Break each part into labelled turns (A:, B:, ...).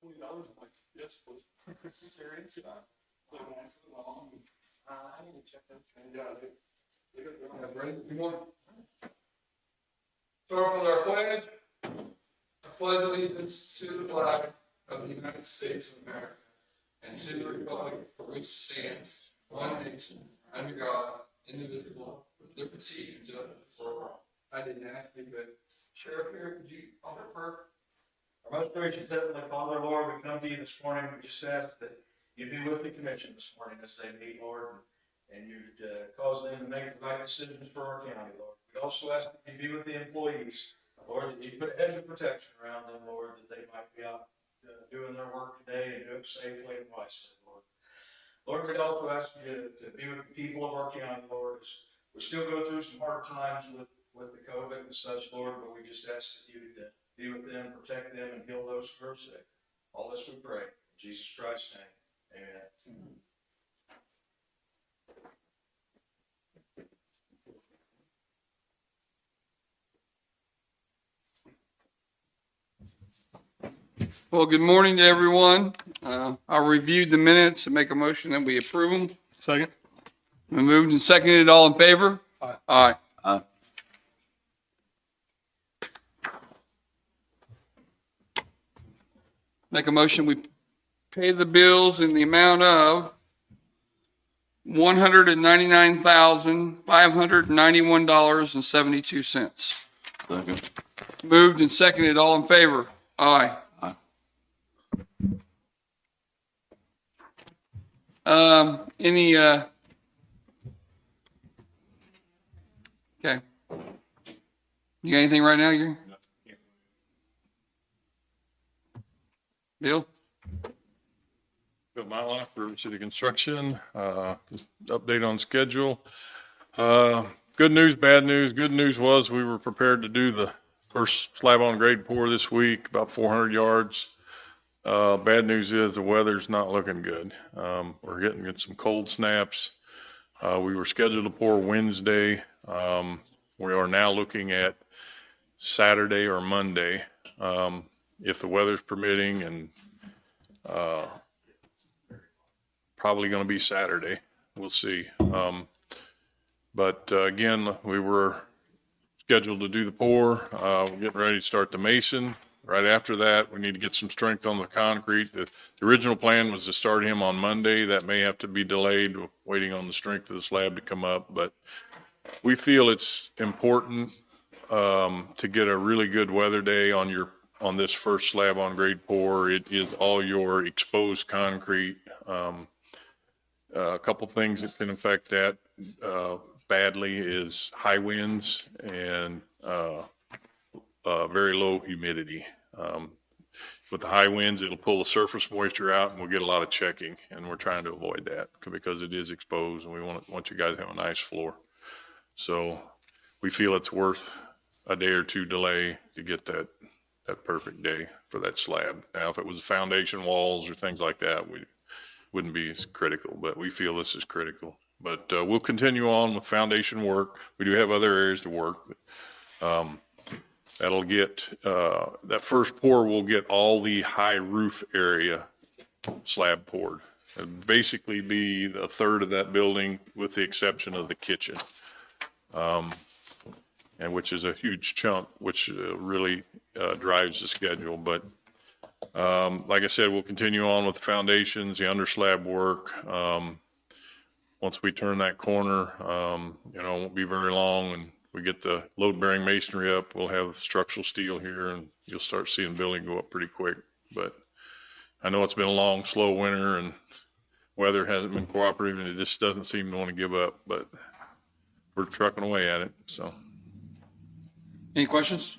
A: $20. I'm like, yes, please. Serious? I need to check those. Yeah, they don't have ready. Good morning. Start with our pledge. I pledge allegiance to the flag of the United States of America and to the republic for which it stands, one nation, under God, indivisible, with liberty and justice for all. I didn't ask you, but Sheriff here, could you offer prayer?
B: Our most gracious Heavenly Father, Lord, we come to you this morning. We just ask that you be with the commission this morning as they meet, Lord, and you'd cause them to make the right decisions for our county, Lord. We also ask that you be with the employees, Lord, that you put a hedge of protection around them, Lord, that they might be out doing their work today and do it safely and wisely, Lord. Lord, we'd also ask you to be with the people of our county, Lord, as we still go through some hard times with the COVID and such, Lord, but we just ask that you be with them, protect them, and heal those who are sick. All this we pray. In Jesus Christ's name, amen.
A: Well, good morning to everyone. I reviewed the minutes and make a motion that we approve them.
C: Second.
A: We moved and seconded. All in favor?
C: Aye.
A: Aye.
C: Aye.
A: Make a motion, we pay the bills in the amount of $199,591.72.
C: Second.
A: Moved and seconded. All in favor? Aye.
C: Aye.
A: Any, okay. You got anything right now, Gary? Bill?
D: Bill Mylock for City Construction, just update on schedule. Good news, bad news. Good news was we were prepared to do the first slab on grade pour this week, about 400 yards. Bad news is the weather's not looking good. We're getting some cold snaps. We were scheduled to pour Wednesday. We are now looking at Saturday or Monday, if the weather's permitting, and probably going to be Saturday. We'll see. But again, we were scheduled to do the pour. We're getting ready to start the mason. Right after that, we need to get some strength on the concrete. The original plan was to start him on Monday. That may have to be delayed, waiting on the strength of the slab to come up. But we feel it's important to get a really good weather day on this first slab on grade pour. It is all your exposed concrete. A couple things that can affect that badly is high winds and very low humidity. With the high winds, it'll pull the surface moisture out and we'll get a lot of checking, and we're trying to avoid that because it is exposed and we want you guys to have a nice floor. So we feel it's worth a day or two delay to get that perfect day for that slab. Now, if it was foundation walls or things like that, we wouldn't be as critical, but we feel this is critical. But we'll continue on with foundation work. We do have other areas to work. That'll get, that first pour will get all the high roof area slab poured. It'll basically be a third of that building with the exception of the kitchen. And which is a huge chunk, which really drives the schedule. But like I said, we'll continue on with the foundations, the under slab work. Once we turn that corner, it won't be very long, and we get the load bearing masonry up. We'll have structural steel here, and you'll start seeing building go up pretty quick. But I know it's been a long, slow winter, and weather hasn't been cooperative, and it just doesn't seem to want to give up. But we're trucking away at it. So.
A: Any questions?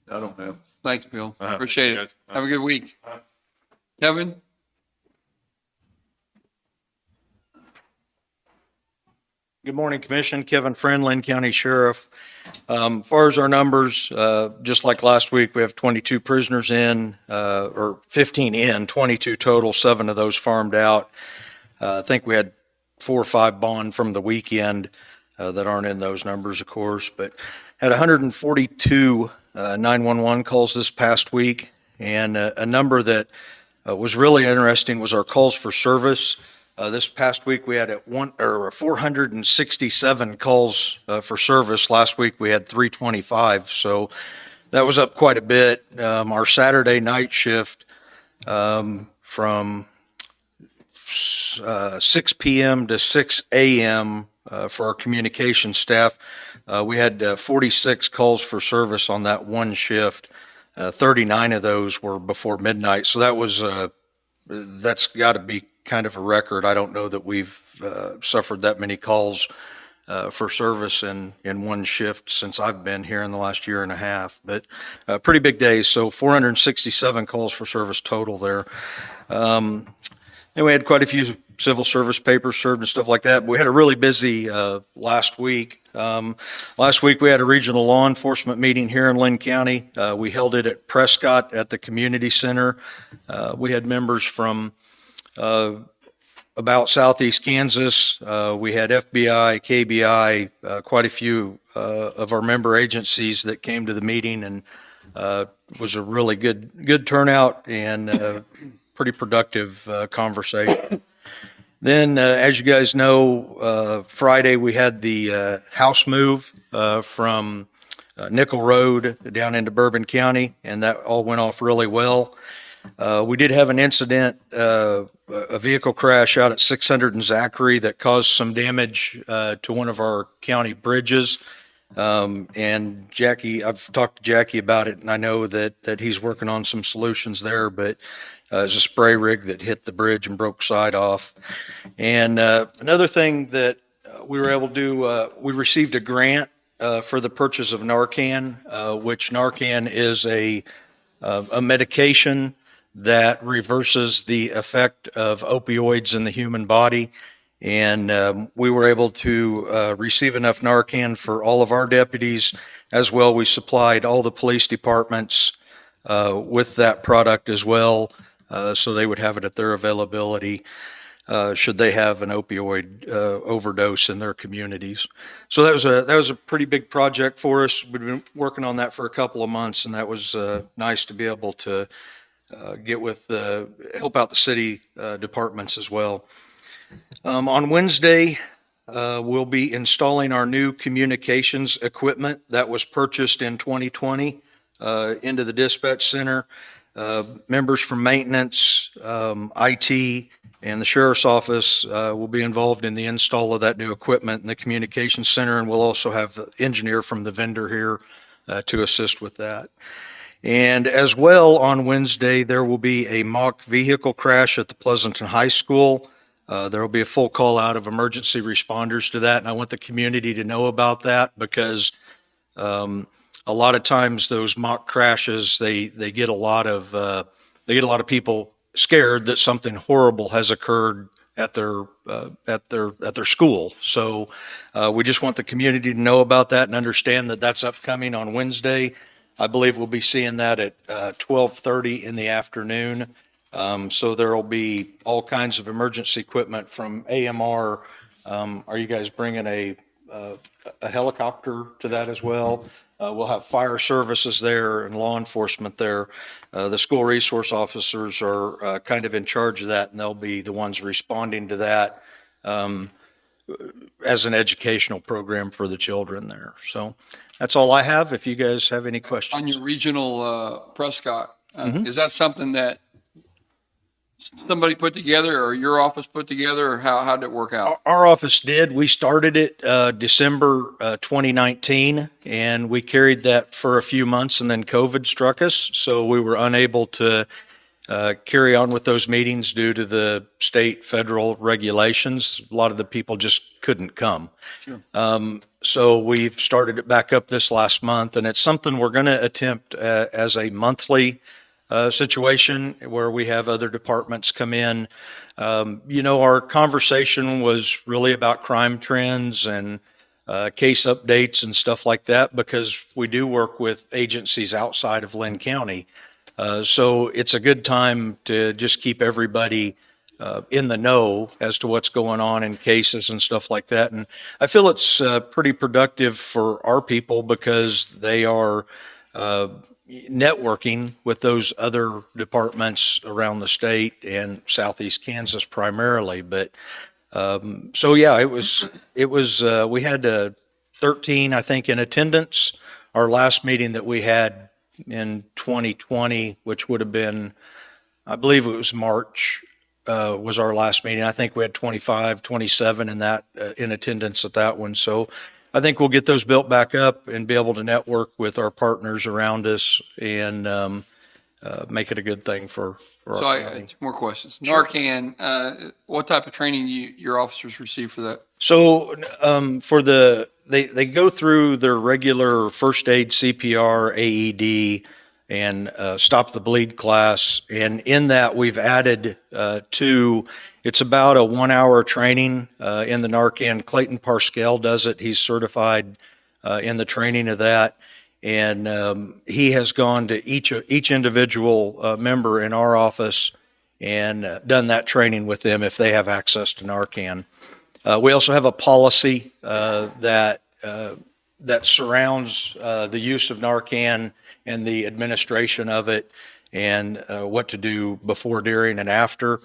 C: I don't know.
A: Thanks, Bill. Appreciate it.
D: Guys.
A: Have a good week. Kevin?
B: Good morning, Commission. Kevin Friend, Linn County Sheriff. As far as our numbers, just like last week, we have 22 prisoners in, or 15 in, 22 total, 7 of those farmed out. I think we had 4 or 5 bond from the weekend that aren't in those numbers, of course, but had 142 911 calls this past week, And a number that was really interesting was our calls for service. This past week we had 467 calls for service. Last week we had 325, so that was up quite a bit. Our Saturday night shift from 6 p.m. to 6 a.m. For our communication staff, we had 46 calls for service on that one shift. 39 of those were before midnight, so that's got to be kind of a record. I don't know that we've suffered that many calls for service in one shift since I've been here in the last year and a half, but pretty big days. So 467 calls for service total there. And we had quite a few civil service papers served and stuff like that. But we had a really busy last week. Last week we had a regional law enforcement meeting here in Linn County. We held it at Prescott at the community center. We had members from about southeast Kansas. We had FBI, KBI, quite a few of our member agencies that came to the meeting, and was a really good turnout and pretty productive conversation. Then, as you guys know, Friday we had the house move from Nickel Road down into Bourbon County, and that all went off really well. We did have an incident, a vehicle crash out at 600 and Zachary that caused some damage to one of our county bridges. And Jackie, I've talked to Jackie about it, and I know that he's working on some solutions there, but there's a spray rig that hit the bridge and broke side off. And another thing that we were able to do, we received a grant for the purchase of Narcan, which Narcan is a medication that reverses the effect of opioids in the human body. And we were able to receive enough Narcan for all of our deputies. As well, we supplied all the police departments with that product as well, so they would have it at their availability should they have an opioid overdose in their communities. So that was a pretty big project for us. We've been working on that for a couple of months, and that was nice to be able to help out the city departments as well. On Wednesday, we'll be installing our new communications equipment that was purchased in 2020 into the dispatch center. Members from maintenance, IT, and the sheriff's office will be involved in the install of that new equipment in the communications center, and we'll also have the engineer from the vendor here to assist with that. And as well, on Wednesday, there will be a mock vehicle crash at the Pleasanton High School. There will be a full call out of emergency responders to that, and I want the community to know about that because a lot of times those mock crashes, they get a lot of people scared that something horrible has occurred at their school. So we just want the community to know about that and understand that that's upcoming on Wednesday. I believe we'll be seeing that at 12:30 in the afternoon. So there will be all kinds of emergency equipment from AMR. Are you guys bringing a helicopter to that as well? We'll have fire services there and law enforcement there. The school resource officers are kind of in charge of that, and they'll be the ones responding to that as an educational program for the children there. So that's all I have. If you guys have any questions.
A: On your regional Prescott, is that something that somebody put together or your office put together, or how did it work out?
B: Our office did. We started it December 2019, and we carried that for a few months, and then COVID struck us, so we were unable to carry on with those meetings due to the state, federal regulations. A lot of the people just couldn't come.
A: Sure.
B: So we've started it back up this last month, and it's something we're going to attempt as a monthly situation where we have other departments come in. Our conversation was really about crime trends and case updates and stuff like that, because we do work with agencies outside of Linn County. So it's a good time to just keep everybody in the know as to what's going on in cases and stuff like that. And I feel it's pretty productive for our people because they are networking with those other departments around the state and southeast Kansas primarily. But so yeah, we had 13, I think, in attendance. Our last meeting that we had in 2020, which would have been, I believe it was March, was our last meeting. I think we had 25, 27 in that, in attendance at that one. So I think we'll get those built back up and be able to network with our partners around us and make it a good thing for
A: So
B: our
A: I
B: county.
A: two more questions.
B: Sure.
A: Narcan, what type of training your officers receive for that?
B: So they go through their regular first aid, CPR, AED, and stop the bleed class. And in that, we've added it's about a 1 hour training in the Narcan. Clayton Parscale does it. He's certified in the training of that. And he has gone to each individual member in our office and done that training with them if they have access to Narcan. We also have a policy that surrounds the use of Narcan and the administration of it, and what to do before, during, and after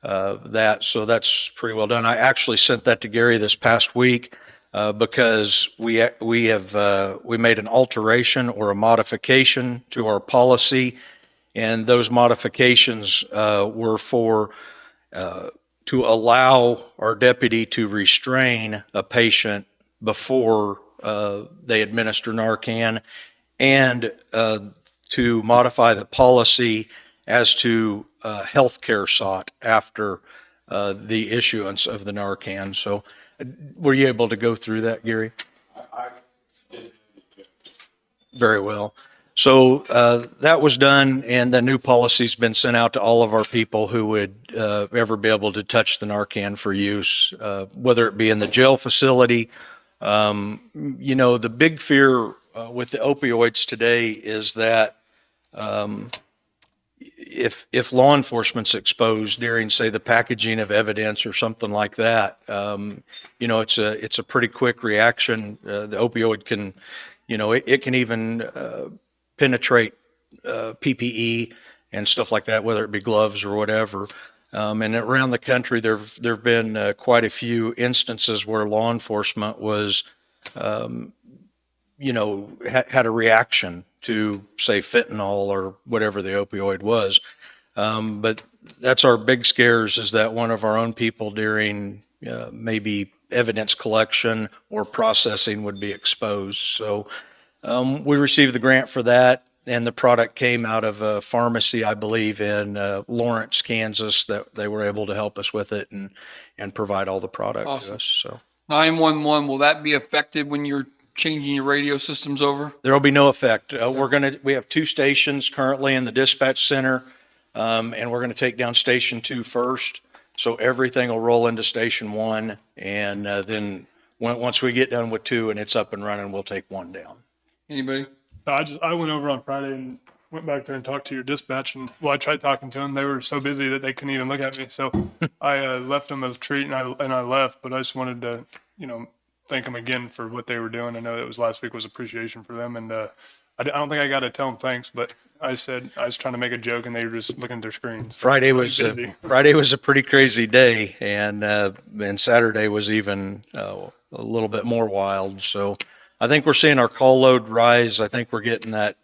B: that. So that's pretty well done. I actually sent that to Gary this past week because we made an alteration or a modification to our policy, and those modifications were for to allow our deputy to restrain a patient before they administer Narcan, and to modify the policy as to health care sought after the issuance of the Narcan. So were you able to go through that, Gary? Very well. So that was done, and the new policy's been sent out to all of our people who would ever be able to touch the Narcan for use, whether it be in the jail facility. The big fear with the opioids today is that if law enforcement's exposed during, say, the packaging of evidence or something like that, it's a pretty quick reaction. The opioid can, it can even penetrate PPE and stuff like that, whether it be gloves or whatever. And around the country, there've been quite a few instances where law enforcement was, had a reaction to, say, fentanyl or whatever the opioid was. But that's our big scares, is that one of our own people during maybe evidence collection or processing would be exposed. So we received the grant for that, and the product came out of a pharmacy, I believe, in Lawrence, Kansas, that they were able to help us with it and provide all the product to us. So
A: 911, will that be affected when you're changing your radio systems over?
B: there will be no effect. We have 2 stations currently in the dispatch center, and we're going to take down Station 2 first. So everything will roll into Station 1, and then once we get done with 2 and it's up and running, we'll take 1 down.
A: Anybody?
E: I went over on Friday and went back there and talked to your dispatch, and I tried talking to them. They were so busy that they couldn't even look at me. So I left them a treat, and I left. But I just wanted to, thank them again for what they were doing. I know that was last week was appreciation for them, and I don't think I got to tell them thanks, but I said I was trying to make a joke, and they were just looking at their screens.
B: Friday was a pretty crazy day, and Saturday was even a little bit more wild. So I think we're seeing our call load rise. I think we're getting that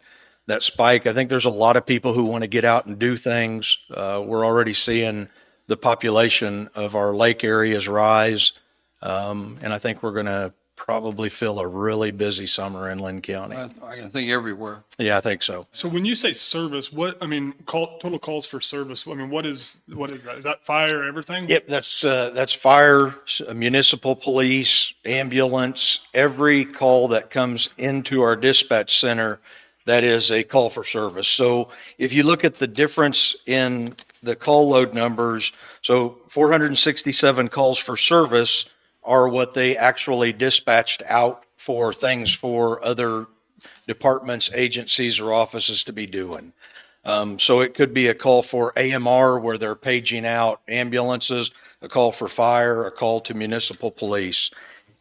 B: spike. I think there's a lot of people who want to get out and do things. We're already seeing the population of our lake areas rise, and I think we're going to probably feel a really busy summer in Linn County.
A: I think everywhere.
B: Yeah, I think so.
E: So when you say service, total calls for service, what is that? Is that fire, everything?
B: Yep, that's fire, municipal police, ambulance, every call that comes into our dispatch center, that is a call for service. So if you look at the difference in the call load numbers, so 467 calls for service are what they actually dispatched out for things for other departments, agencies, or offices to be doing. So it could be a call for AMR where they're paging out ambulances, a call for fire, a call to municipal police.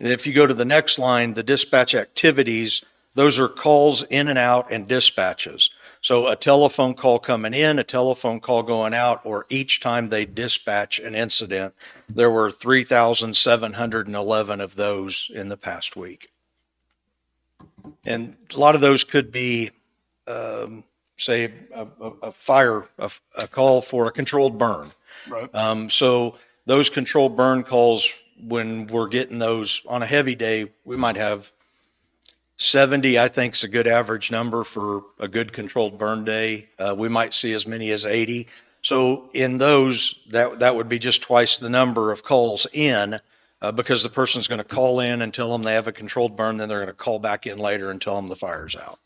B: And if you go to the next line, the dispatch activities, those are calls in and out and dispatches. So a telephone call coming in, a telephone call going out, or each time they dispatch an incident, there were 3,711 of those in the past week. And a lot of those could be, say, a fire, a call for a controlled burn.
E: Right.
B: So those controlled burn calls, when we're getting those on a heavy day, we might have 70, I think, is a good average number for a good controlled burn day. We might see as many as 80. So in those, that would be just twice the number of calls in, because the person's going to call in and tell them they have a controlled burn, then they're going to call back in later and tell them the fire's out.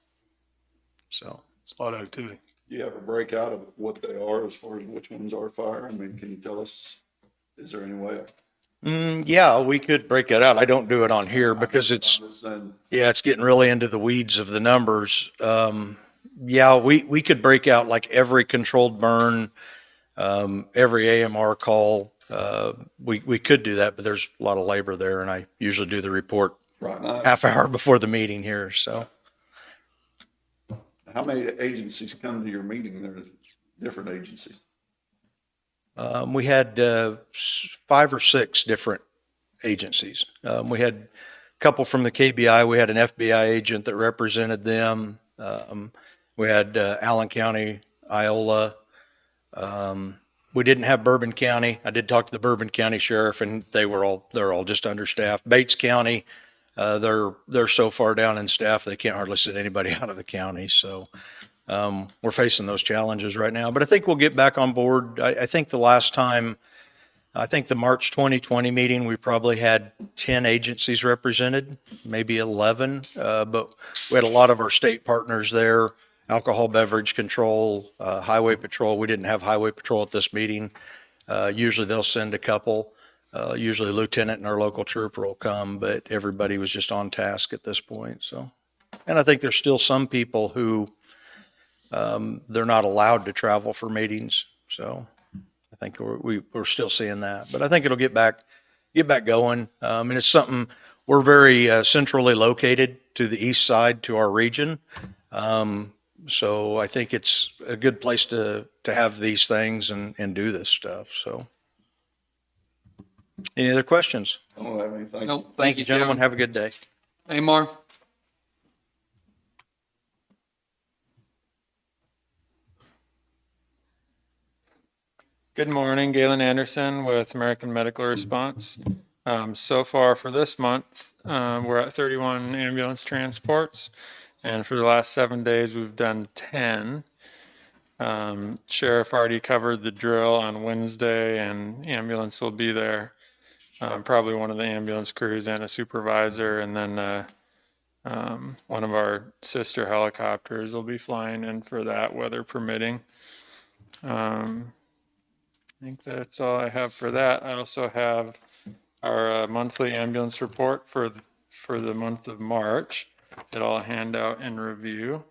B: So
E: It's a lot of activity.
C: Do you have a breakout of what they are as far as which ones are fire? I mean, can you tell us, is there any way?
B: yeah, we could break it out. I don't do it on here because it's,
C: I'm just saying,
B: yeah, it's getting really into the weeds of the numbers. Yeah, we could break out like every controlled burn, every AMR call. We could do that, but there's a lot of labor there, and I usually do the report
C: right now,
B: half hour before the meeting here. So
C: how many agencies come to your meeting? There's different agencies.
B: we had 5 or 6 different agencies. We had a couple from the KBI. We had an FBI agent that represented them. We had Allen County, Iola. We didn't have Bourbon County. I did talk to the Bourbon County Sheriff, and they're all just understaffed. Bates County, they're so far down in staff they can't hardly send anybody out of the county. So we're facing those challenges right now. But I think we'll get back on board. I think the last time, I think the March 2020 meeting, we probably had 10 agencies represented, maybe 11. But we had a lot of our state partners there. Alcohol beverage control, highway patrol. We didn't have highway patrol at this meeting. Usually they'll send a couple. Usually a lieutenant and our local trooper will come, but everybody was just on task at this point. So, and I think there's still some people who they're not allowed to travel for meetings. So I think we're still seeing that, but I think it'll get back going. And it's something, we're very centrally located to the east side to our region. So I think it's a good place to have these things and do this stuff. So any other questions?
C: I don't have anything.
A: No, thank you,
B: Gentlemen,
A: Jim.
B: have a good day.
A: Amar?
F: Good morning, Galen Anderson with American Medical Response. So far for this month, we're at 31 ambulance transports, and for the last 7 days, we've done 10. Sheriff already covered the drill on Wednesday, and ambulance will be there. Probably one of the ambulance crews and a supervisor, and then one of our sister helicopters will be flying in for that, weather permitting. I think that's all I have for that. I also have our monthly ambulance report for the month of March that I'll hand out and review.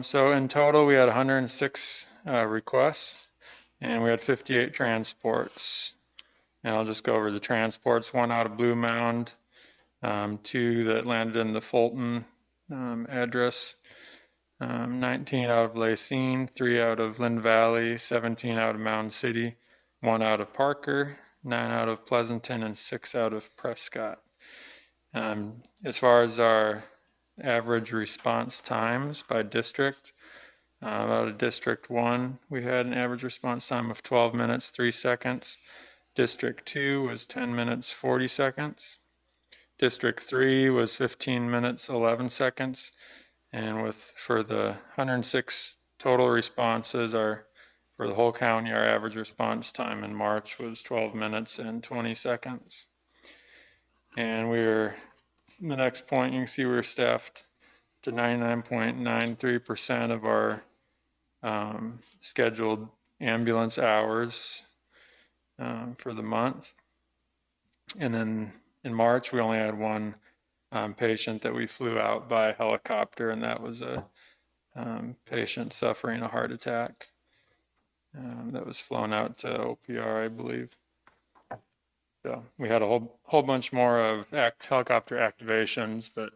F: So in total, we had 106 requests, and we had 58 transports. And I'll just go over the transports. 1 out of Blue Mound, 2 that landed in the Fulton address, 19 out of Lacine, 3 out of Linn Valley, 17 out of Mound City, 1 out of Parker, 9 out of Pleasanton, and 6 out of Prescott. As far as our average response times by district, out of District 1, we had an average response time of 12 minutes, 3 seconds. District 2 was 10 minutes, 40 seconds. District 3 was 15 minutes, 11 seconds. And for the 106 total responses, for the whole county, our average response time in March was 12 minutes and 20 seconds. And the next point, you can see we're staffed to 99.93% of our scheduled ambulance hours for the month. And then in March, we only had 1 patient that we flew out by helicopter, and that was a patient suffering a heart attack that was flown out to OPR, I believe. So we had a whole bunch more of helicopter activations, but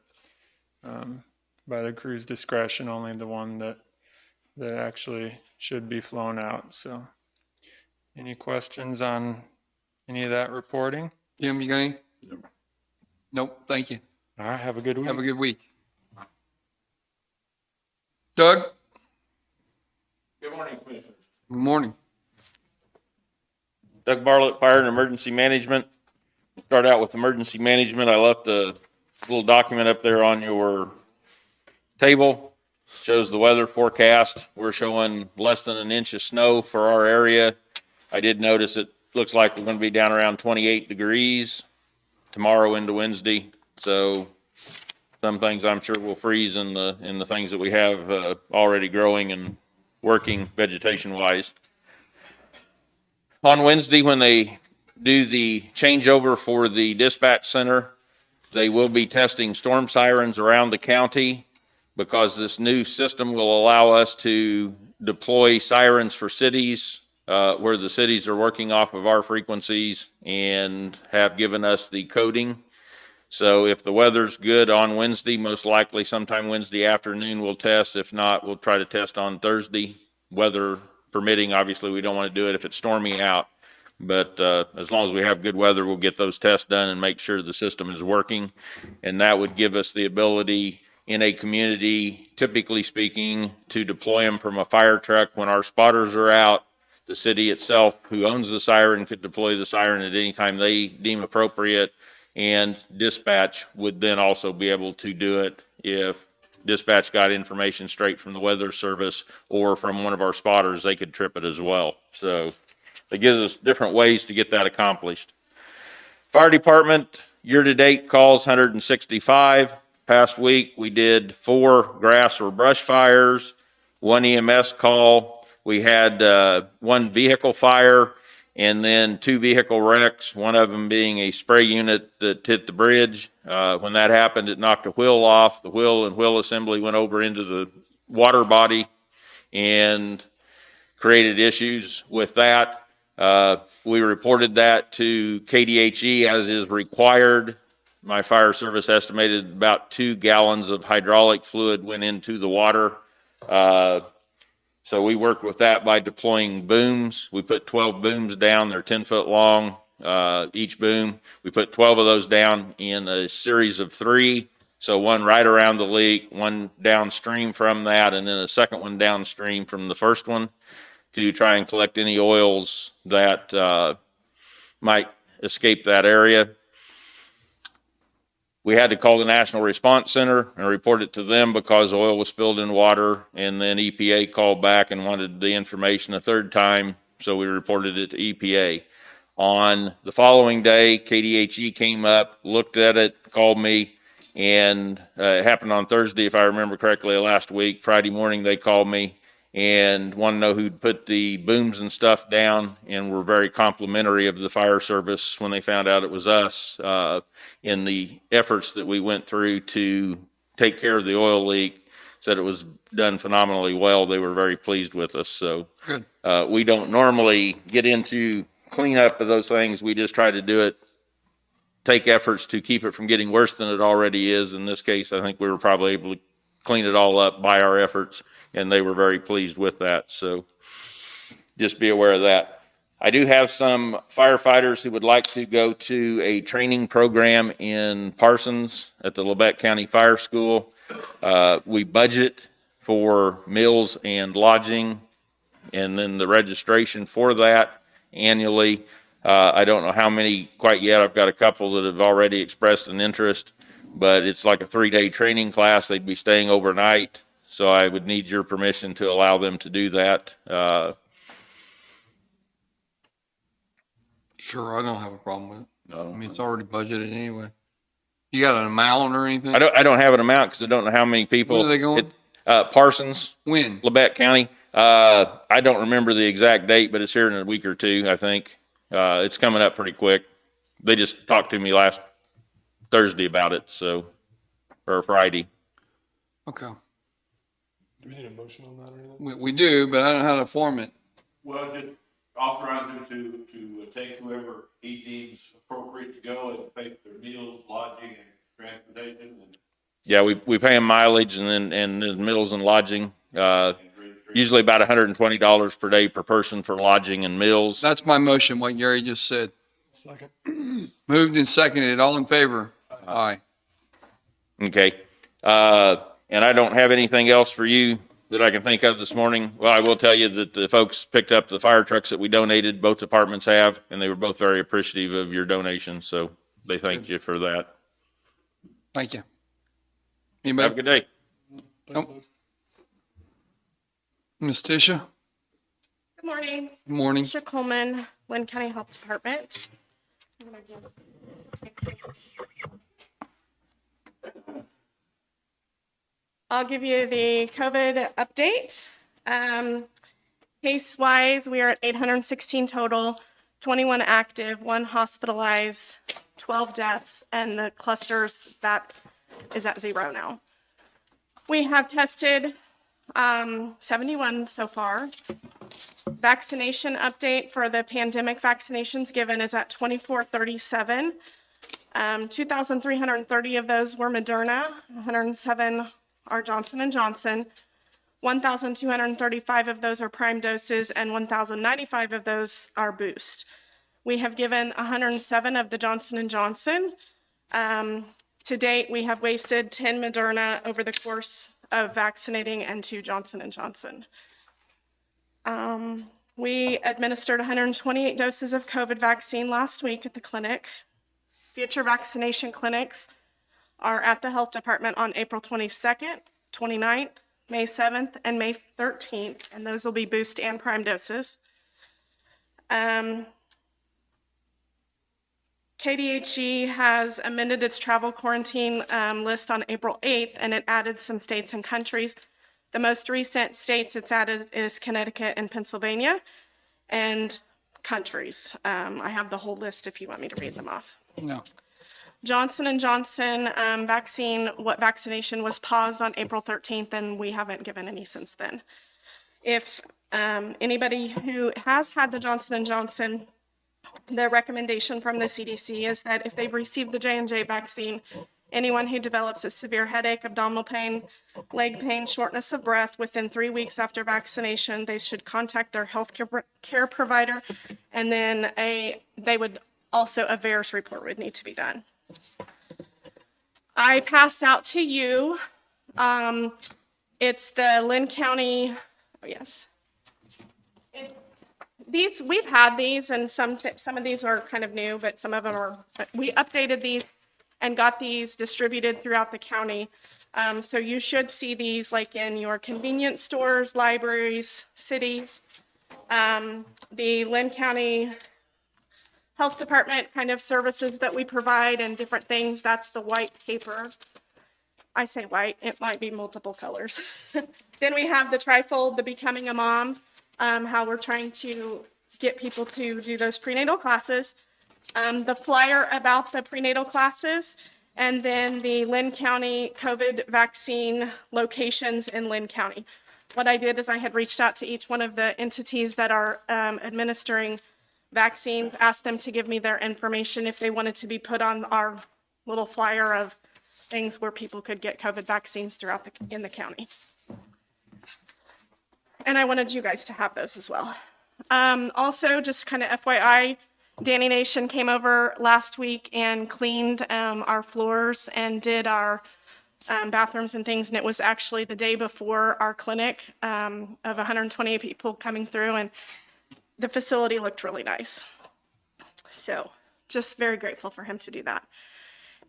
F: by the crew's discretion, only the one that actually should be flown out. So, any questions on any of that reporting?
A: Jim, you got any? Nope, thank you.
F: All right, have a good week.
A: Have a good week. Doug?
G: Good morning, Commissioner.
A: Good morning.
G: Doug Bartlett, Fire and Emergency Management. Start out with emergency management. I left a little document up there on your table. Shows the weather forecast. We're showing less than an inch of snow for our area. I did notice it looks like we're going to be down around 28 degrees tomorrow into Wednesday. So some things I'm sure will freeze in the things that we have already growing and working vegetation wise. On Wednesday, when they do the changeover for the dispatch center, they will be testing storm sirens around the county because this new system will allow us to deploy sirens for cities where the cities are working off of our frequencies and have given us the coding. So if the weather's good on Wednesday, most likely sometime Wednesday afternoon we'll test. If not, we'll try to test on Thursday. Weather permitting, obviously we don't want to do it if it's stormy out. But as long as we have good weather, we'll get those tests done and make sure the system is working. And that would give us the ability in a community, typically speaking, to deploy them from a fire truck when our spotters are out. The city itself, who owns the siren, could deploy the siren at any time they deem appropriate. And dispatch would then also be able to do it if dispatch got information straight from the weather service or from one of our spotters, they could trip it as well. So it gives us different ways to get that accomplished. Fire department, year-to-date calls 165. Past week, we did 4 grass or brush fires, 1 EMS call. We had 1 vehicle fire and then 2 vehicle wrecks, one of them being a spray unit that hit the bridge. When that happened, it knocked a wheel off. The wheel and wheel assembly went over into the water body and created issues with that. We reported that to KDHE as is required. My fire service estimated about 2 gallons of hydraulic fluid went into the water. So we worked with that by deploying booms. We put 12 booms down. They're 10 foot long, each boom. We put 12 of those down in a series of 3. So one right around the leak, one downstream from that, and then a second one downstream from the first one to try and collect any oils that might escape that area. We had to call the National Response Center and report it to them because oil was spilled in water, and then EPA called back and wanted the information a third time, so we reported it to EPA. On the following day, KDHE came up, looked at it, called me, and it happened on Thursday, if I remember correctly, last week. Friday morning, they called me and wanted to know who'd put the booms and stuff down, and were very complimentary of the fire service when they found out it was us in the efforts that we went through to take care of the oil leak. Said it was done phenomenally well. They were very pleased with us. So
A: Good.
G: We don't normally get into cleanup of those things. We just try to do it, take efforts to keep it from getting worse than it already is. In this case, I think we were probably able to clean it all up by our efforts, and they were very pleased with that. So just be aware of that. I do have some firefighters who would like to go to a training program in Parsons at the Labette County Fire School. We budget for meals and lodging, and then the registration for that annually. I don't know how many quite yet. I've got a couple that have already expressed an interest, but it's like a 3-day training class. They'd be staying overnight. So I would need your permission to allow them to do that.
A: Sure, I don't have a problem with it. I mean, it's already budgeted anyway. You got an amount or anything?
G: I don't have an amount because I don't know how many people.
A: When are they going?
G: Parsons,
A: When?
G: Labette County. I don't remember the exact date, but it's here in a week or 2, I think. It's coming up pretty quick. They just talked to me last Thursday about it, so or Friday.
H: Okay.
E: Do we need a motion on that or anything?
H: We do, but I don't know how to form it.
I: Well, just authorize him to take whoever he deems appropriate to go and pay for their meals, lodging, and transportation and
G: Yeah, we pay them mileage and then meals and lodging.
I: registration.
G: Usually about $120 per day per person for lodging and meals.
H: That's my motion, what Gary just said.
E: Second.
H: Moved and seconded. All in favor? Aye.
G: Okay. And I don't have anything else for you that I can think of this morning. Well, I will tell you that the folks picked up the fire trucks that we donated, both departments have, and they were both very appreciative of your donation. So they thank you for that.
H: Thank you.
G: Have a
H: Anybody?
G: good day.
H: Nope. Ms. Tisha?
J: Good morning,
H: Good morning.
J: Tisha Coleman, Linn County Health Department. I'll give you the COVID update. Case-wise, we are at 816 total, 21 active, 1 hospitalized, 12 deaths, and the clusters, that is at 0 now. We have tested 71 so far. Vaccination update for the pandemic vaccinations given is at 2437. 2,330 of those were Moderna, 107 are Johnson & Johnson. 1,235 of those are prime doses and 1,095 of those are boost. We have given 107 of the Johnson & Johnson. To date, we have wasted 10 Moderna over the course of vaccinating and 2 Johnson & Johnson. We administered 128 doses of COVID vaccine last week at the clinic. Future vaccination clinics are at the health department on April 22nd, 29th, May 7th, and May 13th, and those will be boost and prime doses. KDHE has amended its travel quarantine list on April 8th, and it added some states and countries. The most recent states it's added is Connecticut and Pennsylvania, and countries. I have the whole list if you want me to read them off.
H: No.
J: Johnson & Johnson vaccination was paused on April 13th, and we haven't given any since then. If anybody who has had the Johnson & Johnson, the recommendation from the CDC is that if they've received the J&J vaccine, anyone who develops a severe headache, abdominal pain, leg pain, shortness of breath within 3 weeks after vaccination, they should contact their health care provider, and then a VAERS report would need to be done. I passed out to you, it's the Linn County, oh yes. We've had these, and some of these are kind of new, but some of them are, we updated these and got these distributed throughout the county. So you should see these like in your convenience stores, libraries, cities. The Linn County Health Department kind of services that we provide and different things, that's the white paper. I say white, it might be multiple colors. Then we have the trifold, the Becoming a Mom, how we're trying to get people to do those prenatal classes. The flyer about the prenatal classes, and then the Linn County COVID vaccine locations in Linn County. What I did is I had reached out to each one of the entities that are administering vaccines, asked them to give me their information if they wanted to be put on our little flyer of things where people could get COVID vaccines throughout in the county. And I wanted you guys to have those as well. Also, just kind of FYI, Danny Nation came over last week and cleaned our floors and did our bathrooms and things, and it was actually the day before our clinic of 128 people coming through, and the facility looked really nice. So just very grateful for him to do that.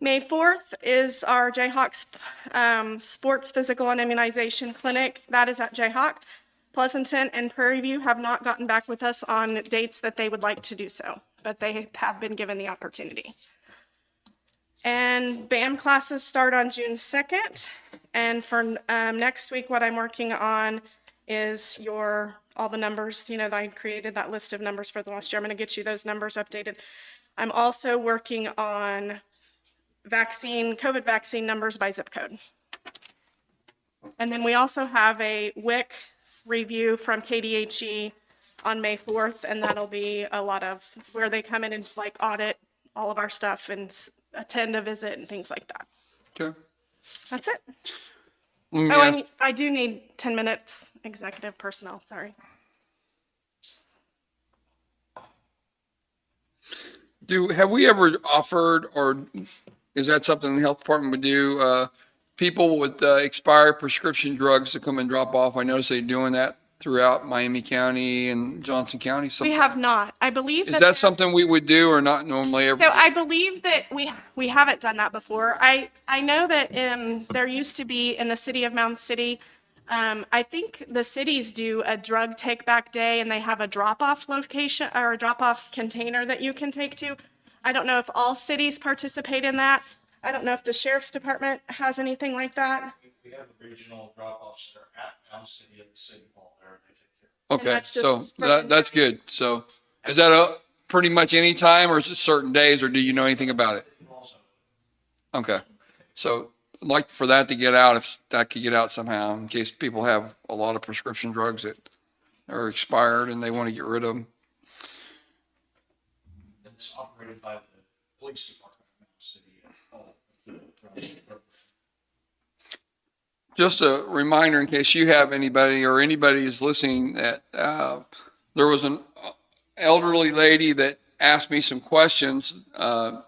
J: May 4th is our Jayhawk Sports Physical and Immunization Clinic. That is at Jayhawk. Pleasanton and Prairie View have not gotten back with us on dates that they would like to do so, but they have been given the opportunity. And BAM classes start on June 2nd. And for next week, what I'm working on is all the numbers, that I created that list of numbers for the last year. I'm going to get you those numbers updated. I'm also working on COVID vaccine numbers by zip code. And then we also have a WIC review from KDHE on May 4th, and that'll be a lot of where they come in and like audit all of our stuff and attend a visit and things like that.
H: Okay.
J: That's it.
H: Let me
J: Oh,
H: ask-
J: and I do need 10 minutes executive personnel, sorry.
H: Have we ever offered, or is that something the health department would do, people with expired prescription drugs to come and drop off? I noticed they're doing that throughout Miami County and Johnson County.
J: We have not. I believe
H: Is that something we would do or not normally ever?
J: So I believe that we haven't done that before. I know that there used to be in the city of Mound City, I think the cities do a drug take back day and they have a drop-off location or a drop-off container that you can take to. I don't know if all cities participate in that. I don't know if the sheriff's department has anything like that.
B: We have a regional drop-off center at Mound City at the city hall there. They take care of
H: Okay,
J: that's just
H: so
J: for-
H: that's good. So is that pretty much any time, or is it certain days, or do you know anything about it?
B: it. Also,
H: Okay, so I'd like for that to get out, if that could get out somehow, in case people have a lot of prescription drugs that are expired and they want to get rid of them.
B: it's operated by the police department of Mound City.
H: Just a reminder, in case you have anybody or anybody is listening, that there was an elderly lady that asked me some questions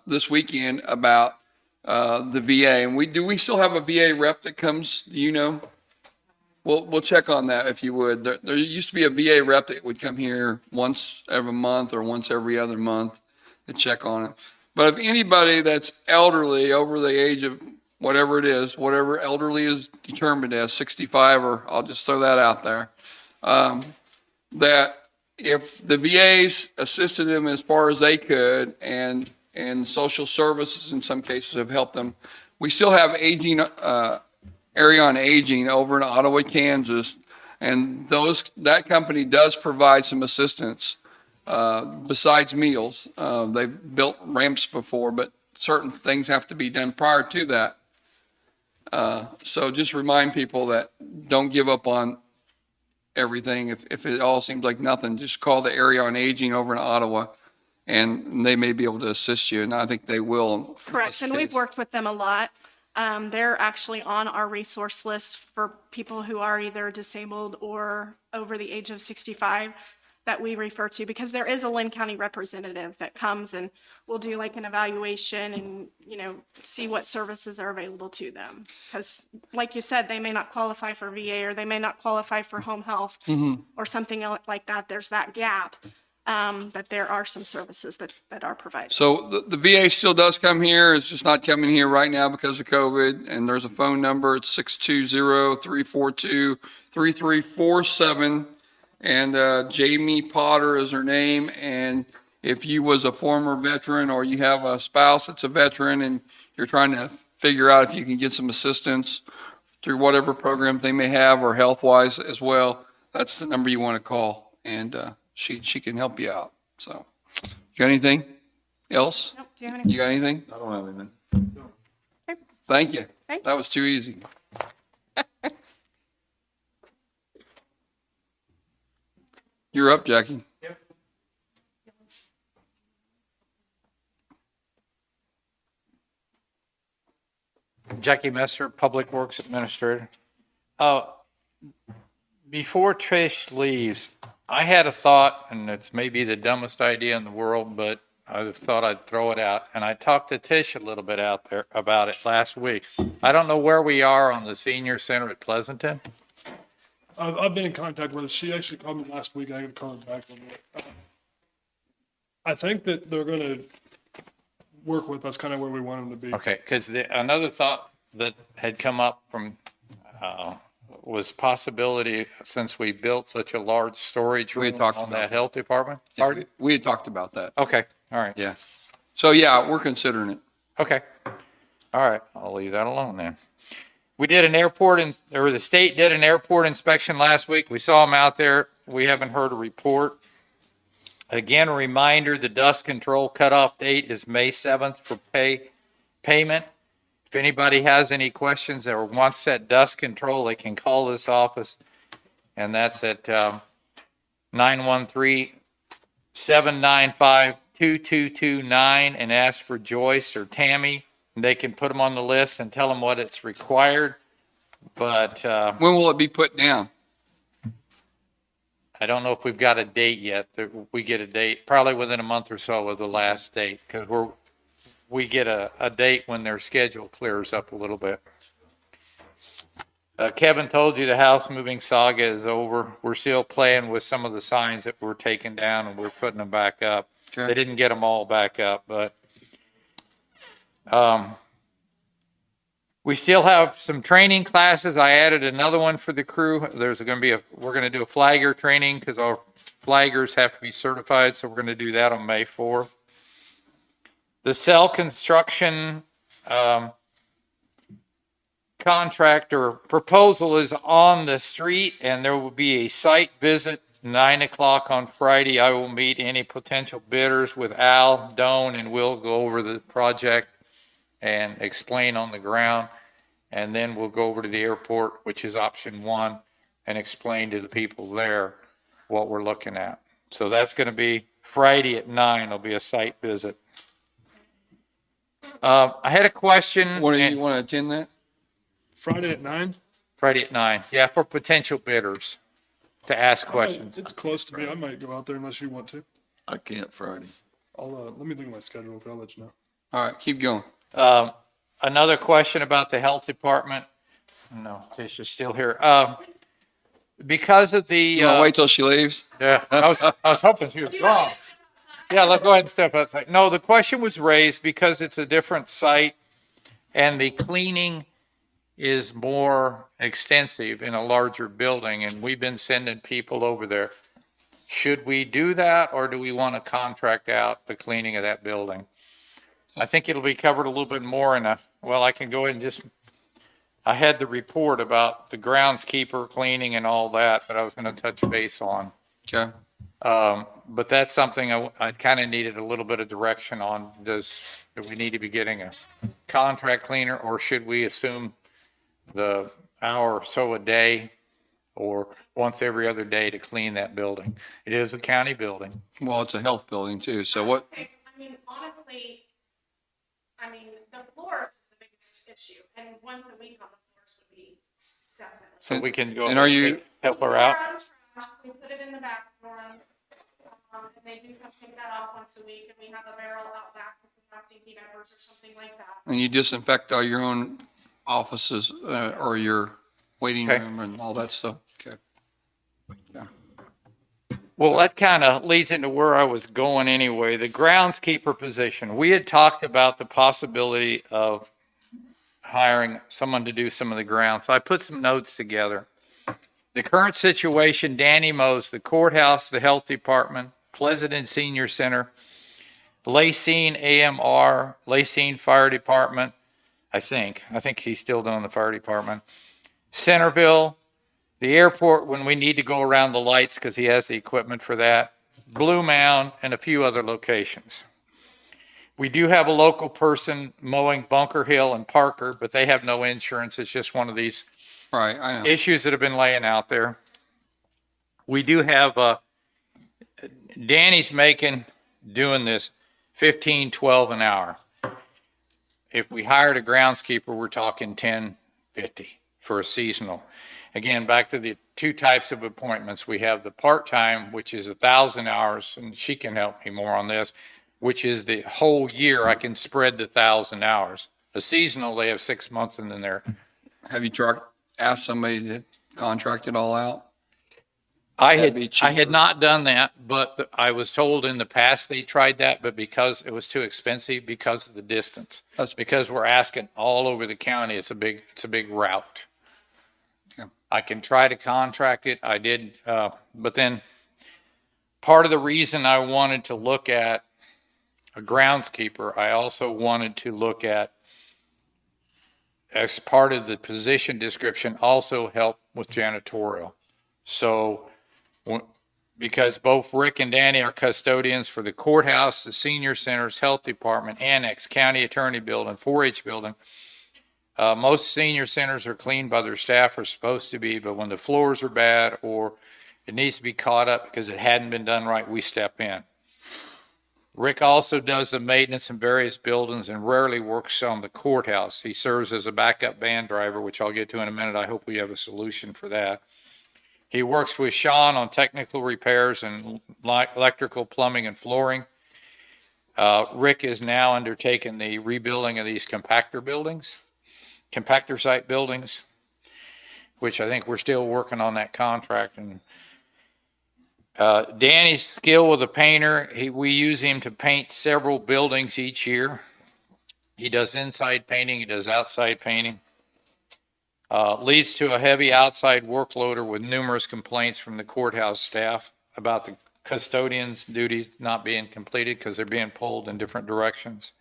H: this weekend about the VA. And we still have a VA rep that comes, do you know? We'll check on that if you would. There used to be a VA rep that would come here once every month or once every other month to check on it. But if anybody that's elderly, over the age of whatever it is, whatever elderly is determined as, 65, or I'll just throw that out there, that if the VA's assisted them as far as they could, and social services in some cases have helped them, we still have aging, area on aging over in Ottawa, Kansas, and that company does provide some assistance besides meals. They've built ramps before, but certain things have to be done prior to that. So just remind people that don't give up on everything. If it all seems like nothing, just call the area on aging over in Ottawa, and they may be able to assist you, and I think they will.
J: Correct, and we've worked with them a lot. They're actually on our resource list for people who are either disabled or over the age of 65 that we refer to, because there is a Linn County representative that comes and will do like an evaluation and, see what services are available to them. Because like you said, they may not qualify for VA, or they may not qualify for home health or something like that. There's that gap. That there are some services that are provided.
H: So the VA still does come here. It's just not coming here right now because of COVID. And there's a phone number. It's 620-342-3347. And Jamie Potter is her name. And if you was a former veteran, or you have a spouse that's a veteran and you're trying to figure out if you can get some assistance through whatever program they may have, or health-wise as well, that's the number you want to call. And she can help you out. So, you got anything else?
J: Nope. Do you have any?
H: You got anything?
C: I don't have anything.
J: Okay.
H: Thank you.
J: Thank
H: That was too easy. You're up, Jackie.
K: Jackie Messer, Public Works Administrator. Before Trish leaves, I had a thought, and it's maybe the dumbest idea in the world, but I thought I'd throw it out. And I talked to Tish a little bit out there about it last week. I don't know where we are on the senior center at Pleasanton.
E: I've been in contact with her. She actually called me last week. I got to call her back on it. I think that they're going to work with us kind of where we want them to be.
K: Okay, because another thought that had come up from, was possibility, since we built such a large storage
H: We had
K: room
H: talked
K: on
H: about
K: that
H: that.
K: health department.
H: Yeah, we had talked about that.
K: Okay, all right.
H: Yeah. So, yeah, we're considering it.
K: Okay. All right, I'll leave that alone then. We did an airport, or the state did an airport inspection last week. We saw them out there. We haven't heard a report. Again, a reminder, the dust control cutoff date is May 7th for payment. If anybody has any questions or wants that dust control, they can call this office, and that's at 913-795-2229 and ask for Joyce or Tammy. They can put them on the list and tell them what it's required. But
H: When will it be put down?
K: I don't know if we've got a date yet. We get a date probably within a month or so of the last date, because we get a date when their schedule clears up a little bit. Kevin told you the house moving saga is over. We're still playing with some of the signs that were taken down, and we're putting them back up.
H: Okay.
K: They didn't get them all back up, but we still have some training classes. I added another one for the crew. We're going to do a flagger training because our flaggers have to be certified. So we're going to do that on May 4th. The cell construction contractor proposal is on the street, and there will be a site visit 9:00 on Friday. I will meet any potential bidders with Al, Doan, and we'll go over the project and explain on the ground. And then we'll go over to the airport, which is option 1, and explain to the people there what we're looking at. So that's going to be Friday at 9. It'll be a site visit. I had a question.
H: When do you want to attend that?
E: Friday at 9?
K: Friday at 9. Yeah, for potential bidders to ask questions.
E: It's close to me. I might go out there unless you want to.
C: I can't Friday.
E: Let me look at my schedule, but I'll let you know.
H: All right, keep going.
K: Another question about the health department. No, Tisha's still here. Because of the,
H: You want to wait till she leaves?
K: yeah, I was hoping she was gone. Yeah, let's go ahead and step outside. No, the question was raised because it's a different site and the cleaning is more extensive in a larger building, and we've been sending people over there. Should we do that, or do we want to contract out the cleaning of that building? I think it'll be covered a little bit more I can go ahead and I had the report about the groundskeeper cleaning and all that, but I was going to touch base on.
H: Okay.
K: But that's something I kind of needed a little bit of direction on. Do we need to be getting a contract cleaner, or should we assume the hour or so a day or once every other day to clean that building? It is a county building.
H: Well, it's a health building too. So what?
J: I mean, honestly, the floors is the biggest issue, and once a week on the floors would be definitely.
K: So we can go
H: And are you-
K: help her out.
J: We put it in the back room, and they do come take that off once a week, and we have a barrel out back with stinky diapers or something like that.
H: And you disinfect all your own offices or your waiting
K: Okay.
H: room and all that stuff. Okay.
K: Well, that kind of leads into where I was going anyway. The groundskeeper position. We had talked about the possibility of hiring someone to do some of the grounds. So I put some notes together. The current situation, Danny mows the courthouse, the health department, Pleasanton Senior Center, Lacine AMR, Lacine Fire Department. I think he's still doing the fire department. Centerville, the airport when we need to go around the lights because he has the equipment for that, Blue Mound, and a few other locations. We do have a local person mowing Bunker Hill and Parker, but they have no insurance. It's just one of these
H: Right, I know.
K: issues that have been laying out there. We do have Danny's doing this $15-12 an hour. If we hired a groundskeeper, we're talking $10.50 for a seasonal. Again, back to the two types of appointments. We have the part-time, which is 1,000 hours, and she can help me more on this, which is the whole year. I can spread the 1,000 hours. A seasonal, they have 6 months in there.
H: Have you asked somebody to contract it all out?
K: I
H: That'd be
K: had
H: cheaper.
K: not done that, but I was told in the past they tried that, but because it was too expensive because of the distance.
H: That's-
K: Because we're asking all over the county, it's a big route.
H: Yeah.
K: I can try to contract it. I did, but then part of the reason I wanted to look at a groundskeeper, I also wanted to look at, as part of the position description, also help with janitorial. So because both Rick and Danny are custodians for the courthouse, the senior centers, health department, annex, county attorney building, 4-H building. Most senior centers are cleaned by their staff, are supposed to be, but when the floors are bad or it needs to be caught up because it hadn't been done right, we step in. Rick also does the maintenance in various buildings and rarely works on the courthouse. He serves as a backup van driver, which I'll get to in a minute. I hope we have a solution for that. He works with Sean on technical repairs and electrical, plumbing, and flooring. Rick is now undertaking the rebuilding of these compactor site buildings, which I think we're still working on that contract. And Danny's skill with a painter, we use him to paint several buildings each year. He does inside painting, he does outside painting. Leads to a heavy outside workload with numerous complaints from the courthouse staff about the custodian's duties not being completed because they're being pulled in different directions.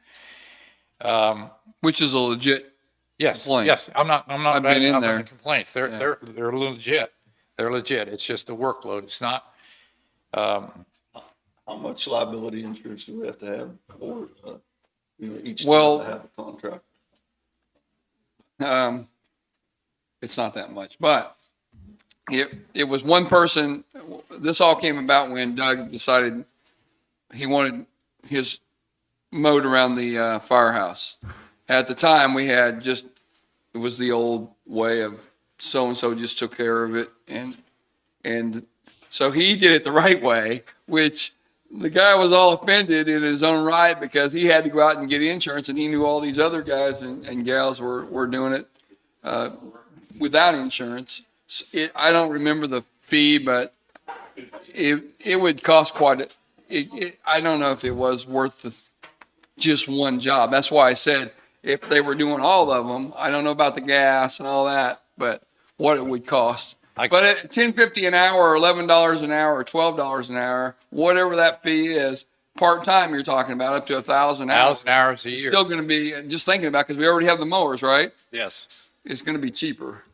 H: Which is a legit complaint.
K: Yes. I'm not
H: I've been in there.
K: complaints. They're legit. They're legit. It's just the workload. It's not.
C: How much liability insurance do we have to have for, each time
H: Well-
C: to have a contract?
H: It's not that much, but it was one person. This all came about when Doug decided he wanted his mowed around the firehouse. At the time, we had it was the old way of so-and-so just took care of it. And so he did it the right way, which the guy was all offended in his own right because he had to go out and get insurance and he knew all these other guys and gals were doing it without insurance. I don't remember the fee, but it would cost quite I don't know if it was worth just one job. That's why I said if they were doing all of them, I don't know about the gas and all that, but what it would cost. But at $10.50 an hour, or $11 an hour, or $12 an hour, whatever that fee is, part-time you're talking about, up to 1,000 hours.
K: 1,000 hours a year.
H: Still going to be, just thinking about, because we already have the mowers, right?
K: Yes.
H: It's going to be cheaper.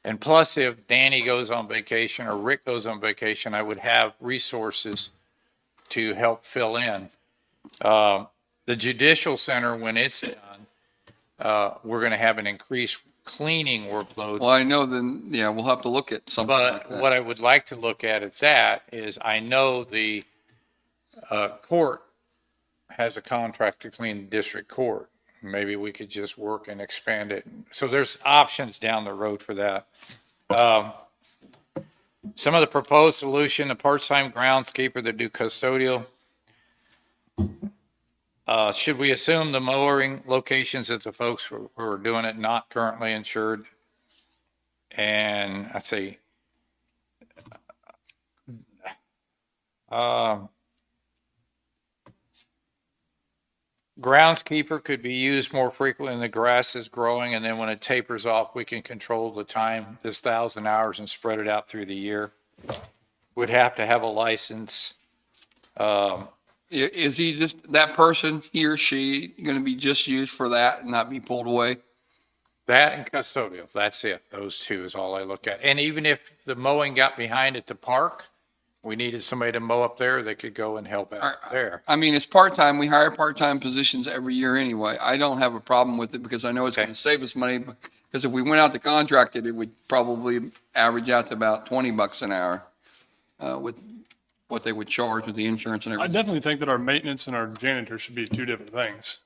K: And plus, if Danny goes on vacation or Rick goes on vacation, I would have resources to help fill in. The judicial center, when it's done, we're going to have an increased cleaning workload.
H: Well, I know then, yeah, we'll have to look at something like
K: But
H: that.
K: what I would like to look at that is I know the court has a contract to clean the district court. Maybe we could just work and expand it. So there's options down the road for that. Some of the proposed solution, a part-time groundskeeper that do custodial. Should we assume the mowing locations that the folks who are doing it not currently insured? And I'd say, groundskeeper could be used more frequently when the grass is growing, and then when it tapers off, we can control the time, this 1,000 hours, and spread it out through the year. Would have to have a license.
H: Is he just, that person, he or she, going to be just used for that and not be pulled away?
K: That and custodial, that's it. Those two is all I look at. And even if the mowing got behind at the park, we needed somebody to mow up there, they could go and help out there.
H: I mean, it's part-time. We hire part-time positions every year anyway. I don't have a problem with it because I know it's going to save us money. Because if we went out to contract it, it would probably average out to about $20 an hour with what they would charge with the insurance and
E: I
H: everything.
E: definitely think that our maintenance and our janitor should be two different things,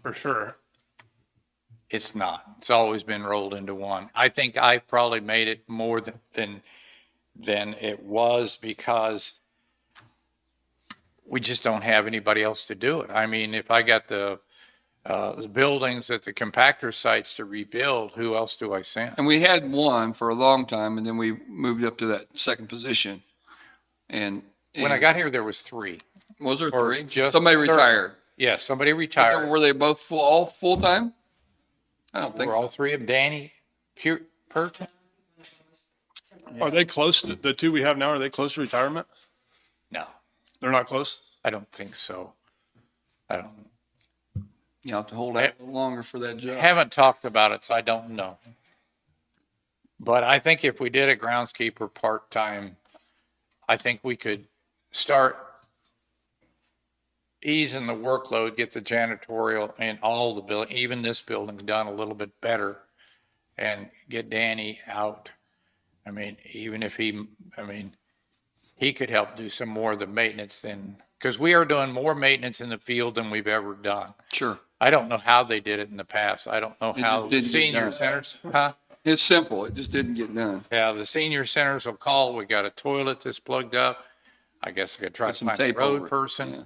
E: for sure.
K: It's not. It's always been rolled into one. I think I probably made it more than it was because we just don't have anybody else to do it. I mean, if I got the buildings at the compactor sites to rebuild, who else do I send?
H: And we had one for a long time, and then we moved up to that second position. And
K: When I got here, there was 3.
H: was there
K: or
H: 3?
K: just
H: Somebody
K: third.
H: retired.
K: Yes, somebody retired.
H: Were they both all full-time? I don't think
K: Were all 3 of them Danny Purton?
E: Are they close to, the two we have now, are they close to retirement?
K: No,
E: They're not close?
K: I don't think so. I don't.
H: you have to hold out a little longer for that job.
K: Haven't talked about it, so I don't know. But I think if we did a groundskeeper part-time, I think we could start easing the workload, get the janitorial and all the building, even this building done a little bit better and get Danny out. I mean, even if he could help do some more of the maintenance than, because we are doing more maintenance in the field than we've ever done.
H: Sure.
K: I don't know how they did it in the past. I don't know
H: It
K: how
H: just
K: the
H: didn't get
K: senior
H: done.
K: centers, huh?
H: It's simple. It just didn't get done.
K: Yeah, the senior centers will call, we got a toilet that's plugged up. I guess I could try
H: Put
K: to
H: some
K: find a
H: tape over
K: road
H: it.
K: person,
H: Yeah,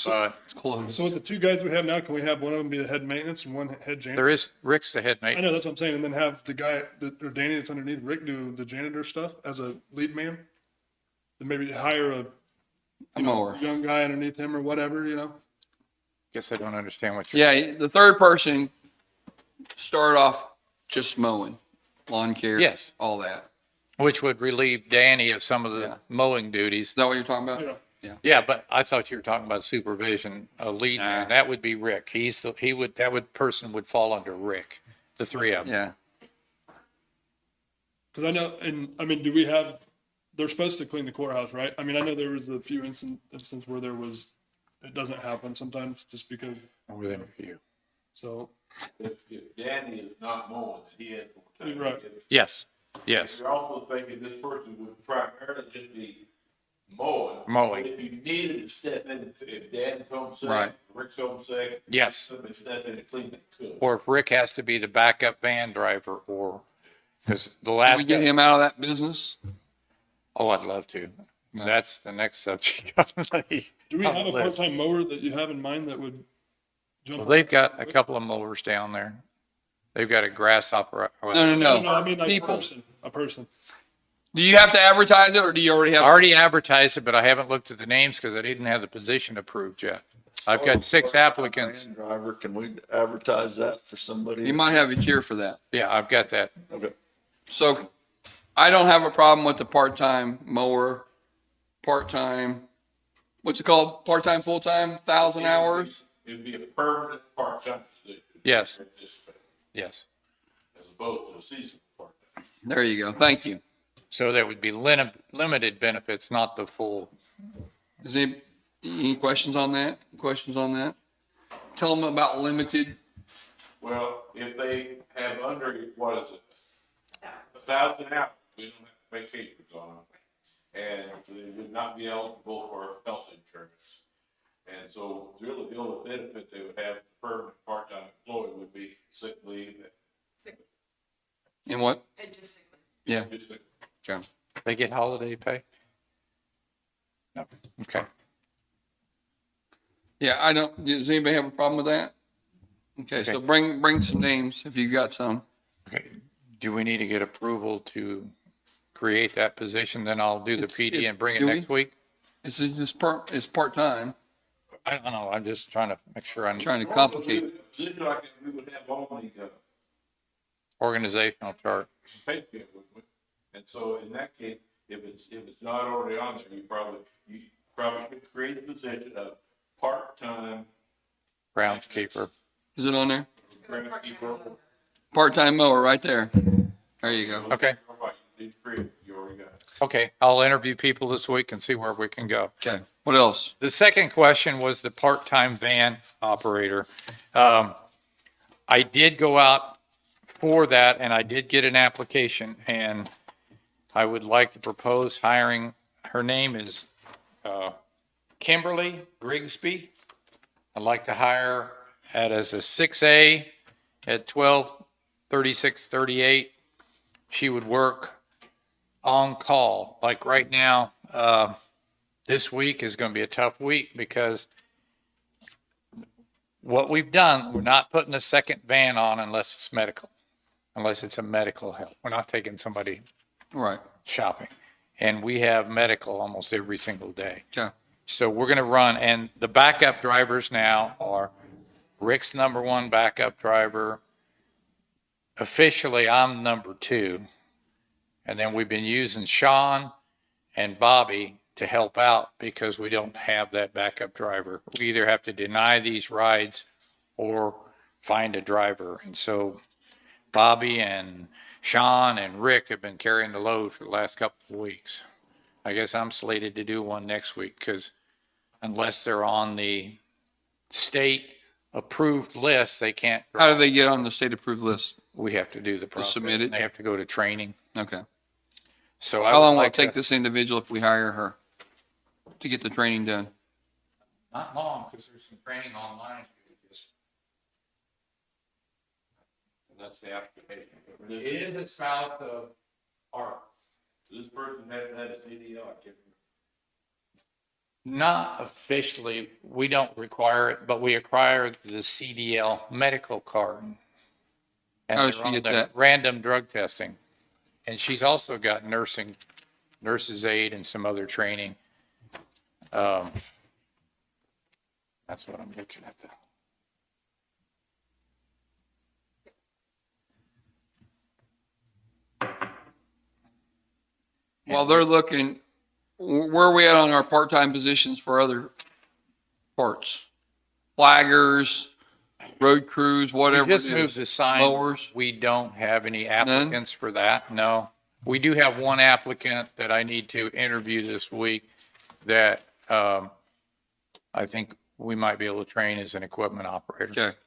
K: but
H: it's closed.
E: So with the two guys we have now, can we have one of them be the head maintenance and one head janitor?
K: there is, Rick's the head
E: I
K: mate.
E: know, that's what I'm saying, and then have the guy, or Danny that's underneath Rick do the janitor stuff as a lead man? Then maybe hire a
H: A mower.
E: young guy underneath him or whatever, you know?
K: Guess I don't understand what you're,
H: Yeah, the third person start off just mowing, lawn care.
K: Yes.
H: All that.
K: which would relieve Danny of some of the
H: Yeah.
K: mowing duties.
H: Is that what you're talking about?
E: Yeah.
K: Yeah, but I thought you were talking about supervision, a lead man.
H: Nah.
K: That would be Rick. Person would fall under Rick, the three of them.
H: Yeah.
E: Because I know, and I mean, do we have? They're supposed to clean the courthouse, right? I mean, I know there was a few instances where it doesn't happen sometimes, just because.
K: Within a few.
E: So.
I: If Danny is not mowing, then he has more time.
E: Right.
K: Yes, yes.
I: You're also thinking this person would primarily just be mowing.
K: Mowing.
I: But if you needed to step in, if Dan's home sick,
H: Right.
I: Rick's home sick.
K: Yes.
I: Somebody step in and clean it, could.
K: Or if Rick has to be the backup van driver or, because the
H: Can we
K: last,
H: get him out of that business?
K: oh, I'd love to. That's the next subject.
E: Do we
K: On
E: have
K: the
E: a
K: list.
E: part-time mower that you have in mind that would jump?
K: Well, they've got a couple of mowers down there. They've got a grasshopper.
H: No.
E: I mean like
H: People.
E: a person.
H: Do you have to advertise it or do you already have?
K: I already advertised it, but I haven't looked at the names because I didn't have the position approved yet. I've got 6 applicants.
C: Van driver, can we advertise that for somebody?
H: You might have a cure for that.
K: Yeah, I've got that.
C: Okay.
H: So I don't have a problem with the part-time mower, part-time, what's it called? Part-time, full-time, 1,000 hours?
I: It'd be a permanent part-time position.
K: Yes.
I: Participate,
K: Yes.
I: as opposed to a seasonal part-time.
H: There you go. Thank you.
K: So there would be limited benefits, not the full.
H: Is any questions on that? Tell them about limited.
I: Well, if they have under, what is it? 1,000 hours, we don't have vacations on them. And they would not be eligible for health insurance. And so really the only benefit they would have, permanent part-time employee would be sick leave.
H: And what? Yeah.
I: Just a-
H: Okay.
K: They get holiday pay? No. Okay.
H: Yeah, I don't, does anybody have a problem with that? Okay, so bring some names if you got some.
K: Okay. Do we need to get approval to create that position? Then I'll do the PD and bring it
H: do we?
K: next week?
H: It's just it's part-time,
K: I don't know. I'm just trying to make sure I'm
H: trying to complicate.
I: A position like that, we would have all the,
K: organizational chart.
I: pay scale, wouldn't we? And so in that case, if it's not already on there, you probably should create a position of part-time
K: Groundskeeper.
H: Is it on there?
I: groundskeeper.
H: Part-time mower right there. There you go.
K: Okay.
I: Right, you did create it, you already got it.
K: Okay. I'll interview people this week and see where we can go.
H: Okay, what else?
K: The second question was the part-time van operator. I did go out for that and I did get an application and I would like to propose hiring, her name is Kimberly Grigsby. I'd like to hire as a 6A at 12/36/38. She would work on call. Like right now, this week is going to be a tough week because what we've done, we're not putting a second van on unless it's medical, unless it's a medical help. We're not taking somebody
H: Right,
K: shopping. And we have medical almost every single day.
H: okay.
K: So we're going to run, and the backup drivers now are Rick's number 1 backup driver. Officially, I'm number 2. And then we've been using Sean and Bobby to help out because we don't have that backup driver. We either have to deny these rides or find a driver. And so Bobby and Sean and Rick have been carrying the load for the last couple of weeks. I guess I'm slated to do one next week because unless they're on the state approved list, they can't.
H: How do they get on the state approved list?
K: We have to do the process.
H: submit it?
K: They have to go to training.
H: Okay.
K: So I
H: How
K: would
H: long will
K: like
H: it take
K: to-
H: this individual if we hire her to get the training done?
K: Not long, because there's some training online. That's the application. It is a spout of art.
I: This person hasn't had a CDL, I can't
K: Not officially, we don't require it, but we require the CDL medical card. And
H: How does
K: they're
H: she
K: on
H: get
K: the
H: that?
K: Random drug testing. And she's also got nurse's aid and some other training. That's what I'm looking at though.
H: While they're looking, where are we at on our part-time positions for other parts? Flaggers, road crews,
K: We
H: whatever
K: just
H: it
K: moved
H: is.
K: the sign.
H: Mowers.
K: We don't have any applicants for that, no. We do have one applicant that I need to interview this week that I think we might be able to train as an equipment operator,
H: Okay.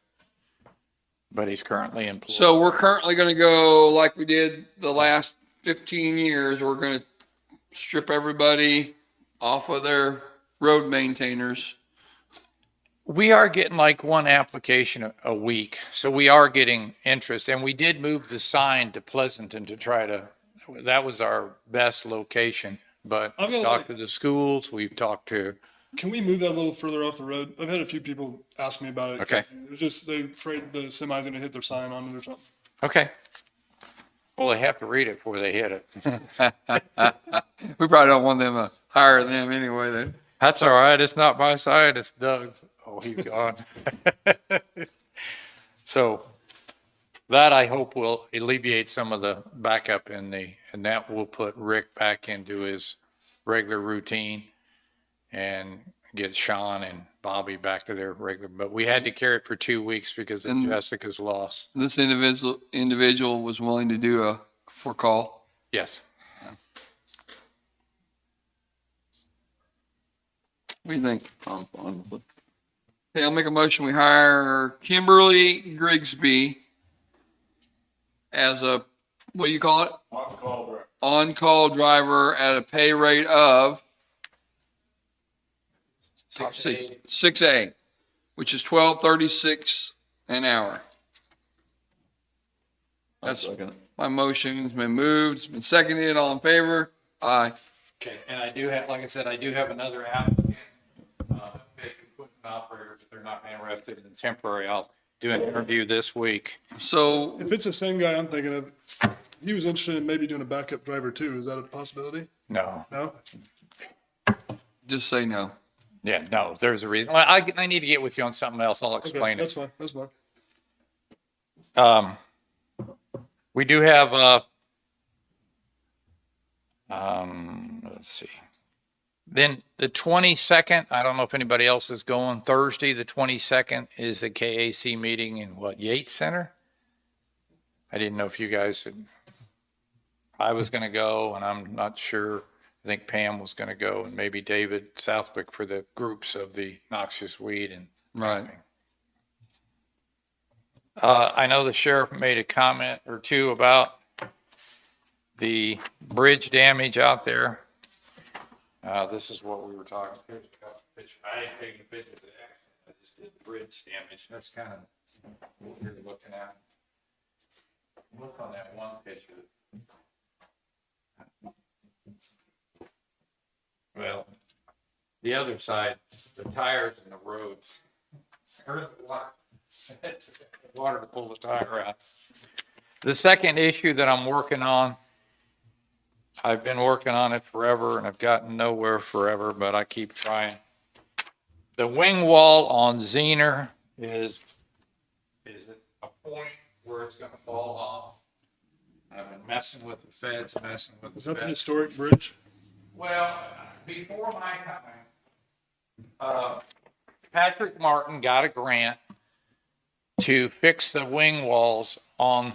K: but he's currently employed.
H: So we're currently going to go like we did the last 15 years. We're going to strip everybody off of their road maintainers.
K: We are getting like one application a week, so we are getting interest. And we did move the sign to Pleasanton to try to, that was our best location. But
E: I've got
K: we've talked to the schools, we've talked to,
E: Can we move that a little further off the road? I've had a few people ask me about it.
K: Okay.
E: It was just, they're afraid the semi's gonna hit their sign on it or something.
K: okay. Well, they have to read it before they hit it.
H: We probably don't want them to hire them anyway then.
K: That's all right. It's not my side, it's Doug's. Oh, he's gone. So that I hope will alleviate some of the backup and that will put Rick back into his regular routine and get Sean and Bobby back to their regular, but we had to carry it for 2 weeks because of
H: And-
K: Jessica's loss.
H: This individual was willing to do a for call.
K: Yes.
H: What do you think?
C: I'm fine with it.
H: Okay, I'll make a motion. We hire Kimberly Grigsby as a, what do you call it? On-call driver at a pay rate of 6A, which is $12.36 an hour. That's
C: Second.
H: my motion. It's been moved. It's been seconded. All in favor? Aye.
K: Okay, and I do have, like I said, I do have another applicant, big equipment operator, but they're not interested in temporary. I'll do an interview this week.
H: So
E: If it's the same guy I'm thinking of, he was interested in maybe doing a backup driver too. Is that a possibility?
K: No.
E: No?
H: just say no.
K: Yeah, no, there's a reason. Well, I need to get with you on something else. I'll
E: Okay,
K: explain
E: that's
K: it.
E: fine, that's fine.
K: We do have, let's see. Then the 22nd, I don't know if anybody else is going. Thursday, the 22nd is the KAC meeting in Yates Center? I didn't know if you guys had, I was going to go and I'm not sure. I think Pam was going to go and maybe David Southwick for the groups of the noxious weed and
H: Right.
K: I know the sheriff made a comment or two about the bridge damage out there. This is what we were talking. Here's a couple of pictures. I ain't taking pictures of the accident. I just did the bridge damage. That's kind of what you're looking at. Look on that one picture. Well, the other side, the tires and the roads. There's the water. Water to pull the tire out. The second issue that I'm working on, I've been working on it forever and I've gotten nowhere forever, but I keep trying. The wing wall on Zener is at a point where it's gonna fall off. I've been messing with the feds, messing with
E: Is
K: the
E: that the
K: feds.
E: historic bridge?
K: Well, before my coming, Patrick Martin got a grant to fix the wing walls on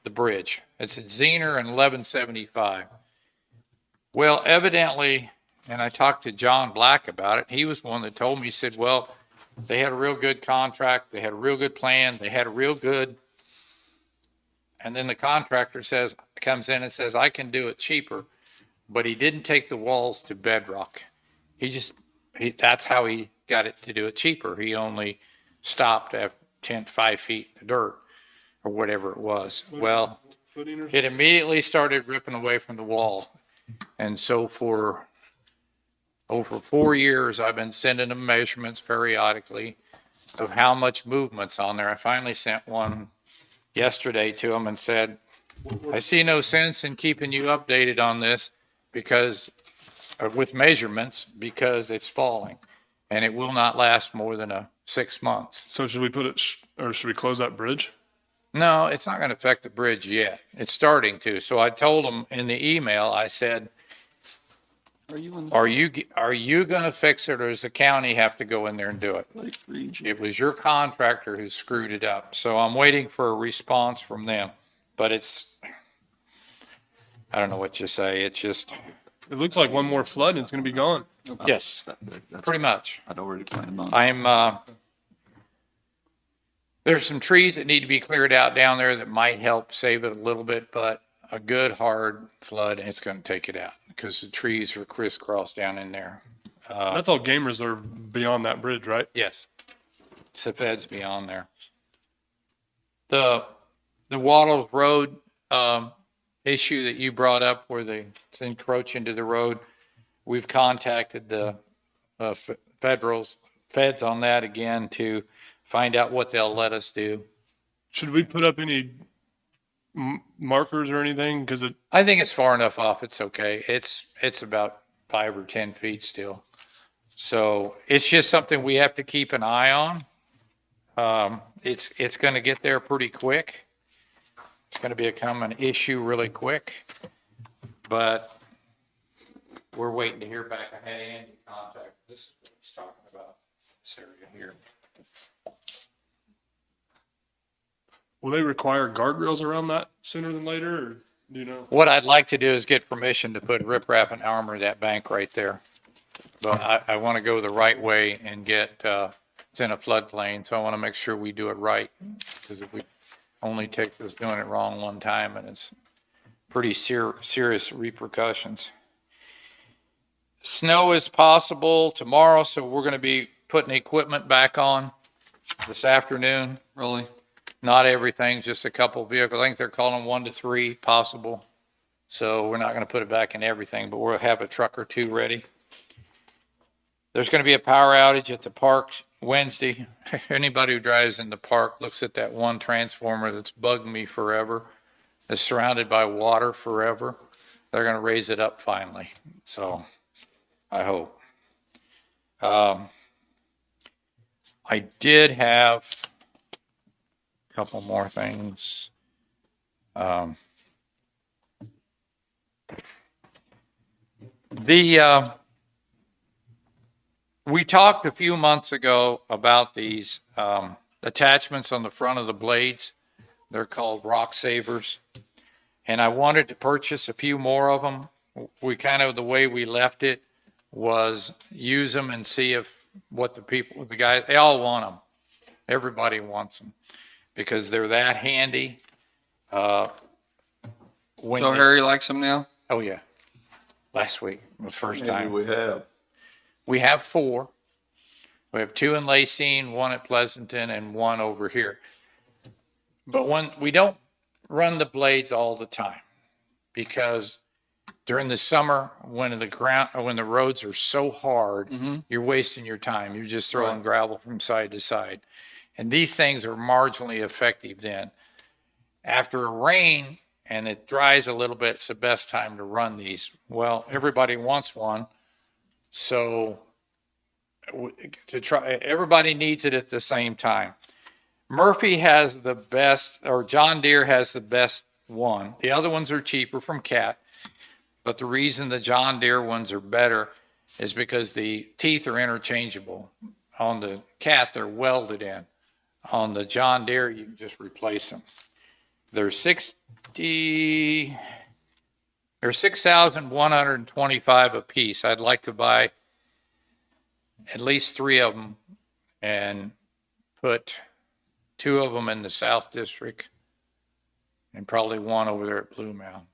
K: the bridge. It's at Zener and 1175. Well, evidently, and I talked to John Black about it, he was one that told me, he said, well, they had a real good contract, they had a real good plan, they had a real good, and then the contractor comes in and says, I can do it cheaper, but he didn't take the walls to bedrock. That's how he got it to do it cheaper. He only stopped at 5 feet in the dirt or whatever it was. Well, it immediately started ripping away from the wall. And so for over 4 years, I've been sending them measurements periodically of how much movement's on there. I finally sent one yesterday to them and said, I see no sense in keeping you updated on this because with measurements, because it's falling and it will not last more than 6 months.
E: So should we put it, or should we close that bridge?
K: No, it's not going to affect the bridge yet. It's starting to. So I told them in the email, I said, are you going to fix it, or does the county have to go in there and do it? It was your contractor who screwed it up. So I'm waiting for a response from them. But I don't know what you say. It's just,
E: It looks like one more flood and it's going to be gone.
K: yes, pretty much.
C: I'd already planned on it.
K: There's some trees that need to be cleared out down there that might help save it a little bit, but a good hard flood, it's going to take it out because the trees are crisscross down in there.
E: That's all game reserve beyond that bridge, right?
K: Yes. It's the feds beyond there. The Waddles Road, issue that you brought up where it's encroaching into the road, we've contacted the feds on that again to find out what they'll let us do.
E: Should we put up any markers or anything? Because
K: I think it's far enough off. It's okay. It's about 5 or 10 feet still. So it's just something we have to keep an eye on. It's going to get there pretty quick. It's going to become an issue really quick, but we're waiting to hear back. I had Andy contact. This is what he's talking about, this area here.
E: will they require guardrails around that sooner than later, or do you know?
K: What I'd like to do is get permission to put riprap and armor that bank right there. But I want to go the right way and get, it's in a floodplain, so I want to make sure we do it right. Because if we only take us doing it wrong one time, and it's pretty serious repercussions. Snow is possible tomorrow, so we're going to be putting equipment back on this afternoon.
H: Really?
K: Not everything, just a couple of vehicles. I think they're calling 1 to 3 possible. So we're not going to put it back in everything, but we'll have a truck or two ready. There's going to be a power outage at the park Wednesday. Anybody who drives in the park looks at that one transformer that's bugged me forever. It's surrounded by water forever. They're going to raise it up finally. So I hope. I did have a couple more things. We talked a few months ago about these attachments on the front of the blades. They're called rock savers. And I wanted to purchase a few more of them. The way we left it was use them and see if the guys, they all want them. Everybody wants them because they're that handy.
H: So Harry likes them now?
K: Oh yeah. Last week was the first time.
C: We have.
K: We have 4. We have 2 in Lacine, 1 at Pleasanton, and 1 over here. But when we don't run the blades all the time, because during the summer when the roads are so hard, you're wasting your time. You're just throwing gravel from side to side. And these things are marginally effective then. After a rain and it dries a little bit, it's the best time to run these. Well, everybody wants one. So everybody needs it at the same time. Murphy has the best, or John Deere has the best one. The other ones are cheaper from Cat, but the reason the John Deere ones are better is because the teeth are interchangeable. On the Cat, they're welded in. On the John Deere, you can just replace them. They're 60, They're 6,125 apiece. I'd like to buy at least 3 of them and put 2 of them in the South District and probably 1 over there at Blue Mound.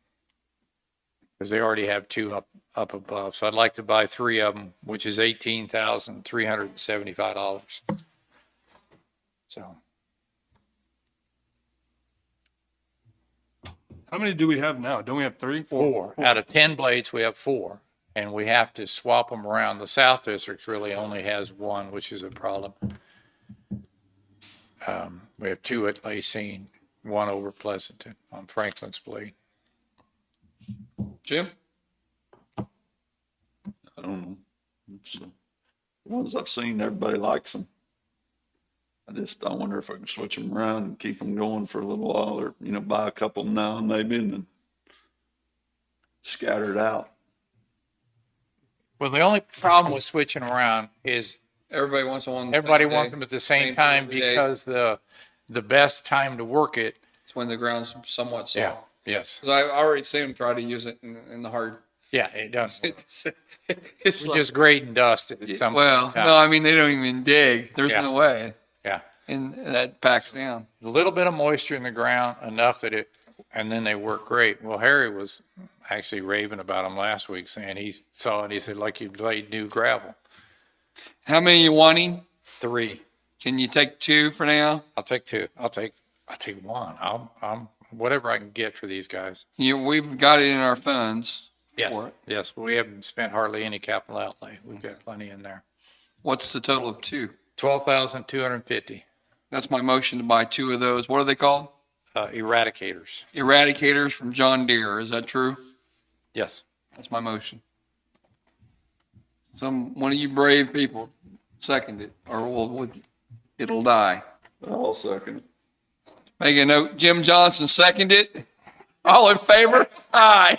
K: Because they already have 2 up above. So I'd like to buy 3 of them, which is $18,375. So
E: How many do we have now? Don't we have 3?
K: 4. Out of 10 blades, we have 4. And we have to swap them around. The South District really only has 1, which is a problem. We have 2 at Lacine, 1 over Pleasanton on Franklin's blade.
H: Jim?
C: I don't know. The ones I've seen, everybody likes them. I wonder if I can switch them around and keep them going for a little while, or, buy a couple now and maybe and then scatter it out.
K: Well, the only problem with switching around is
H: Everybody wants one. on the
K: everybody
H: same
K: wants
H: day.
K: them at the same
H: Same
K: time
H: every day.
K: because the best time to work it.
H: It's when the ground's somewhat soft.
K: Yeah. Yes.
H: Because I've already seen them try to use it in the hard.
K: Yeah, it does.
H: It's
K: We
H: like,
K: just grade and dust it at some
H: well,
K: point in
H: no,
K: time.
H: I mean, they don't even dig. There's
K: Yeah.
H: no way.
K: Yeah.
H: And that packs down.
K: A little bit of moisture in the ground, enough that and then they work great. Well, Harry was actually raving about them last week, saying he saw it. He said, like you laid new gravel.
H: How many are you wanting?
K: 3.
H: Can you take 2 for now?
K: I'll take 2. I'll take 1. I'm whatever I can get for these guys.
H: We've got it in our funds.
K: Yes.
H: For it.
K: Yes. But we haven't spent hardly any capital outlay. We've got plenty in there.
H: What's the total of 2?
K: 12,250.
H: That's my motion to buy 2 of those. What are they called?
K: Eradicators.
H: Eradicators from John Deere. Is that true?
K: Yes.
H: That's my motion. One of you brave people second it, or it'll die.
C: I'll second it.
H: Make a note, Jim Johnson seconded it. All in favor? Aye.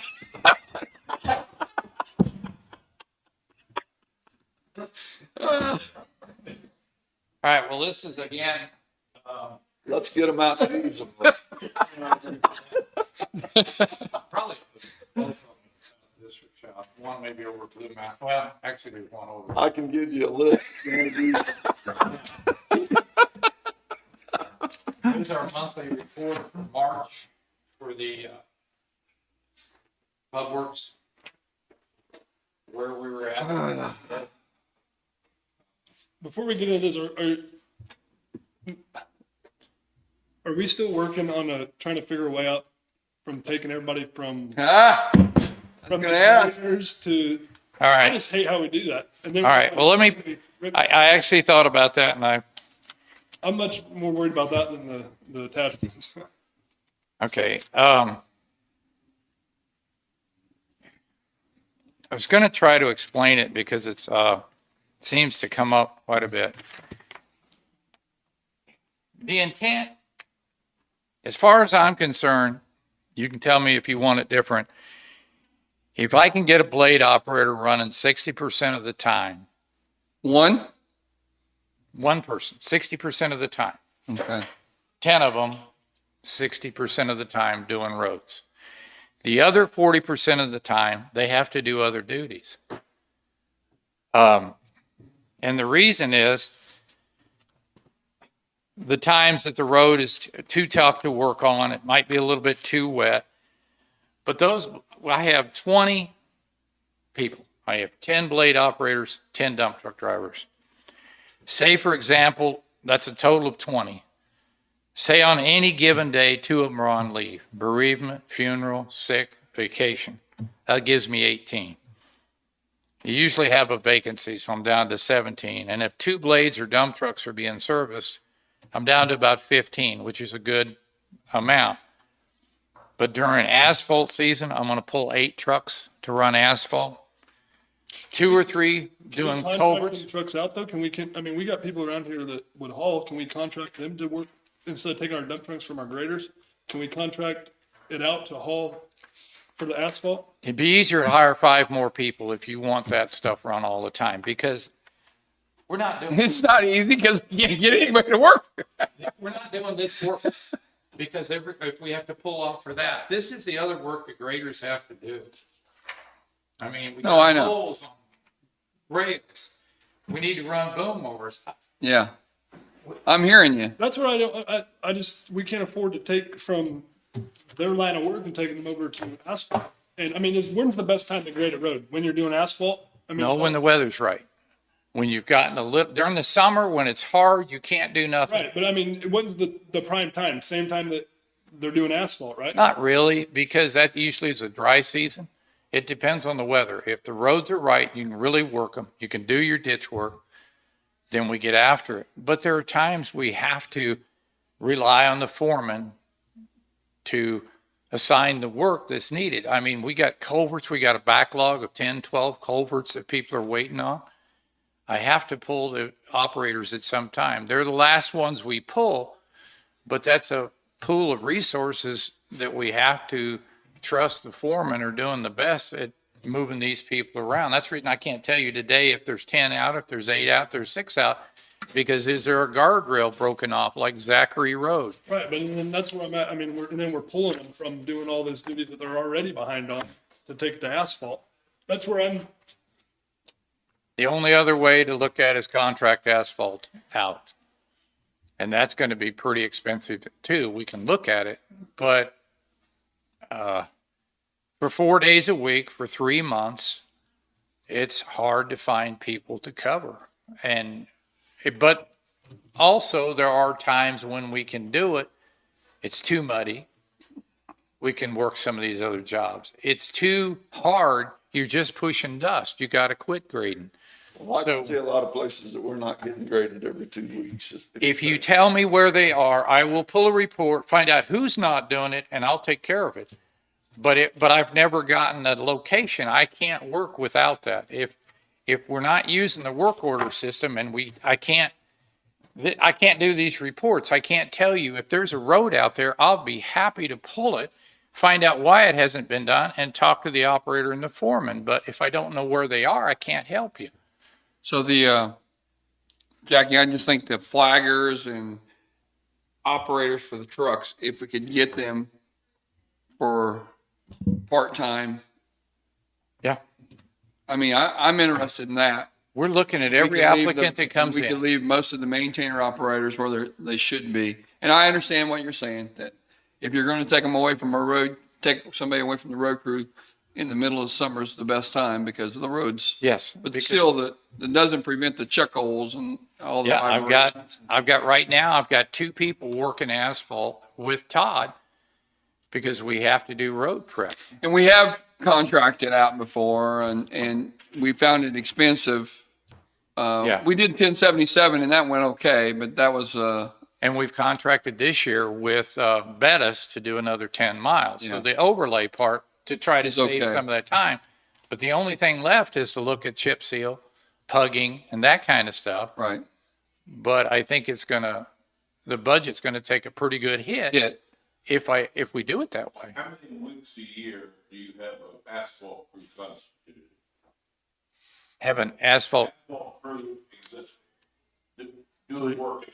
K: All right. Well, this is again.
C: Let's get them out and use them.
K: Probably district shop. One maybe over Blue Mountain. Well, actually, there's one over.
C: I can give you a list.
K: This is our monthly report for March for the PubWorks, where we were at.
E: Before we get into this, are we still working on trying to figure a way out from taking everybody from
H: Gonna ask.
E: trainers to?
K: All
E: I
K: right.
E: just hate how we do that. And then
K: All right. Well, I actually thought about that, and
E: I'm much more worried about that than the attachments.
K: okay. I was going to try to explain it because it's seems to come up quite a bit. The intent, as far as I'm concerned, you can tell me if you want it different. If I can get a blade operator running 60% of the time,
H: One?
K: one person, 60% of the time,
H: Okay.
K: 10 of them, 60% of the time doing roads. The other 40% of the time, they have to do other duties. And the reason is the times that the road is too tough to work on, it might be a little bit too wet. But I have 20 people. I have 10 blade operators, 10 dump truck drivers. Say, for example, that's a total of 20. Say on any given day, 2 of them are on leave, bereavement, funeral, sick, vacation. That gives me 18. You usually have a vacancy, so I'm down to 17. And if 2 blades or dump trucks are being serviced, I'm down to about 15, which is a good amount. But during asphalt season, I'm going to pull 8 trucks to run asphalt. 2 or 3 doing
E: Can we contract
K: culverts.
E: them trucks out though? We got people around here that would haul. Can we contract them to work instead of taking our dump trucks from our graders? Can we contract it out to haul for the asphalt?
K: It'd be easier to hire 5 more people if you want that stuff run all the time, because we're not doing
H: It's not easy because you can't get anybody to work.
K: we're not doing this work Because if we have to pull off for that, this is the other work the graders have to do. I mean, we
H: No, I
K: got
H: know.
K: holes on rakes. We need to run boom mowers.
H: Yeah. I'm hearing you.
E: That's what I don't, I just, we can't afford to take from their line of work and taking them over to asphalt. And I mean, when's the best time to grade a road? When you're doing asphalt? I mean,
K: No, when the weather's right. When you've gotten a little, during the summer, when it's hard, you can't do nothing.
E: right, but I mean, when's the prime time? Same time that they're doing asphalt, right?
K: Not really, because that usually is a dry season. It depends on the weather. If the roads are right, you can really work them. You can do your ditch work. Then we get after it. But there are times we have to rely on the foreman to assign the work that's needed. I mean, we got culverts. We got a backlog of 10, 12 culverts that people are waiting on. I have to pull the operators at some time. They're the last ones we pull, but that's a pool of resources that we have to trust the foremen are doing the best at moving these people around. That's the reason I can't tell you today if there's 10 out, if there's 8 out, there's 6 out, because is there a guardrail broken off like Zachary Road?
E: Right, but then that's where I'm at. I mean, we're pulling them from doing all those duties that they're already behind on to take it to asphalt. That's where I'm,
K: The only other way to look at is contract asphalt out. And that's going to be pretty expensive too. We can look at it, but for 4 days a week for 3 months, it's hard to find people to cover. But also there are times when we can do it. It's too muddy. We can work some of these other jobs. It's too hard. You're just pushing dust. You got to quit grading.
C: Well, I can
K: So-
C: see a lot of places that we're not getting graded every 2 weeks.
K: If you tell me where they are, I will pull a report, find out who's not doing it, and I'll take care of it. But I've never gotten a location. I can't work without that. If we're not using the work order system and I can't do these reports. I can't tell you if there's a road out there, I'll be happy to pull it, find out why it hasn't been done, and talk to the operator and the foreman. But if I don't know where they are, I can't help you.
H: So Jackie, I just think the flaggers and operators for the trucks, if we could get them for part-time.
K: Yeah.
H: I mean, I'm interested in that.
K: We're looking at
H: We
K: every
H: could leave
K: applicant that comes
H: We could
K: in.
H: leave most of the maintainer operators where they should be. And I understand what you're saying, that if you're going to take them away from a road, take somebody away from the road crew in the middle of summer is the best time because of the roads.
K: Yes.
H: But
K: because-
H: still, that doesn't prevent the check holes and all the.
K: Yeah, I've got right now, I've got 2 people working asphalt with Todd because we have to do road prep.
H: And we have contracted out before and we found it expensive.
K: Yeah.
H: We did 1077 and that went okay, but that was,
K: And we've contracted this year with Bettis to do another 10 miles. So
H: Yeah.
K: the overlay part to try to
H: It's
K: save
H: okay.
K: some of that time. But the only thing left is to look at chip seal, pugging, and that kind of stuff.
H: right.
K: But I think the budget's going to take a pretty good hit
H: Yeah.
K: if we do it that way.
I: How many weeks a year do you have an asphalt crew constituted?
K: Have an asphalt,
I: Asphalt crew exists, doing work.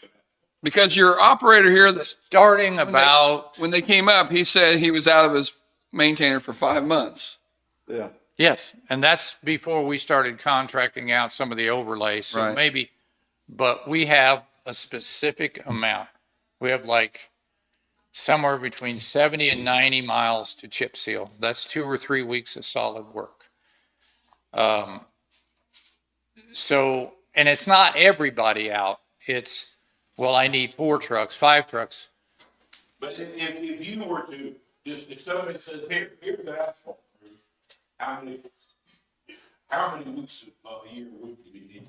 H: Because your operator here,
K: starting about,
H: when they came up, he said he was out of his maintainer for 5 months.
C: Yeah.
K: yes, and that's before we started contracting out some of the overlays. So
H: Right.
K: maybe, but we have a specific amount. We have like somewhere between 70 and 90 miles to chip seal. That's 2 or 3 weeks of solid work. So, and it's not everybody out. It's, well, I need 4 trucks, 5 trucks.
I: But if you were to, just, if somebody says, here's the asphalt crew, how many weeks a year would you be needing?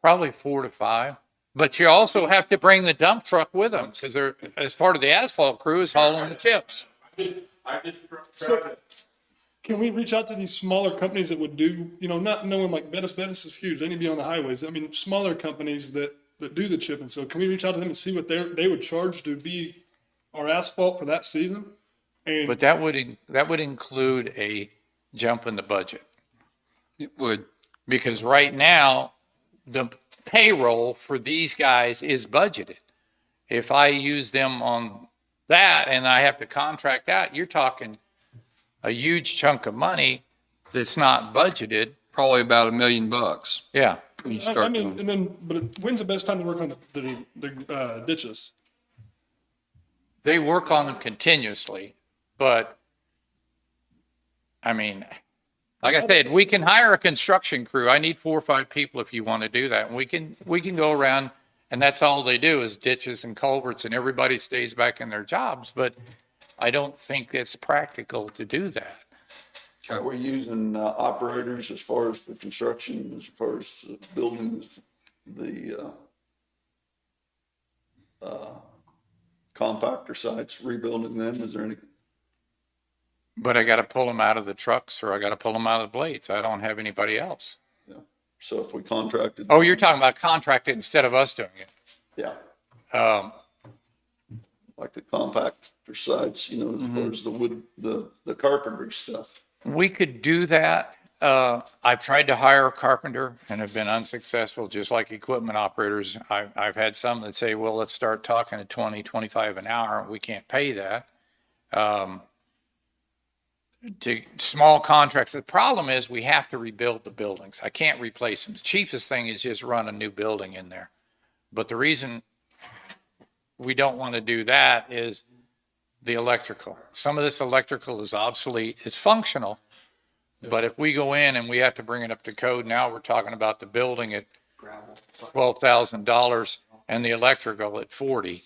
K: Probably 4 to 5. But you also have to bring the dump truck with them because they're, as part of the asphalt crew is hauling the chips.
I: I just try
E: So-
I: to.
E: can we reach out to these smaller companies that would do, not knowing like Bettis is huge, they need to be on the highways. I mean, smaller companies that do the chip. And so can we reach out to them and see what they would charge to be our asphalt for that season? And
K: But that would include a jump in the budget.
H: It would.
K: Because right now, the payroll for these guys is budgeted. If I use them on that and I have to contract out, you're talking a huge chunk of money that's not budgeted.
H: Probably about $1 million.
K: Yeah.
H: When you
E: I
H: start
E: mean,
H: doing.
E: and then, but when's the best time to work on the ditches?
K: They work on them continuously, but I mean, like I said, we can hire a construction crew. I need 4 or 5 people if you want to do that. And we can go around and that's all they do is ditches and culverts and everybody stays back in their jobs. But I don't think it's practical to do that.
C: Are we using operators as far as for construction, as far as building the compactor sites, rebuilding them? Is there any?
K: But I got to pull them out of the trucks or I got to pull them out of the blades. I don't have anybody else.
C: Yeah. So if we contracted.
K: Oh, you're talking about contracted instead of us doing it.
C: Yeah.
K: Um,
C: Like the compactor sites, you know, as far as the wood, the carpentry stuff.
K: We could do that. I've tried to hire a carpenter and have been unsuccessful, just like equipment operators. I've had some that say, well, let's start talking at 20, 25 an hour. We can't pay that. To small contracts, the problem is we have to rebuild the buildings. I can't replace them. The cheapest thing is just run a new building in there. But the reason we don't want to do that is the electrical. Some of this electrical is obsolete. It's functional. But if we go in and we have to bring it up to code, now we're talking about the building at $12,000 and the electrical at 40.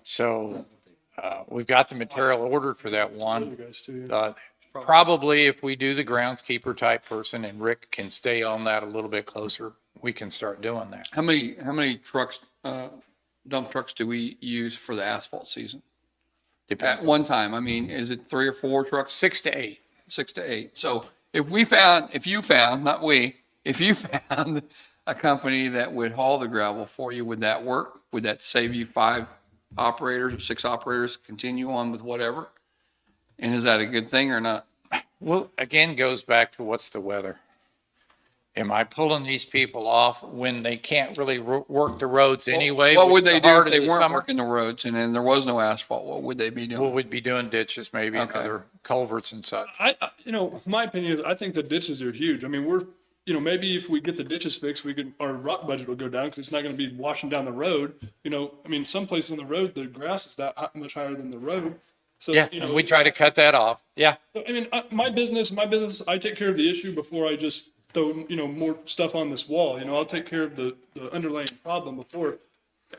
K: So we've got the material ordered for that one. Probably if we do the groundskeeper type person and Rick can stay on that a little bit closer, we can start doing that.
H: How many trucks, dump trucks do we use for the asphalt season?
K: Depends.
H: At one time, I mean, is it 3 or 4 trucks?
K: 6 to 8.
H: 6 to 8. So if you found, if you found a company that would haul the gravel for you, would that work? Would that save you 5 operators or 6 operators to continue on with whatever? And is that a good thing or not?
K: Well, again, goes back to what's the weather? Am I pulling these people off when they can't really work the roads anyway?
H: What would
K: which
H: they
K: the
H: do
K: heart
H: if
K: of
H: they
K: the
H: weren't
K: summer?
H: working the roads and then there was no asphalt? What would they be doing?
K: Well, we'd be doing ditches, maybe, and
H: Okay.
K: other culverts and such.
E: My opinion is, I think the ditches are huge. I mean, maybe if we get the ditches fixed, our rock budget will go down because it's not going to be washing down the road. Some places on the road, the grass is that much higher than the road. So,
K: Yeah, and we try to cut that off. Yeah.
E: I mean, my business, I take care of the issue before I just throw, more stuff on this wall. I'll take care of the underlying problem before.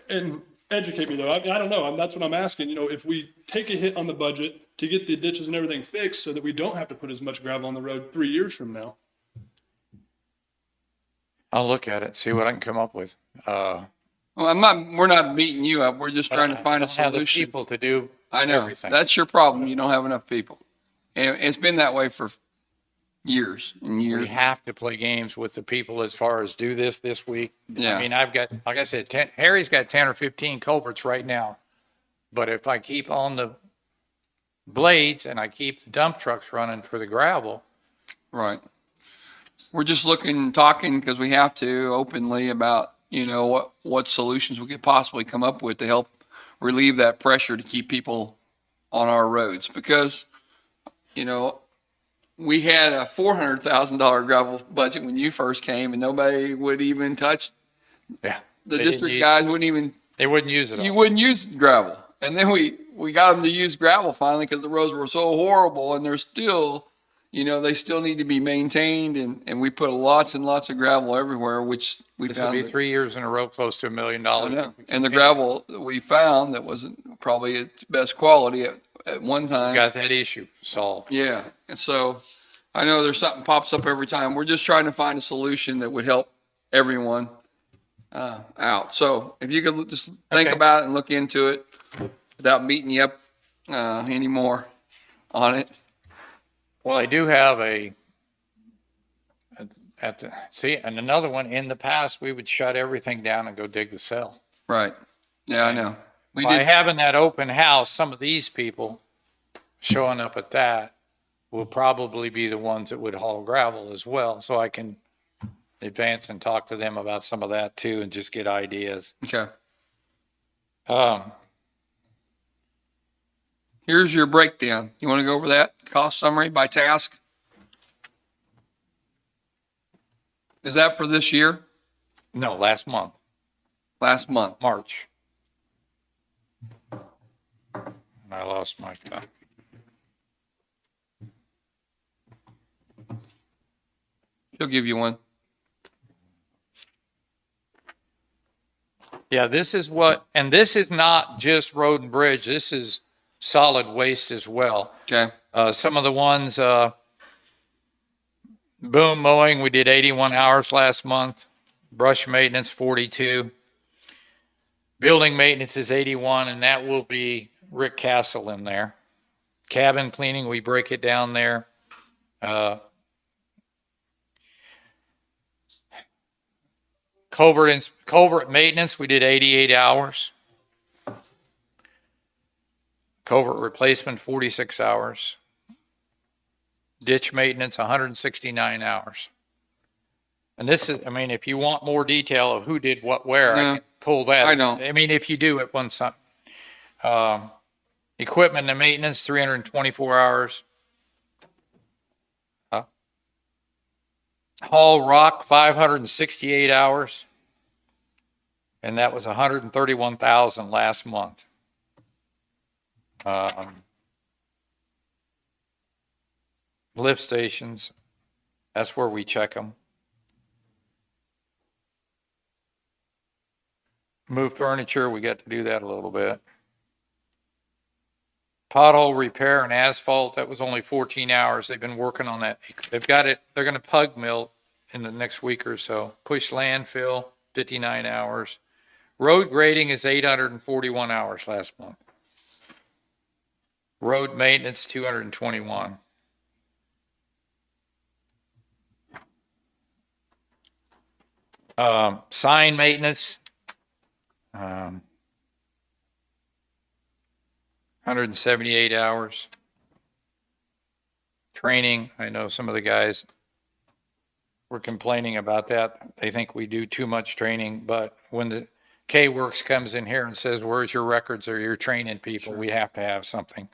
E: And educate me though. I don't know. That's what I'm asking. If we take a hit on the budget to get the ditches and everything fixed so that we don't have to put as much gravel on the road 3 years from now.
K: I'll look at it, see what I can come up with.
H: Well, we're not beating you up. We're just trying to find a
K: I don't have the
H: solution.
K: people to do
H: I know.
K: everything.
H: That's your problem. You don't have enough people. And it's been that way for years and
K: We
H: years.
K: have to play games with the people as far as do this week.
H: Yeah.
K: I mean, I've got, like I said, Harry's got 10 or 15 culverts right now. But if I keep on the blades and I keep the dump trucks running for the gravel,
H: Right. We're just talking because we have to openly about, what solutions we could possibly come up with to help relieve that pressure to keep people on our roads. Because, we had a $400,000 gravel budget when you first came and nobody would even touch,
K: yeah,
H: the
K: They didn't
H: district
K: use-
H: guys wouldn't even,
K: they wouldn't use it
H: you
K: all.
H: wouldn't use gravel. And then we got them to use gravel finally because the roads were so horrible and they're still, they still need to be maintained. And we put lots and lots of gravel everywhere, which we
K: This will
H: found.
K: be 3 years in a row, close to $1 million.
H: I know. And the gravel that we found that wasn't probably its best quality at one time.
K: Got that issue solved.
H: Yeah. And so I know there's something pops up every time. We're just trying to find a solution that would help everyone out. So if you could just think
K: Okay.
H: about it and look into it without beating you up anymore on it.
K: Well, I do have and another one, in the past, we would shut everything down and go dig the cell.
H: Right. Yeah, I know. We
K: By
H: did.
K: having that open house, some of these people showing up at that will probably be the ones that would haul gravel as well. So I can advance and talk to them about some of that too and just get ideas.
H: Okay. Here's your breakdown. You want to go over that cost summary by task? Is that for this year?
K: No, last month,
H: Last month?
K: March. I lost my copy.
H: She'll give you one.
K: Yeah, this is what, and this is not just road and bridge. This is solid waste as well.
H: Okay.
K: Some of the ones, boom mowing, we did 81 hours last month. Brush maintenance, 42. Building maintenance is 81, and that will be Rick Castle in there. Cabin cleaning, we break it down there. Culvert maintenance, we did 88 hours. Culvert replacement, 46 hours. Ditch maintenance, 169 hours. And this is, I mean, if you want more detail of who did what where, I
H: Yeah.
K: can pull that.
H: I don't.
K: I mean, if you do it one time. Equipment and maintenance, 324 hours. Haul rock, 568 hours. And that was 131,000 last month. Lift stations, that's where we check them. Move furniture, we got to do that a little bit. Pothole repair and asphalt, that was only 14 hours. They've been working on that. They've got it, they're going to pug mill in the next week or so. Push landfill, 59 hours. Road grading is 841 hours last month. Road maintenance, 221. Sign maintenance, 178 hours. Training, I know some of the guys were complaining about that. They think we do too much training, but when the K-Works comes in here and says, where's your records or your training people, we have to have something.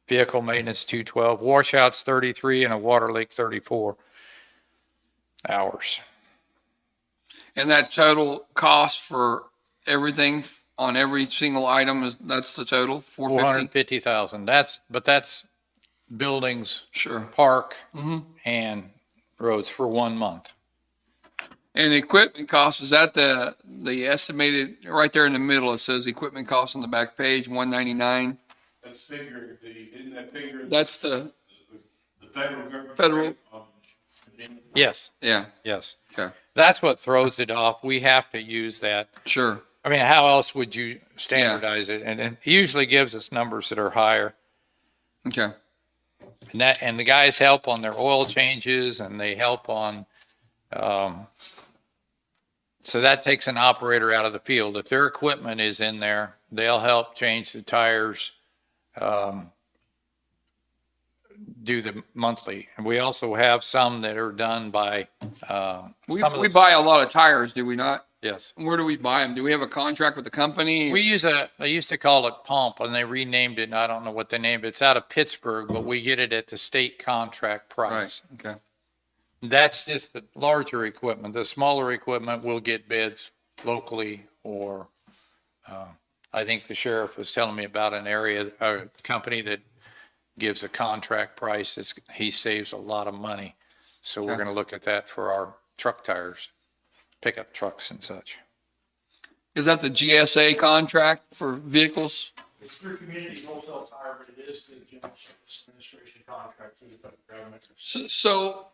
K: Vehicle maintenance, 212. Washouts, 33, and a water leak, 34 hours.
H: And that total cost for everything on every single item that's the total, 450?
K: 450,000. That's buildings,
H: Sure.
K: park, and roads for 1 month.
H: And equipment cost, is that the estimated, right there in the middle, it says equipment cost on the back page, 199?
I: That's figured, isn't that figured?
H: That's the
I: federal government.
H: Federal.
K: Yes,
H: Yeah,
K: yes.
H: okay,
K: That's what throws it off. We have to use that.
H: sure.
K: I mean, how else would you standardize it? And it usually gives us numbers that are higher.
H: Okay,
K: And the guys help on their oil changes and they help on, so that takes an operator out of the field. If their equipment is in there, they'll help change the tires, do the monthly. And we also have some that are done by,
H: we
K: some of the-
H: buy a lot of tires, do we not?
K: Yes.
H: Where do we buy them? Do we have a contract with the company?
K: We use they used to call it Pump and they renamed it. And I don't know what they named it. It's out of Pittsburgh, but we get it at the state contract price.
H: Right, okay,
K: That's just the larger equipment. The smaller equipment will get bids locally or, I think the sheriff was telling me about a company that gives a contract price. He saves a lot of money. So we're
H: Okay.
K: going to look at that for our truck tires, pickup trucks and such.
H: is that the GSA contract for vehicles?
B: It's through Community Wholesale Tire, but it is the General Service Administration contract through the federal government.
H: So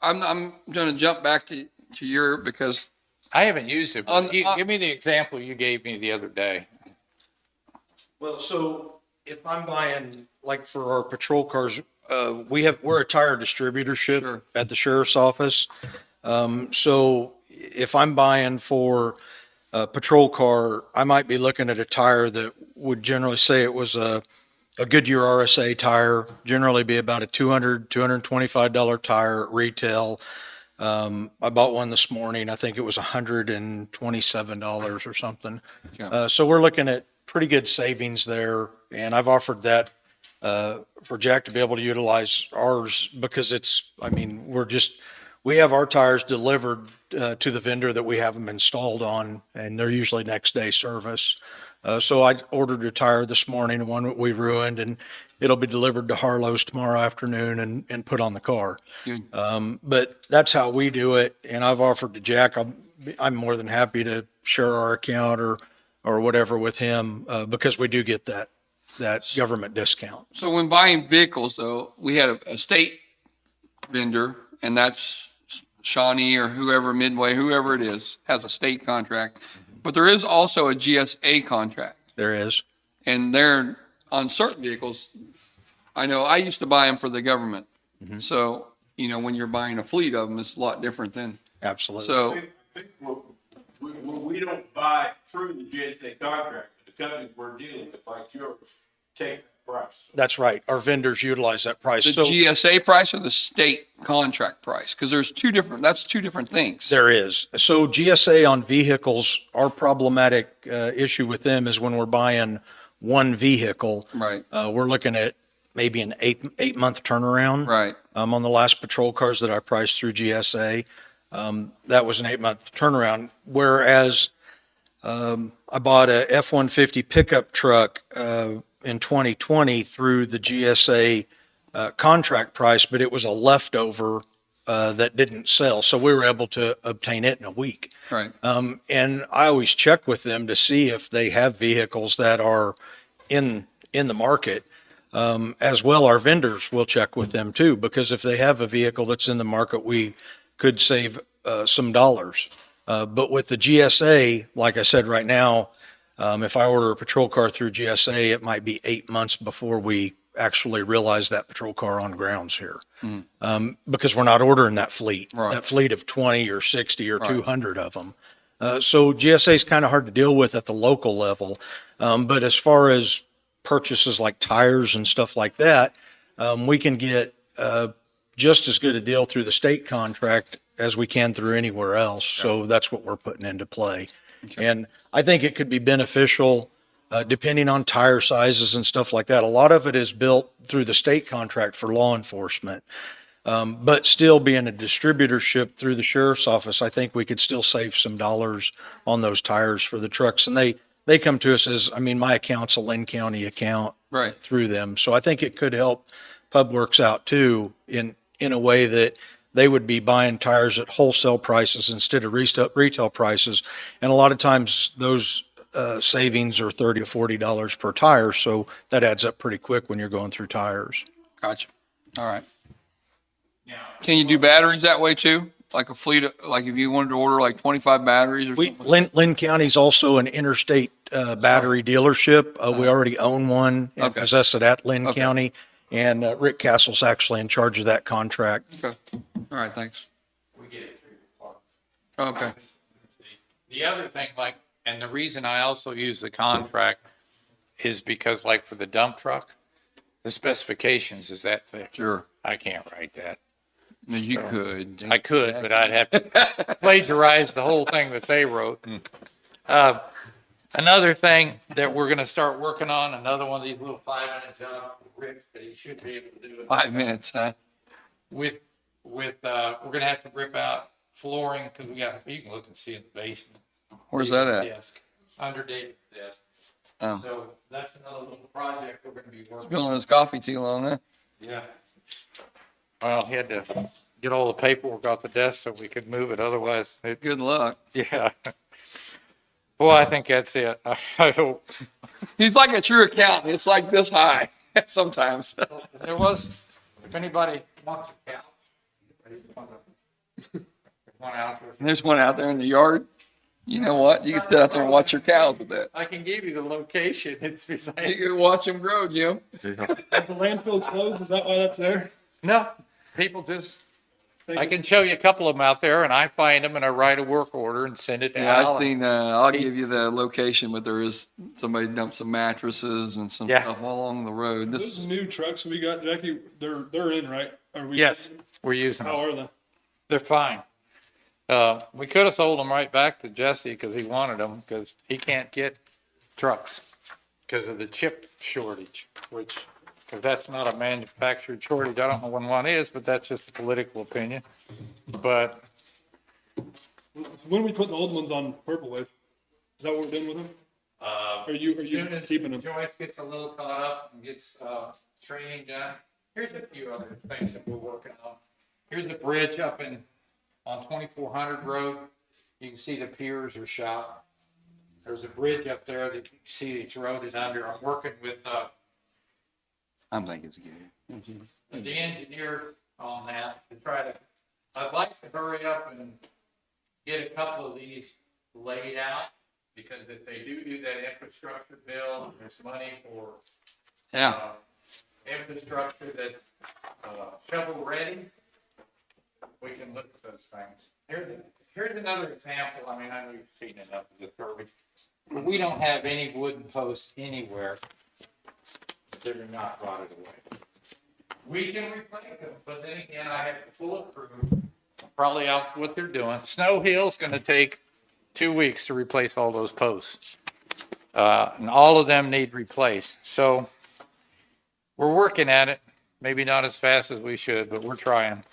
H: I'm gonna jump back to your, because
K: I haven't used it.
H: On-
K: Give me the example you gave me the other day.
B: Well, so if I'm buying, like for our patrol cars, we're a tire distributorship
H: Sure.
B: at the sheriff's office. So if I'm buying for a patrol car, I might be looking at a tire that would generally say it was a Goodyear RSA tire, generally be about a $225 tire at retail. I bought one this morning. I think it was $127 or something.
H: Yeah.
B: So we're looking at pretty good savings there. And I've offered that for Jack to be able to utilize ours because we have our tires delivered to the vendor that we have them installed on, and they're usually next day service. So I ordered a tire this morning, one that we ruined, and it'll be delivered to Harlow's tomorrow afternoon and put on the car.
H: Good.
B: But that's how we do it. And I've offered to Jack, I'm more than happy to share our account or whatever with him because we do get that government discount.
H: So when buying vehicles, though, we had a state vendor, and that's Shawnee or whoever, Midway, whoever it is, has a state contract. But there is also a GSA contract.
B: There is.
H: And they're on certain vehicles. I know I used to buy them for the government. So, when you're buying a fleet of them, it's a lot different than.
B: Absolutely.
H: So,
I: I think we don't buy through the GSA contract, but the companies we're dealing with, like yours, take that price.
B: That's right. Our vendors utilize that price.
H: the
B: So
H: GSA price or the state contract price? Because that's two different things.
B: there is. So GSA on vehicles, our problematic issue with them is when we're buying one vehicle,
H: Right,
B: we're looking at maybe an 8-month turnaround.
H: right.
B: On the last patrol cars that I priced through GSA, that was an 8-month turnaround. Whereas I bought a F-150 pickup truck in 2020 through the GSA contract price, but it was a leftover that didn't sell. So we were able to obtain it in a week.
H: Right.
B: And I always check with them to see if they have vehicles that are in the market. As well, our vendors will check with them too, because if they have a vehicle that's in the market, we could save some dollars. But with the GSA, like I said, right now, if I order a patrol car through GSA, it might be 8 months before we actually realize that patrol car on grounds here. Because we're not ordering that fleet,
H: Right.
B: that fleet of 20 or 60 or
H: Right.
B: 200 of them. So GSA is kind of hard to deal with at the local level. But as far as purchases like tires and stuff like that, we can get just as good a deal through the state contract as we can through anywhere else. So that's what we're putting into play. And I think it could be beneficial depending on tire sizes and stuff like that. A lot of it is built through the state contract for law enforcement. But still being a distributorship through the sheriff's office, I think we could still save some dollars on those tires for the trucks. And they come to us as, my account's a Linn County account
H: Right.
B: through them. So I think it could help PubWorks out too in a way that they would be buying tires at wholesale prices instead of retail prices. And a lot of times those savings are $30 to $40 per tire. So that adds up pretty quick when you're going through tires.
H: Gotcha. All right. Can you do batteries that way too? Like a fleet, like if you wanted to order like 25 batteries or something?
B: Linn County's also an interstate battery dealership. We already own one and
H: Okay.
B: possess it at Linn
H: Okay.
B: County. And Rick Castle's actually in charge of that contract.
H: Okay. All right, thanks.
K: We get it through the park.
H: Okay.
K: The other thing, and the reason I also use the contract is because for the dump truck, the specifications is that thick.
H: Sure.
K: I can't write that.
H: No, you could.
K: I could, but I'd have to plagiarize the whole thing that they wrote. Another thing that we're gonna start working on, another one of these little 5-minute jobs, Rick, that you should be able to do it.
H: 5 minutes, huh?
K: We're gonna have to rip out flooring, because you can look and see in the basement.
H: Where's that at?
K: Desk, under David's desk.
H: Oh.
K: So that's another little project we're gonna be working.
H: Spilling his coffee too long, huh?
K: Yeah. Well, he had to get all the paperwork off the desk so we could move it, otherwise,
H: Good luck.
K: yeah. Well, I think that's it. I hope.
H: He's like a true accountant. It's like this high sometimes.
K: There was, if anybody wants a couch. There's one out there.
H: There's one out there in the yard. You know what? You can sit out there and watch your cows with that.
K: I can give you the location. It's
H: You
K: beside.
H: can watch them grow, Jim.
E: Is the landfill closed? Is that why that's there?
K: No, people just, I can show you a couple of them out there and I find them and I write a work order and send it to
H: Yeah,
K: Al.
H: I've seen, I'll give you the location, but there is, somebody dumped some mattresses and some
K: Yeah.
H: stuff all along the road. This
E: Those
H: is,
E: new trucks we got, Jackie, they're in, right? Are we?
K: Yes, we're using
E: How
K: them.
E: are they?
K: They're fine. We could have sold them right back to Jesse because he wanted them, because he can't get trucks because of the chip shortage, which, if that's not a manufactured shortage, I don't know when one is, but that's just a political opinion. But
E: When we put the old ones on Purple Wave, is that what we're doing with them? Are you keeping them?
K: Joyce gets a little caught up and gets, training done. Here's a few other things that we're working on. Here's a bridge up on 2400 Road. You can see the piers are shot. There's a bridge up there that you can see it's eroded under. I'm working with,
L: I'm thinking it's good.
K: the engineer on that to try to, I'd like to hurry up and get a couple of these laid out, because if they do that infrastructure bill, there's money for infrastructure that's shovel ready, we can look at those things. Here's another example. I mean, I know you've seen enough of this garbage. We don't have any wooden posts anywhere that are not rotted away. We can replace them, but then again, I have to pull it through, probably out what they're doing. Snow Hill's gonna take 2 weeks to replace all those posts. And all of them need replaced. So we're working at it. Maybe not as fast as we should, but we're trying.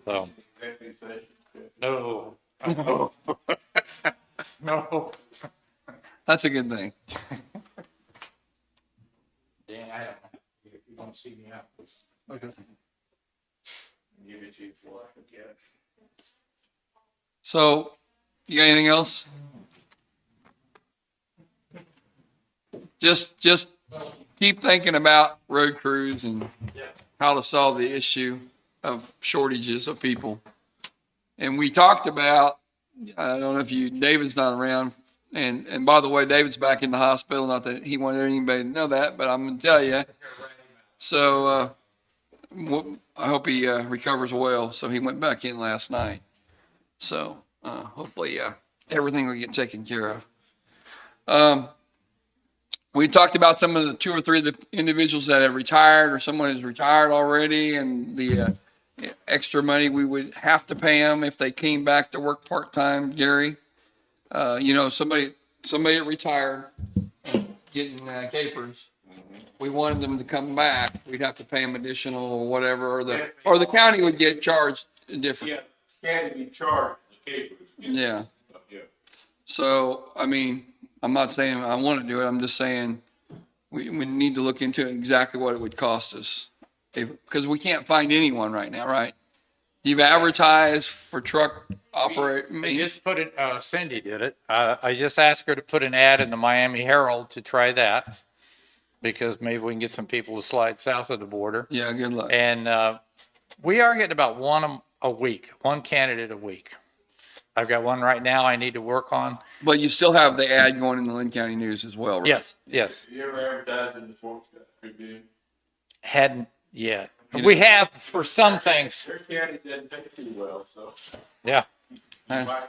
K: So, no. No.
H: That's a good thing.
K: Dan, I don't know if you want to see me out.
H: Okay.
K: Give it to you before I forget.
H: So, you got anything else? Just keep thinking about road crews and how to solve the issue of shortages of people. And we talked about, I don't know if David's not around. And by the way, David's back in the hospital. Not that he wanted anybody to know that, but I'm going to tell you. So, I hope he recovers well. So he went back in last night. So hopefully everything will get taken care of. We talked about some of the 2 or 3 of the individuals that have retired, or someone who's retired already, and the extra money we would have to pay them if they came back to work part-time, Gary. Somebody that retired getting capers. We wanted them to come back. We'd have to pay them additional or whatever, or the county would get charged different.
I: Yeah, can be charged the capers.
H: Yeah.
I: Yeah.
H: So, I mean, I'm not saying I want to do it. I'm just saying we need to look into exactly what it would cost us, because we can't find anyone right now, right? You've advertised for truck operate.
K: I just put it, Cindy did it. I just asked her to put an ad in the Miami Herald to try that, because maybe we can get some people to slide south of the border.
H: Yeah, good luck.
K: And we are getting about one candidate a week. I've got one right now I need to work on.
H: But you still have the ad going in the Linn County News as well, right?
K: Yes.
I: You ever advertised in the Fort Tribune?
K: Hadn't yet. We have for some things.
I: Their county doesn't pay too well, so.
K: Yeah.
I: You might-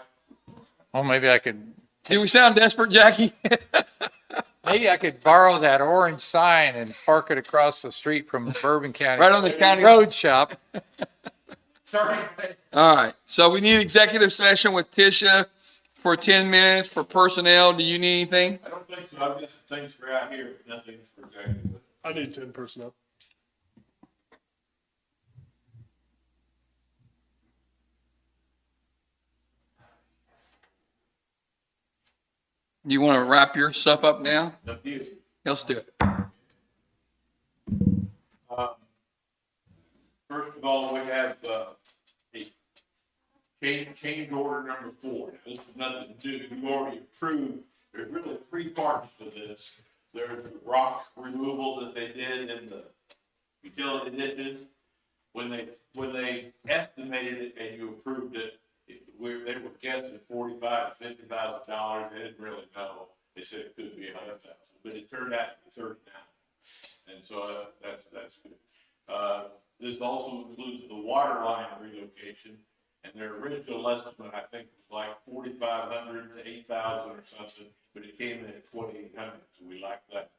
K: Well, maybe I could.
H: Do we sound desperate, Jackie?
K: Maybe I could borrow that orange sign and park it across the street from Bourbon County.
H: Right on the county
K: road shop. Sorry.
H: All right. So we need executive session with Tisha for 10 minutes for personnel. Do you need anything?
I: I don't think so. I've got some things for out here, but nothing for executive.
E: I need 10 personnel.
H: Do you want to wrap your stuff up now?
I: Up to you.
H: Let's do it.
I: First of all, we have a change order number 4. This is nothing new. You already approved. There's really 3 parts to this. There's the rock removal that they did in the utility ditches. When they estimated it and you approved it, they were guessing $45,000 to $50,000. They didn't really know. They said it could be $100,000, but it turned out to be $39,000. And so that's good. This also includes the water line relocation, and their original estimate, I think, was like 4,500 to 8,000 or something, but it came in at 2,800, so we like that.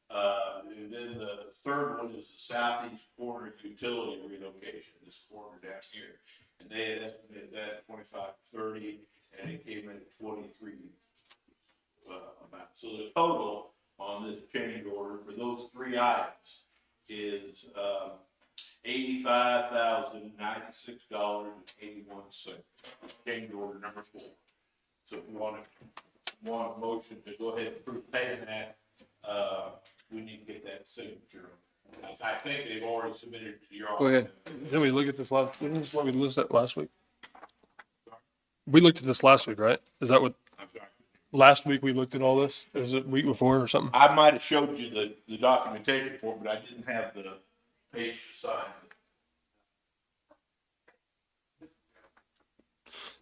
I: And then the third one is the southeast corner utility relocation, this corner down here. and they had estimated that at 25 to 30, and it came in at 23 amount. So the total on this change order for those three items is $85,096.81. Change order number 4. So if you want a motion to go ahead and approve paying that, we need to get that signature. I think they've already submitted it to your office.
H: Go ahead.
E: Didn't we look at this last, isn't this what we looked at last week? We looked at this last week, right? Is that what,
I: I'm sorry.
E: last week we looked at all this? Or was it week before or something?
I: I might have showed you the documentation for it, but I didn't have the page to sign.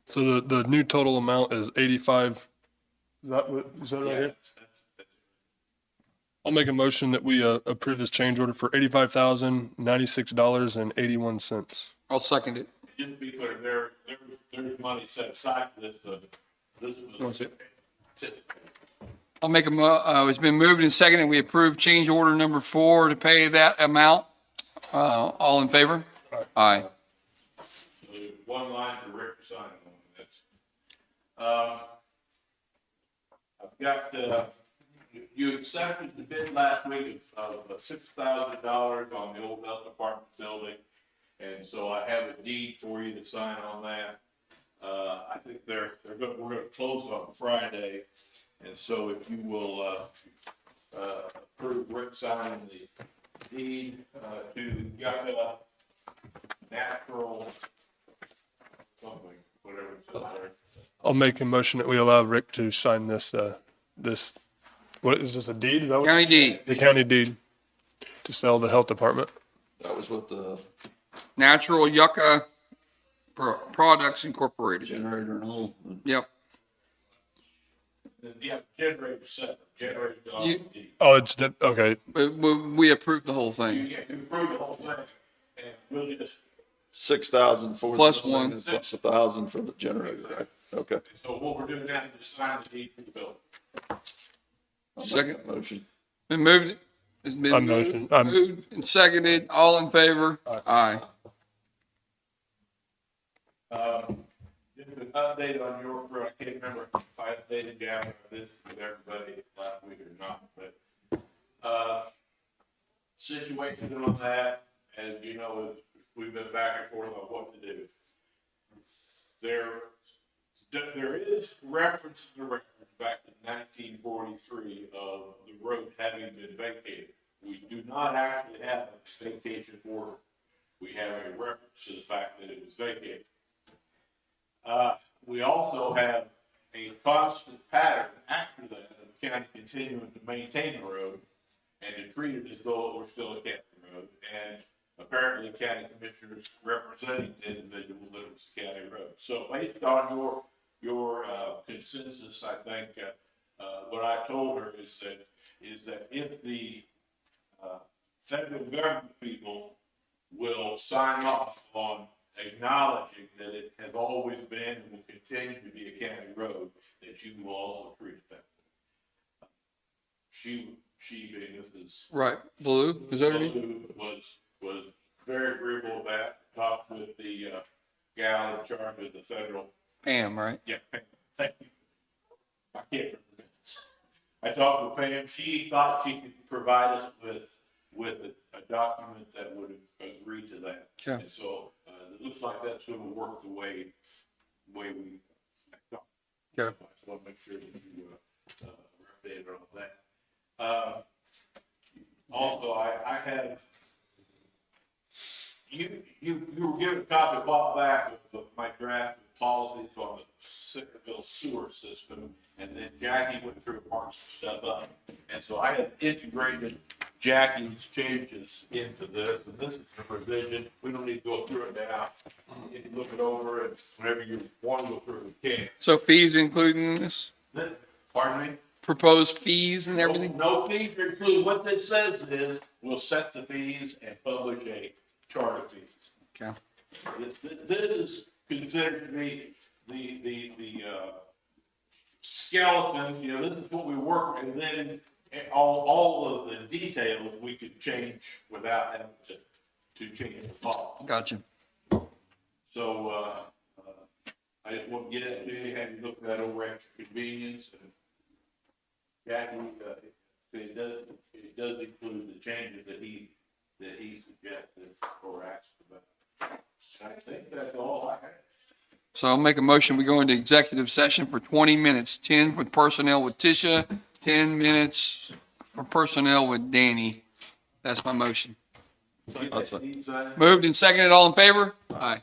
E: So the new total amount is 85, is that what, is that right here?
I: That's-
E: I'll make a motion that we approve this change order for $85,096.81.
H: I'll second it.
I: Just to be clear, there's money set aside for this, this was.
H: I'll make it's been moved and seconded. We approve change order number 4 to pay that amount. All in favor? Aye.
I: One line for Rick to sign on, that's. I've got, you accepted the bid last week of $6,000 on the old health department building. And so I have a deed for you to sign on that. I think we're gonna close it on Friday. And so if you will, approve Rick signing the deed, to Yucca Natural something, whatever it says there.
E: I'll make a motion that we allow Rick to sign this, what is this, a deed? Is that what?
H: County D,
E: The county deed to sell the health department.
C: That was with the
H: Natural Yucca Products Incorporated.
C: generator and all.
H: Yep.
I: Yeah, generator separate, generator on
H: You-
I: the deed.
E: Oh, okay.
H: We approved the whole
I: You
H: thing.
I: you approve the whole thing, and we'll just,
C: 6,000 for.
H: Plus
C: the
H: one.
C: Plus 1,000 for the generator, right? Okay.
I: so what we're doing now is just sign the deed for the building.
C: I'll make
H: Second.
C: that motion.
H: Been moved. It's been
E: I'm
H: moved
E: motion- I'm-
H: moved and seconded. All in favor? Aye.
I: Just an update on your crew, I can't remember if I updated you after this with everybody last week or not, but, situation on that, as you know, we've been back and forth on what to do. There is reference to the records back to 1943 of the road having been vacated. We do not actually have a vacation order. We have a reference to the fact that it was vacated. We also have a constant pattern after that of the county continuing to maintain the road and to treat it as though it were still a county road. And apparently county commissioners representing the individual that it was a county road. So based on your consensus, I think, what I told her is that if the, federal government people will sign off on acknowledging that it has always been and will continue to be a county road, that you will also treat it that way. She being Mrs.
H: Right. Blue, is that her name?
I: Who was very agreeable with that, talked with the, gal in charge of the federal.
H: Pam, right?
I: Yeah, Pam, thank you. I can't remember the names. I talked with Pam, she thought she could provide us with a document that would agree to that.
H: Okay.
I: And so, it looks like that's gonna work the way we thought.
H: Okay.
I: So I just wanna make sure that you, are updated on that. Also, I have, you were given a copy a while back of my draft policies on the Centerville sewer system, and then Jackie went through and marked some stuff up. And so I have integrated Jackie's changes into this, and this is a revision. We don't need to go through it now. You can look it over, and whenever you want to go through it, you can.
H: So fees including this?
I: Pardon me?
H: Proposed fees and everything?
I: No fees are included. What this says is, we'll set the fees and publish a chart of fees.
H: Okay.
I: This is considered to be the skeleton, this is what we work, and then all of the details we could change without having to change the policy.
H: Gotcha.
I: So, I just want to get that to you, have you look at that over extra convenience and Jackie, it does include the changes that he suggested or asked about. And I think that's all I have.
H: So I'll make a motion, we go into executive session for 20 minutes, 10 with personnel with Tisha, 10 minutes for personnel with Danny. That's my motion.
C: That's a-
H: Moved and seconded, all in favor? Aye.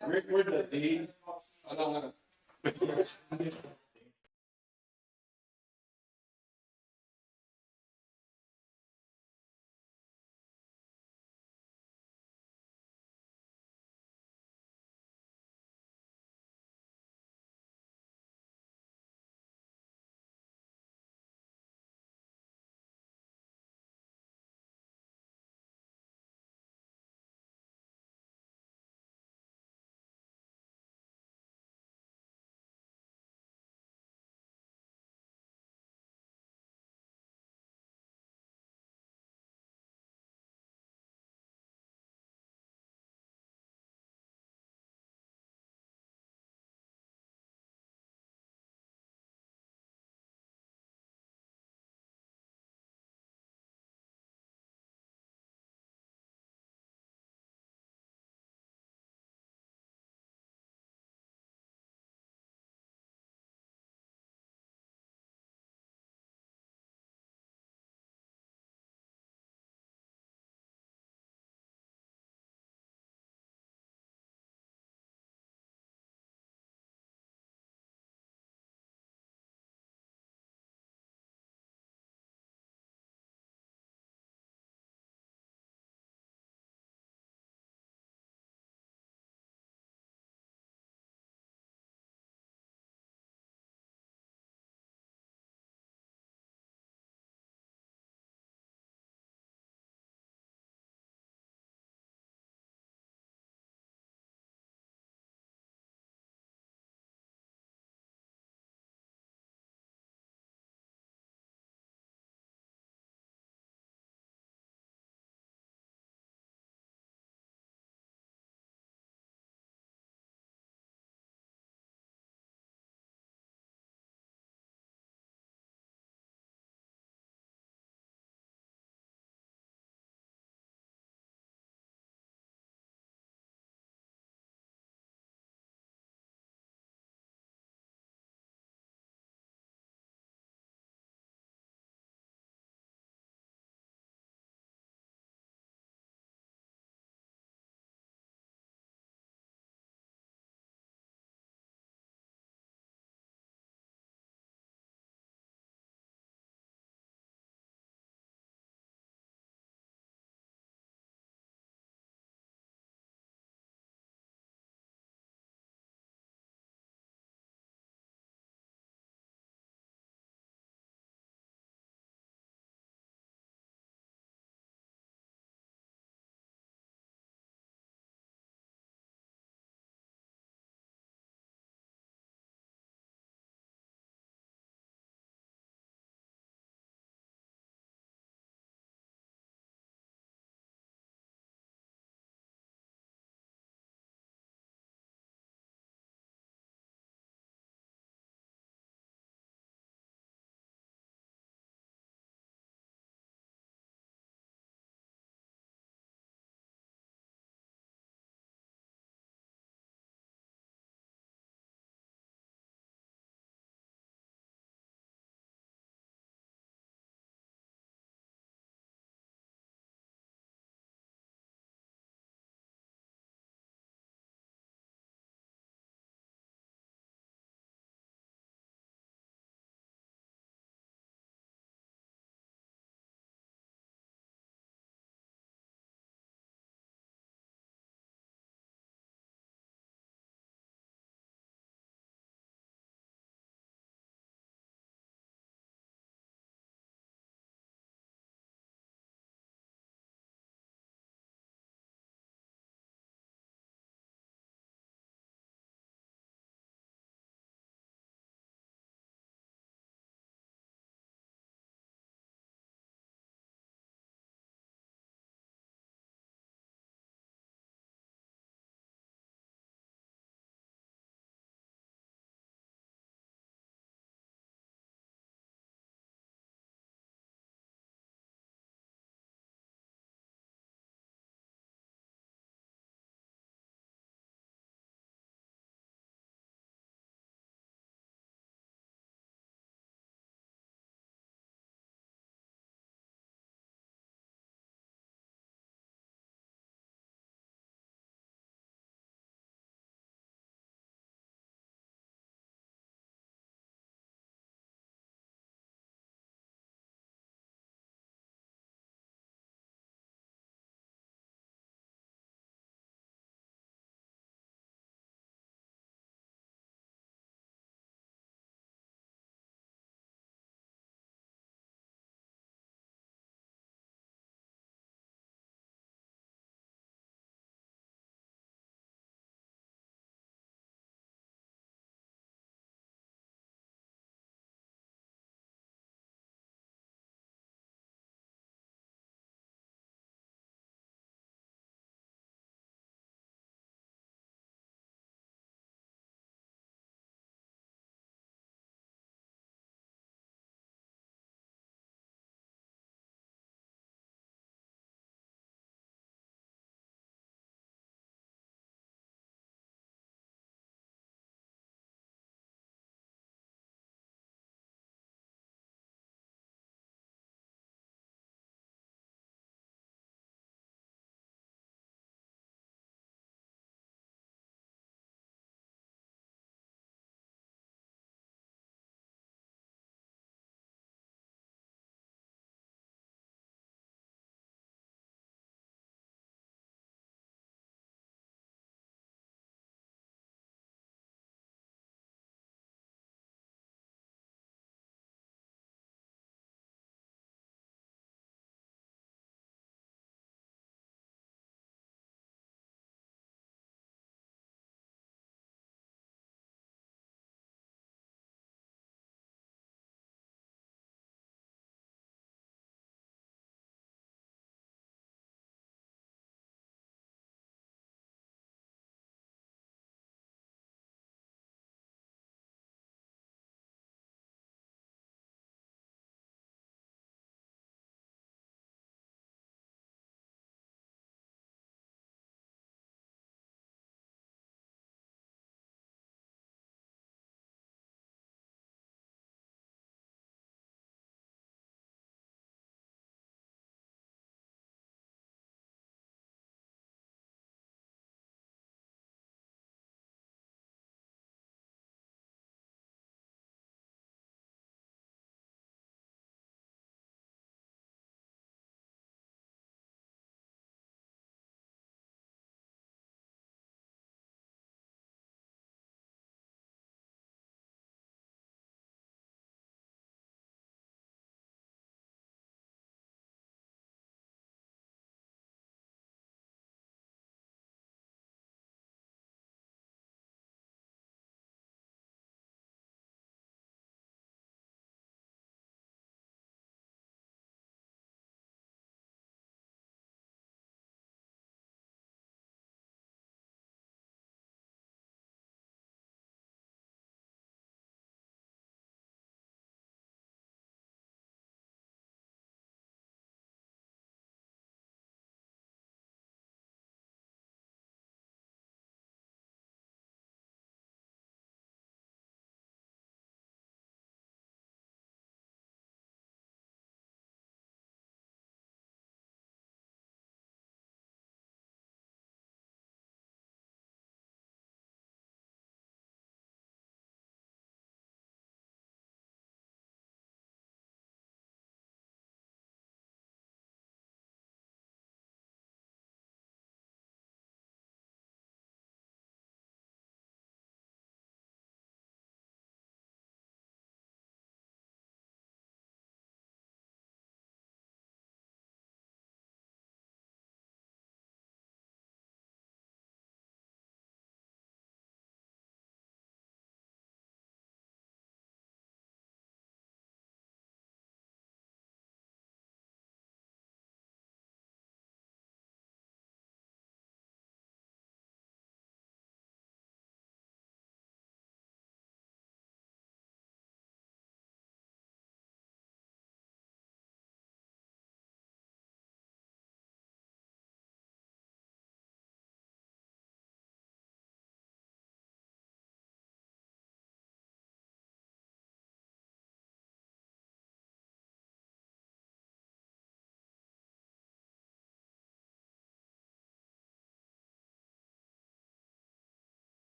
I: Where's that deed?
H: I don't know.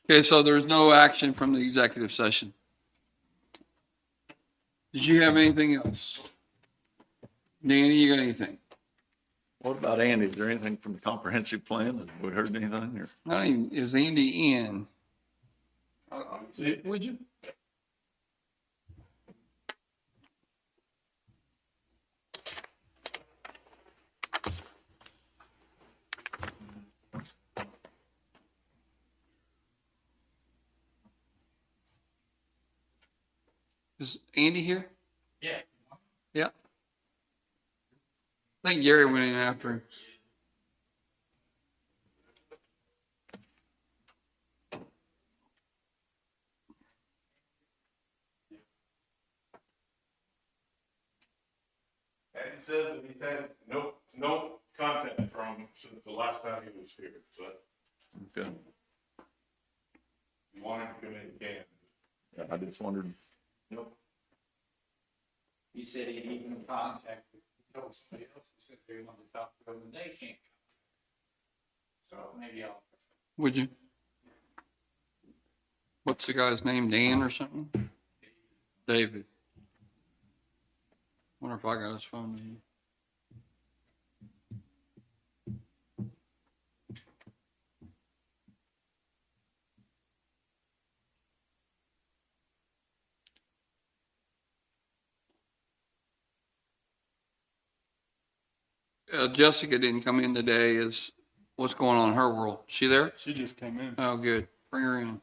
H: Okay, so there's no action from the executive session. Did you have anything else? Danny, you got anything?
C: What about Andy? Is there anything from the comprehensive plan? Have we heard anything or?
H: I don't even, is Andy in? Would you? Is Andy here?
K: Yeah.
H: Yeah. I think Gary went in after him.
I: And he says that he's had no contact from him since the last time he was here, but
C: Okay.
I: he wanted to come in again.
C: Yeah, I just wondered.
I: Nope.
K: He said he'd even contacted, told somebody else, he said they wanted to talk to him and they can't come. So maybe I'll.
H: Would you? What's the guy's name? Dan or something? David. Wonder if I got his phone number. Jessica didn't come in today. Is what's going on in her world? She there?
E: She just came in.
H: Oh, good. Bring her in.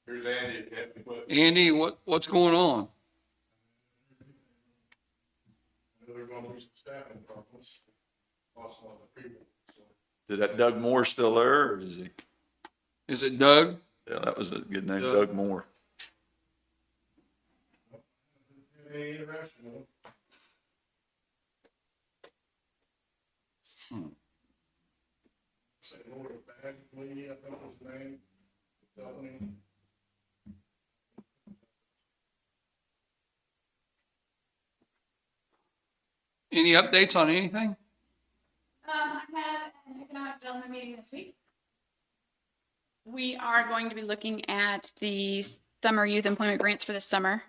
I: Here's Andy, if you have any questions.
H: Andy, what's going on?
I: They're going through some staffing problems. Lost a lot of people, so.
C: Is that Doug Moore still there or is he?
H: Is it Doug?
C: Yeah, that was a good name,
H: Doug.
C: Doug Moore.
I: Any interaction with him? Say Lord Bagley, I think was his name. Tell me.
H: Any updates on anything?
M: I have an economic development meeting this week. We are going to be looking at the summer youth employment grants for this summer.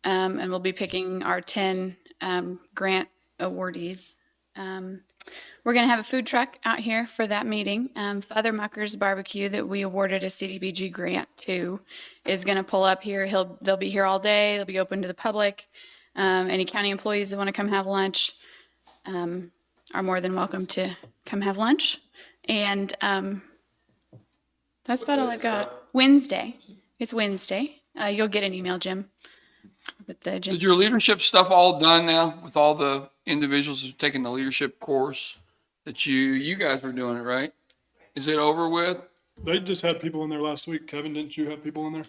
M: And we'll be picking our 10 grant awardees. We're going to have a food truck out here for that meeting. Father Mucker's Barbecue that we awarded a CDBG grant to is going to pull up here. They'll be here all day. They'll be open to the public. Any county employees that want to come have lunch are more than welcome to come have lunch. And that's about all I've got. Wednesday. It's Wednesday. You'll get an email, Jim, with the agenda.
H: Is your leadership stuff all done now with all the individuals who've taken the leadership course that you guys were doing it, right? Is it over with?
E: They just had people in there last week. Kevin, didn't you have people in there?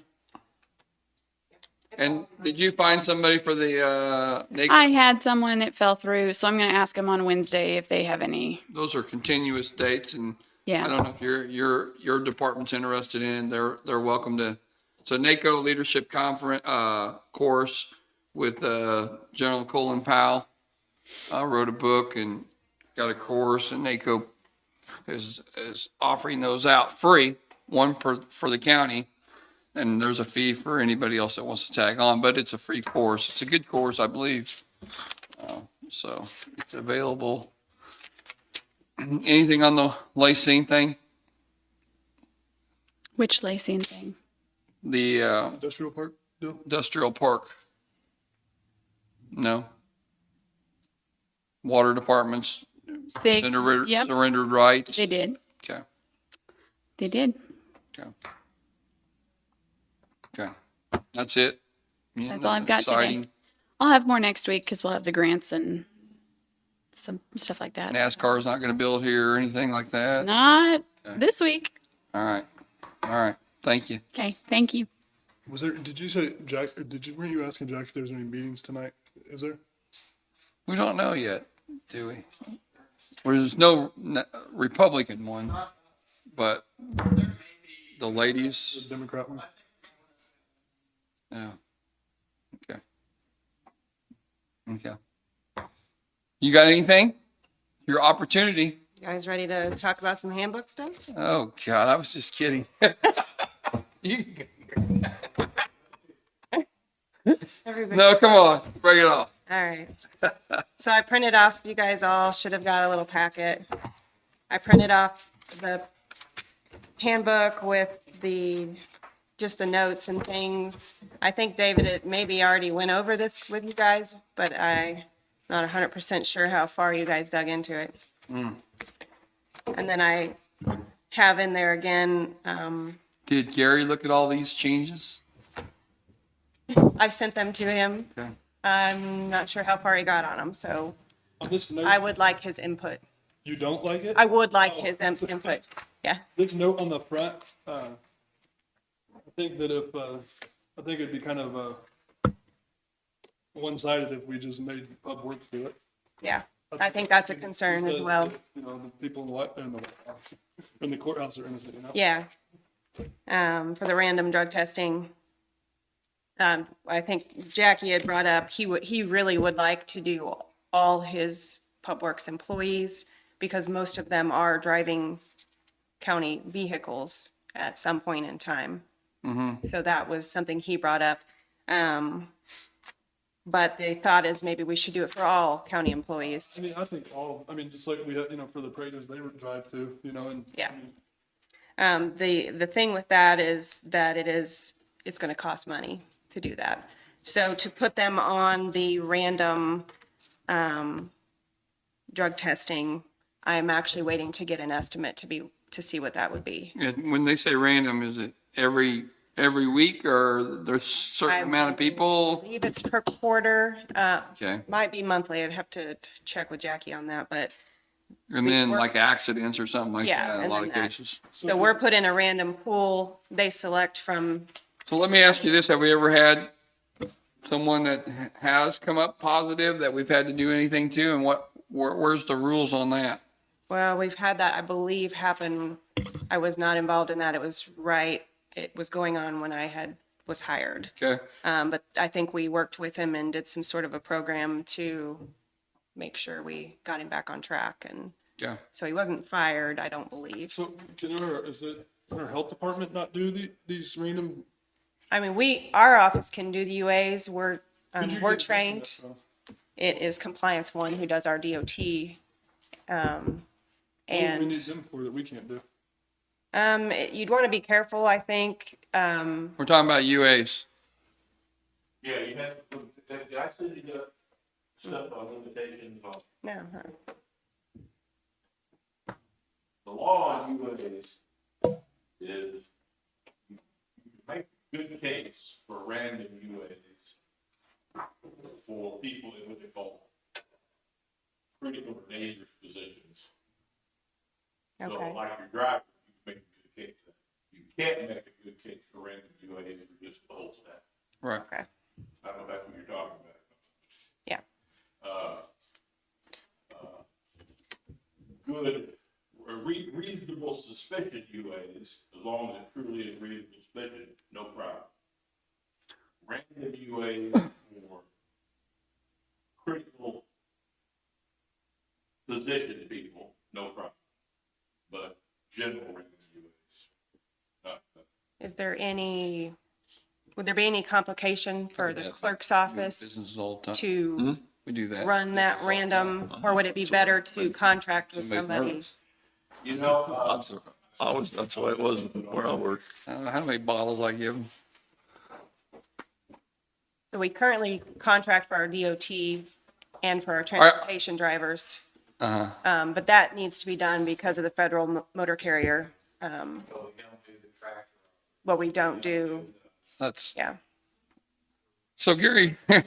H: And did you find somebody for the,
M: I had someone that fell through, so I'm going to ask them on Wednesday if they have any.
H: those are continuous dates and I
M: Yeah.
H: don't know if your department's interested in, they're welcome to. So NACO Leadership Conference, course with, General Colin Powell. I wrote a book and got a course and NACO is offering those out free, one for the county. And there's a fee for anybody else that wants to tag on, but it's a free course. It's a good course, I believe. So it's available. Anything on the Lacine thing?
M: Which Lacine thing?
H: The
E: Industrial park deal?
H: industrial park? No. Water departments
M: They,
H: surrendered
M: yep,
H: surrendered rights?
M: they did.
H: Okay,
M: They did.
H: okay. Okay, that's it? Yeah,
M: That's all I've
H: nothing
M: got
H: exciting?
M: today. I'll have more next week because we'll have the grants and some stuff like that.
H: NASCAR's not gonna build here or anything like that?
M: Not
H: Okay.
M: this week.
H: All right, thank you.
M: Okay, thank you.
E: Was there, did you say, Jack, weren't you asking Jack if there's any meetings tonight? Is there?
H: We don't know yet, do we? Well, there's no Republican one, but the
E: The
H: ladies,
E: Democrat one?
H: yeah. Okay. Okay. You got anything? Your opportunity.
N: You guys ready to talk about some handbook stuff?
H: Oh, God, I was just kidding. You-
N: Everybody.
H: No, come on, bring it on.
N: All right. So I printed off, you guys all should have got a little packet. I printed off the handbook with just the notes and things. I think David it maybe already went over this with you guys, but I'm not 100% sure how far you guys dug into it. And then I have in there again,
H: Did Gary look at all these changes?
N: I sent them to him.
H: Okay.
N: I'm not sure how far he got on them, so
E: On this note,
N: I would like his input.
E: you don't like it?
N: I would like his input. Yeah.
E: This note on the front, I think that I think it'd be kind of one-sided if we just made Pub Works do it.
N: Yeah. I think that's a concern as well.
E: You know, the people in the courthouse are innocent, you know?
N: Yeah. For the random drug testing. I think Jackie had brought up, he really would like to do all his Pub Works employees because most of them are driving county vehicles at some point in time. So that was something he brought up. But the thought is maybe we should do it for all county employees.
E: I mean, I think just like we had, for the appraisers, they would drive too, and.
N: Yeah. The thing with that is that it's gonna cost money to do that. So to put them on the random, drug testing, I'm actually waiting to get an estimate to see what that would be.
H: And when they say random, is it every week or there's a certain amount of
N: I
H: people?
N: believe it's per quarter,
H: Okay.
N: might be monthly, I'd have to check with Jackie on that, but,
H: And then like accidents or something like
N: Yeah,
H: that, in a
N: and
H: lot
N: then
H: of
N: that.
H: cases.
N: so we're put in a random pool, they select from,
H: So let me ask you this, have we ever had someone that has come up positive that we've had to do anything to, and where's the rules on that?
N: well, we've had that, I believe, happen, I was not involved in that, it was going on when I was hired.
H: Okay,
N: But I think we worked with him and did some sort of a program to make sure we got him back on track. And
H: yeah.
N: so he wasn't fired, I don't believe.
E: So can our health department not do these random?
N: I mean, our office can do the UAs. We're
E: Who'd you
N: we're
E: get this
N: trained.
E: from?
N: It is Compliance One who does our DOT.
E: What do we
N: And
E: need them for that we can't do?
N: you'd want to be careful, I think.
H: We're talking about UAs.
I: Yeah, you have, did I send you the stuff on limitations on,
N: No,
I: the law on UAs is you make a good case for random UAs for people in what they call critical or dangerous positions. So
N: Okay.
I: like your driver, you can make a good case for that. You can't make a good case for random UAs for just the whole staff.
H: Right.
N: Okay.
I: I don't know if that's what you're talking about.
N: Yeah.
I: Good, reasonable suspicion UAs, as long as it truly is reasonable suspicion, no problem. Random UAs for critical position people, no problem. But general random UAs, not.
N: Would there be any complication for the clerk's office
H: Business all the time.
N: to
H: We do that.
N: run that random, or would it be better to contract with somebody?
H: nervous.
I: You know,
C: That's the way it was where I worked.
H: I don't know how many bottles I give them.
N: So we currently contract for our DOT and for our transportation drivers. But that needs to be done because of the federal motor carrier. What we don't do,
H: That's,
N: yeah.
H: so Gary,
I: let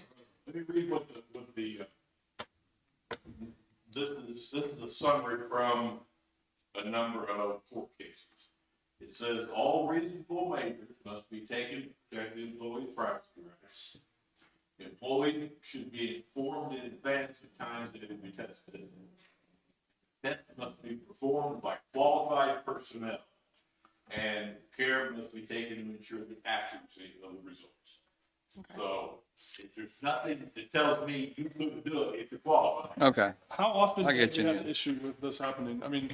I: me read what this is a summary from a number of court cases. It says all reasonable measures must be taken to protect the employee's privacy rights. Employees should be informed in advance of times they will be tested. Tests must be performed by qualified personnel, and care must be taken to ensure the accuracy of the results. So There's nothing that tells me you couldn't do it if you're qualified.
H: Okay.
E: How often
H: I
E: do
H: get
E: you
H: you
E: have
H: now.
E: an issue with this happening? I mean,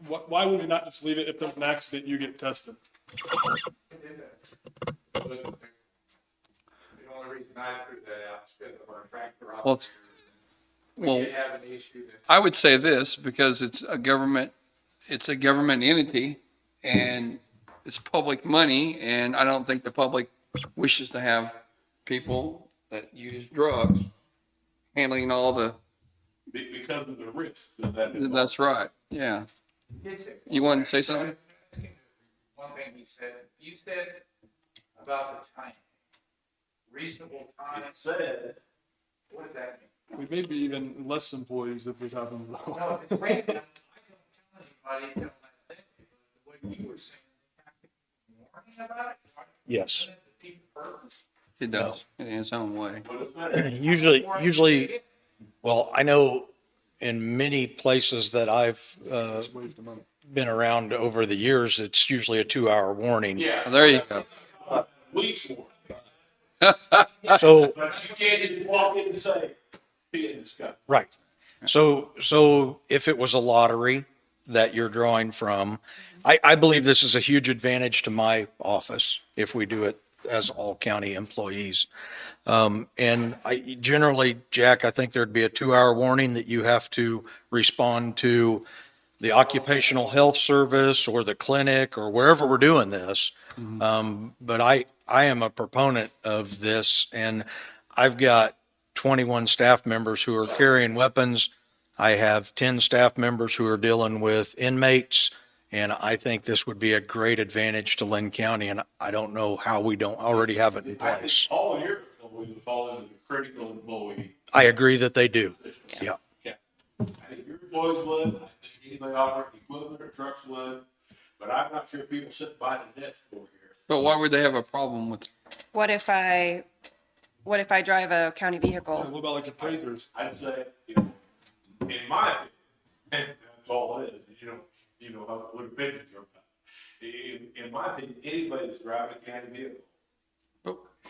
E: why would we not just leave it if there's an accident, you get tested?
K: The only reason I threw that out is because of our tractor
H: Well, it's-
K: operators. We
H: well,
K: did have an issue that
H: I would say this, because it's a government entity and it's public money, and I don't think the public wishes to have people that use drugs handling all the,
I: Because of the risk that.
H: that's right, yeah.
K: did say.
H: You wanted to say something?
K: One thing he said, you said about the time, reasonable time,
I: It said,
K: what does that mean?
E: We may be even less employees if this happens though.
K: No, if it's raining, I don't tell anybody, don't let them, but what you were saying, they have to be warning about it?
L: Yes.
K: Doesn't it defeat the purpose?
H: It does, in its own way.
L: Usually, well, I know in many places that I've
E: Waste of money.
L: been around over the years, it's usually a 2-hour warning.
I: yeah.
H: There you go.
I: Weeks for
L: So,
I: but you can't just walk in and say, be in this guy.
L: right. So if it was a lottery that you're drawing from, I believe this is a huge advantage to my office if we do it as all county employees. And generally, Jack, I think there'd be a 2-hour warning that you have to respond to the occupational health service or the clinic or wherever we're doing this. But I am a proponent of this, and I've got 21 staff members who are carrying weapons. I have 10 staff members who are dealing with inmates, and I think this would be a great advantage to Linn County, and I don't know how we don't already have it in
I: I think
L: place.
I: all of your employees would fall into the critical employee.
L: I agree that they do. Yeah.
I: Yeah. I think your employees would, I think anybody operating equipment or trucks would, but I'm not sure people sitting behind the desk over here.
H: But why would they have a problem with,
N: What if I drive a county vehicle?
E: What about like appraisers?
I: I'd say, you know, in my opinion, and that's all it is, you know, what opinions are about. In my opinion, anybody that's driving a county vehicle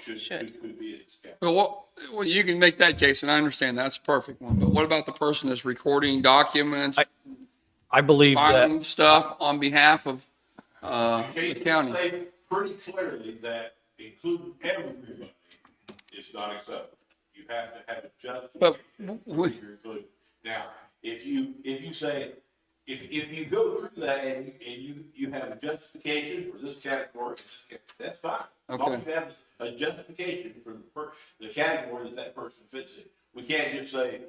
I: could be in this county.
H: but well, you can make that case, and I understand that's a perfect one, but what about the person that's recording documents,
L: I believe that,
H: filing stuff on behalf of, the
I: Cases
H: county?
I: say pretty clearly that including everybody is not acceptable. You have to have a
H: But
I: justification.
H: we-
I: for your inclusion. Now, if you say, if you go through that and you have a justification for this category, that's fine. As long as you have a justification for the category that person fits in. We can't just say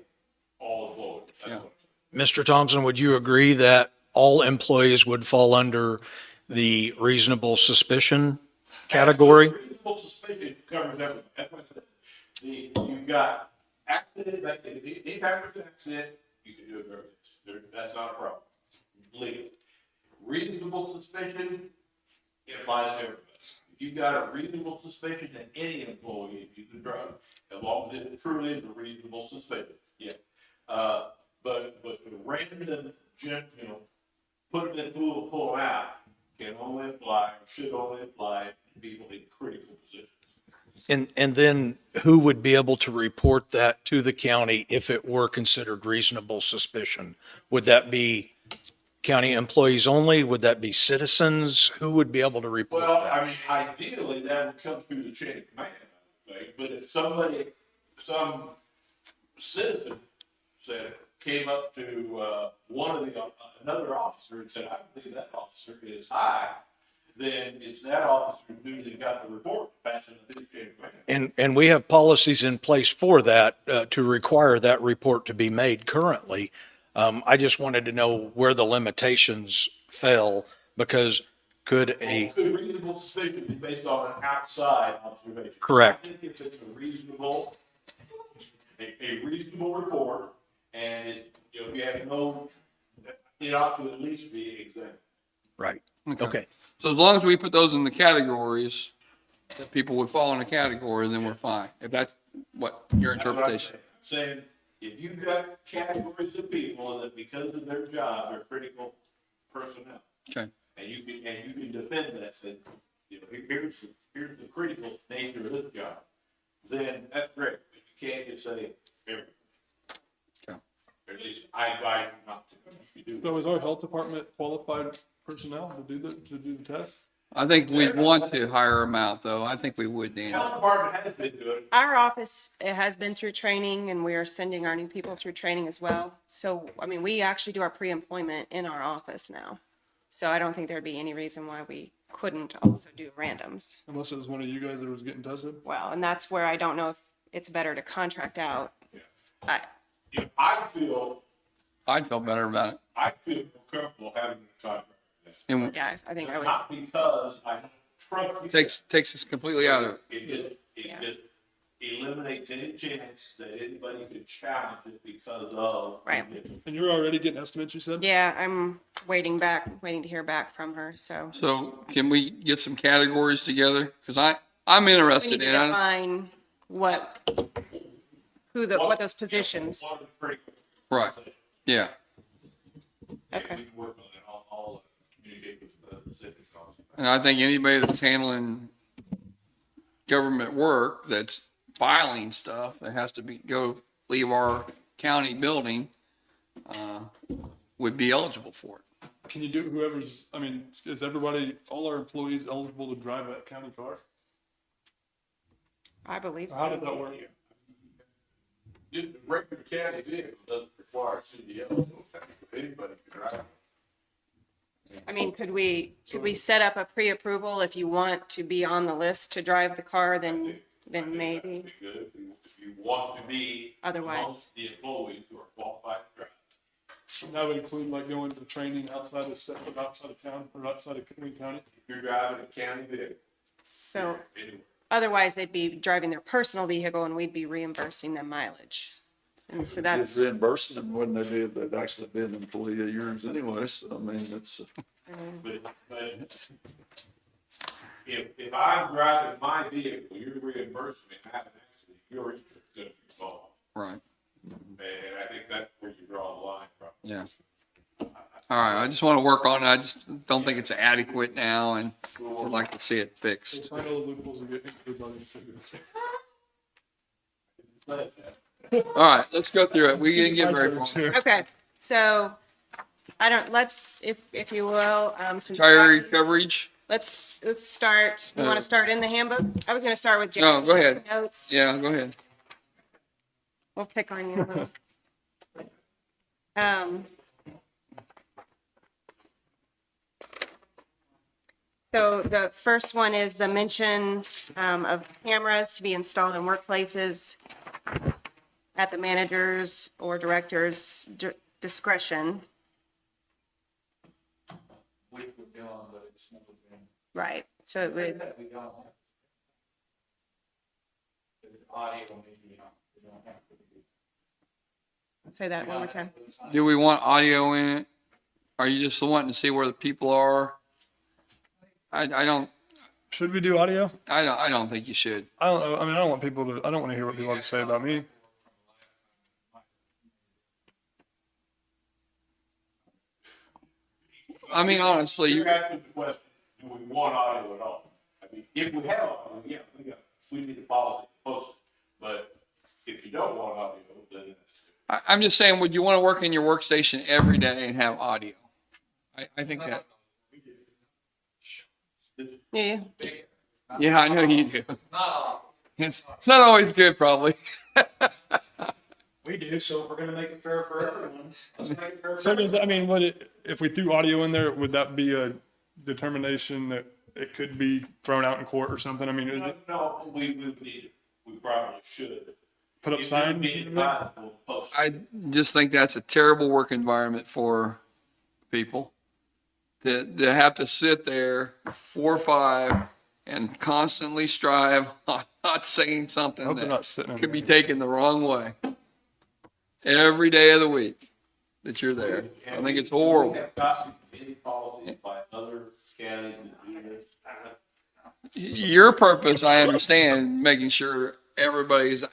I: all employees. That's
H: Yeah.
I: what I'm saying.
L: Mr. Thompson, would you agree that all employees would fall under the reasonable suspicion category?
I: Reasonable suspicion covers everything. That's what I said. You've got accident, like, any kind of accident, you can do a drug test. That's not a problem. Legal. Reasonable suspicion, it applies to everybody. If you've got a reasonable suspicion that any employee is using drugs, as long as it truly is a reasonable suspicion, yeah. But the random, put them in a pool and pull them out can only apply, or should only apply to people in critical positions.
L: And then who would be able to report that to the county if it were considered reasonable suspicion? Would that be county employees only? Would that be citizens? Who would be able to report
I: Well,
L: that?
I: I mean, ideally, that would come through the chain of command, I would think, but if some citizen came up to, another officer and said, I believe that officer is high, then it's that officer's duty that got the report to pass it through the chain of command.
L: And we have policies in place for that, to require that report to be made currently. I just wanted to know where the limitations fell, because could
I: Could reasonable suspicion be based on an outside observation?
L: Correct.
I: I think if it's a reasonable report, and you have it ought to at least be exempt.
L: Right. Okay.
H: So as long as we put those in the categories, that people would fall in a category, then we're fine. If that's what your
I: That's what I'm
H: interpretation.
I: saying, if you've got categories of people that because of their job are critical personnel,
H: Okay.
I: and you can defend that, say, here's the critical nature of this job, say everyone.
G: Okay.
I: At least I advise you not to. If you do,
E: So is our health department qualified personnel to do the test?
H: I think we'd want to hire them out, though. I think we would,
I: the
H: Dan.
I: health department has been good.
N: Our office, it has been through training and we are sending our new people through training as well. So, I mean, we actually do our pre-employment in our office now. So I don't think there'd be any reason why we couldn't also do randoms.
E: Unless it was one of you guys that was getting tested?
N: Well, and that's where I don't know if it's better to contract out. I,
H: I'd feel better about it.
I: I feel more comfortable having the contract.
H: And
N: yeah, I think I would.
I: Not because I don't trust you.
H: takes us completely out of it.
I: It just eliminates any chance that anybody could challenge it because of.
N: Right.
E: And you're already getting estimates, you said?
N: Yeah, I'm waiting to hear back from her, so.
H: So can we get some categories together? Because I'm
N: We need
H: interested
N: to
H: in it.
N: define what those positions.
I: What are the critical-
H: Right, yeah.
N: Okay.
I: We can work on that. I'll communicate with the city council.
H: And I think anybody that's handling government work, that's filing stuff, that has to leave our county building, would be eligible for it.
E: Can you do whoever's, I mean, is everybody, all our employees eligible to drive a county car?
N: I believe
E: How
N: so.
E: does that work?
I: Just a regular county vehicle doesn't require CDL, so anybody can drive.
N: I mean, could we set up a pre-approval if you want to be on the list to drive the car, then maybe.
I: Be good if you want to be.
N: Otherwise.
I: amongst the employees who are qualified to drive.
E: That would include like going to training outside of town or outside of Wayne County?
I: If you're driving a county vehicle,
N: So
I: anywhere.
N: otherwise they'd be driving their personal vehicle and we'd be reimbursing them mileage. And so that's,
C: It's reimbursing them when they'd actually be an employee of yours anyway, so I mean, it's,
I: But if I'm driving my vehicle, you're reimbursing me, and actually, your interest is gonna be involved.
H: Right,
I: And I think that's where you draw the line from.
H: yeah. All right, I just want to work on it. I just don't think it's adequate now, and I'd like to see it
E: So
H: fixed.
E: sign all the loopholes and get everybody.
H: All right, let's go through it. We didn't get very far.
N: okay, so if you will, since.
H: Retiree coverage?
N: Let's start, you want to start in the handbook? I was going to start with.
H: No, go ahead.
N: Notes.
H: Yeah, go ahead.
N: We'll pick on you a little. So the first one is the mention of cameras to be installed in workplaces at the manager's or director's discretion.
K: We put down, but it's never been.
N: Right, so it would,
K: We don't have. The audio, maybe, we don't have to be.
N: say that one more time.
H: Do we want audio in it? Are you just wanting to see where the people are? I don't
E: Should we do audio?
H: I don't think you should.
E: I don't know. I mean, I don't want to hear what people have to say about me.
H: I mean, honestly,
I: You're asking the question, do we want audio at all? I mean, if we have audio, yeah, we need a policy to post it. But if you don't want audio, then that's.
H: I'm just saying, would you want to work in your workstation every day and have audio? I think that.
N: Yeah,
H: Yeah, I know you do.
K: Not all.
H: It's not always good, probably.
B: We do, so if we're gonna make it fair for everyone, let's make it fair for
E: So
B: everyone.
E: does that, I mean, if we threw audio in there, would that be a determination that it could be thrown out in court or something? I mean, is it
I: No, we need it. We probably should.
E: put up
I: If
E: signs?
I: you need it, we'll post it.
H: I just think that's a terrible work environment for people. To have to sit there 4 or 5 and constantly strive on not saying
E: I
H: something
E: hope they're
H: that
E: not sitting in
H: could be
E: there.
H: taken the wrong way. Every day of the week that you're there. I think it's horrible.
I: We have copies of any policies by other counties that do this.
H: Your purpose, I understand, making sure everybody's,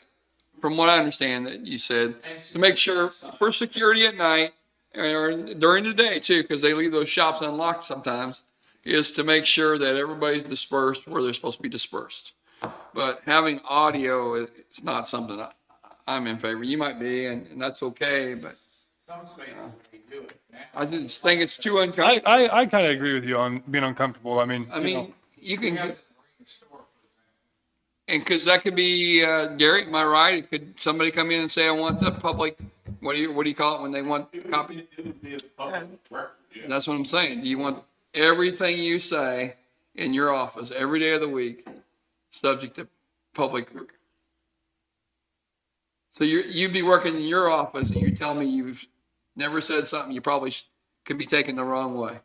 H: from what I understand that you said, to make sure for security at night or during the day too, because they leave those shops unlocked sometimes, is to make sure that everybody's dispersed where they're supposed to be dispersed. But having audio is not something I'm in favor. You might be, and that's okay, but I just think it's too uncomfortable.
E: I kind of agree with you on being uncomfortable. I mean,
H: I
E: you know,
H: mean, you can, and because that could be, Gary, am I right? It could, somebody come in and say, I want the public, what do you call it when they want a copy?
I: It would be a public record, yeah.
H: That's what I'm saying. Do you want everything you say in your office every day of the week, subject to public? So you'd be working in your office and you tell me you've never said something you probably could be taken the wrong way.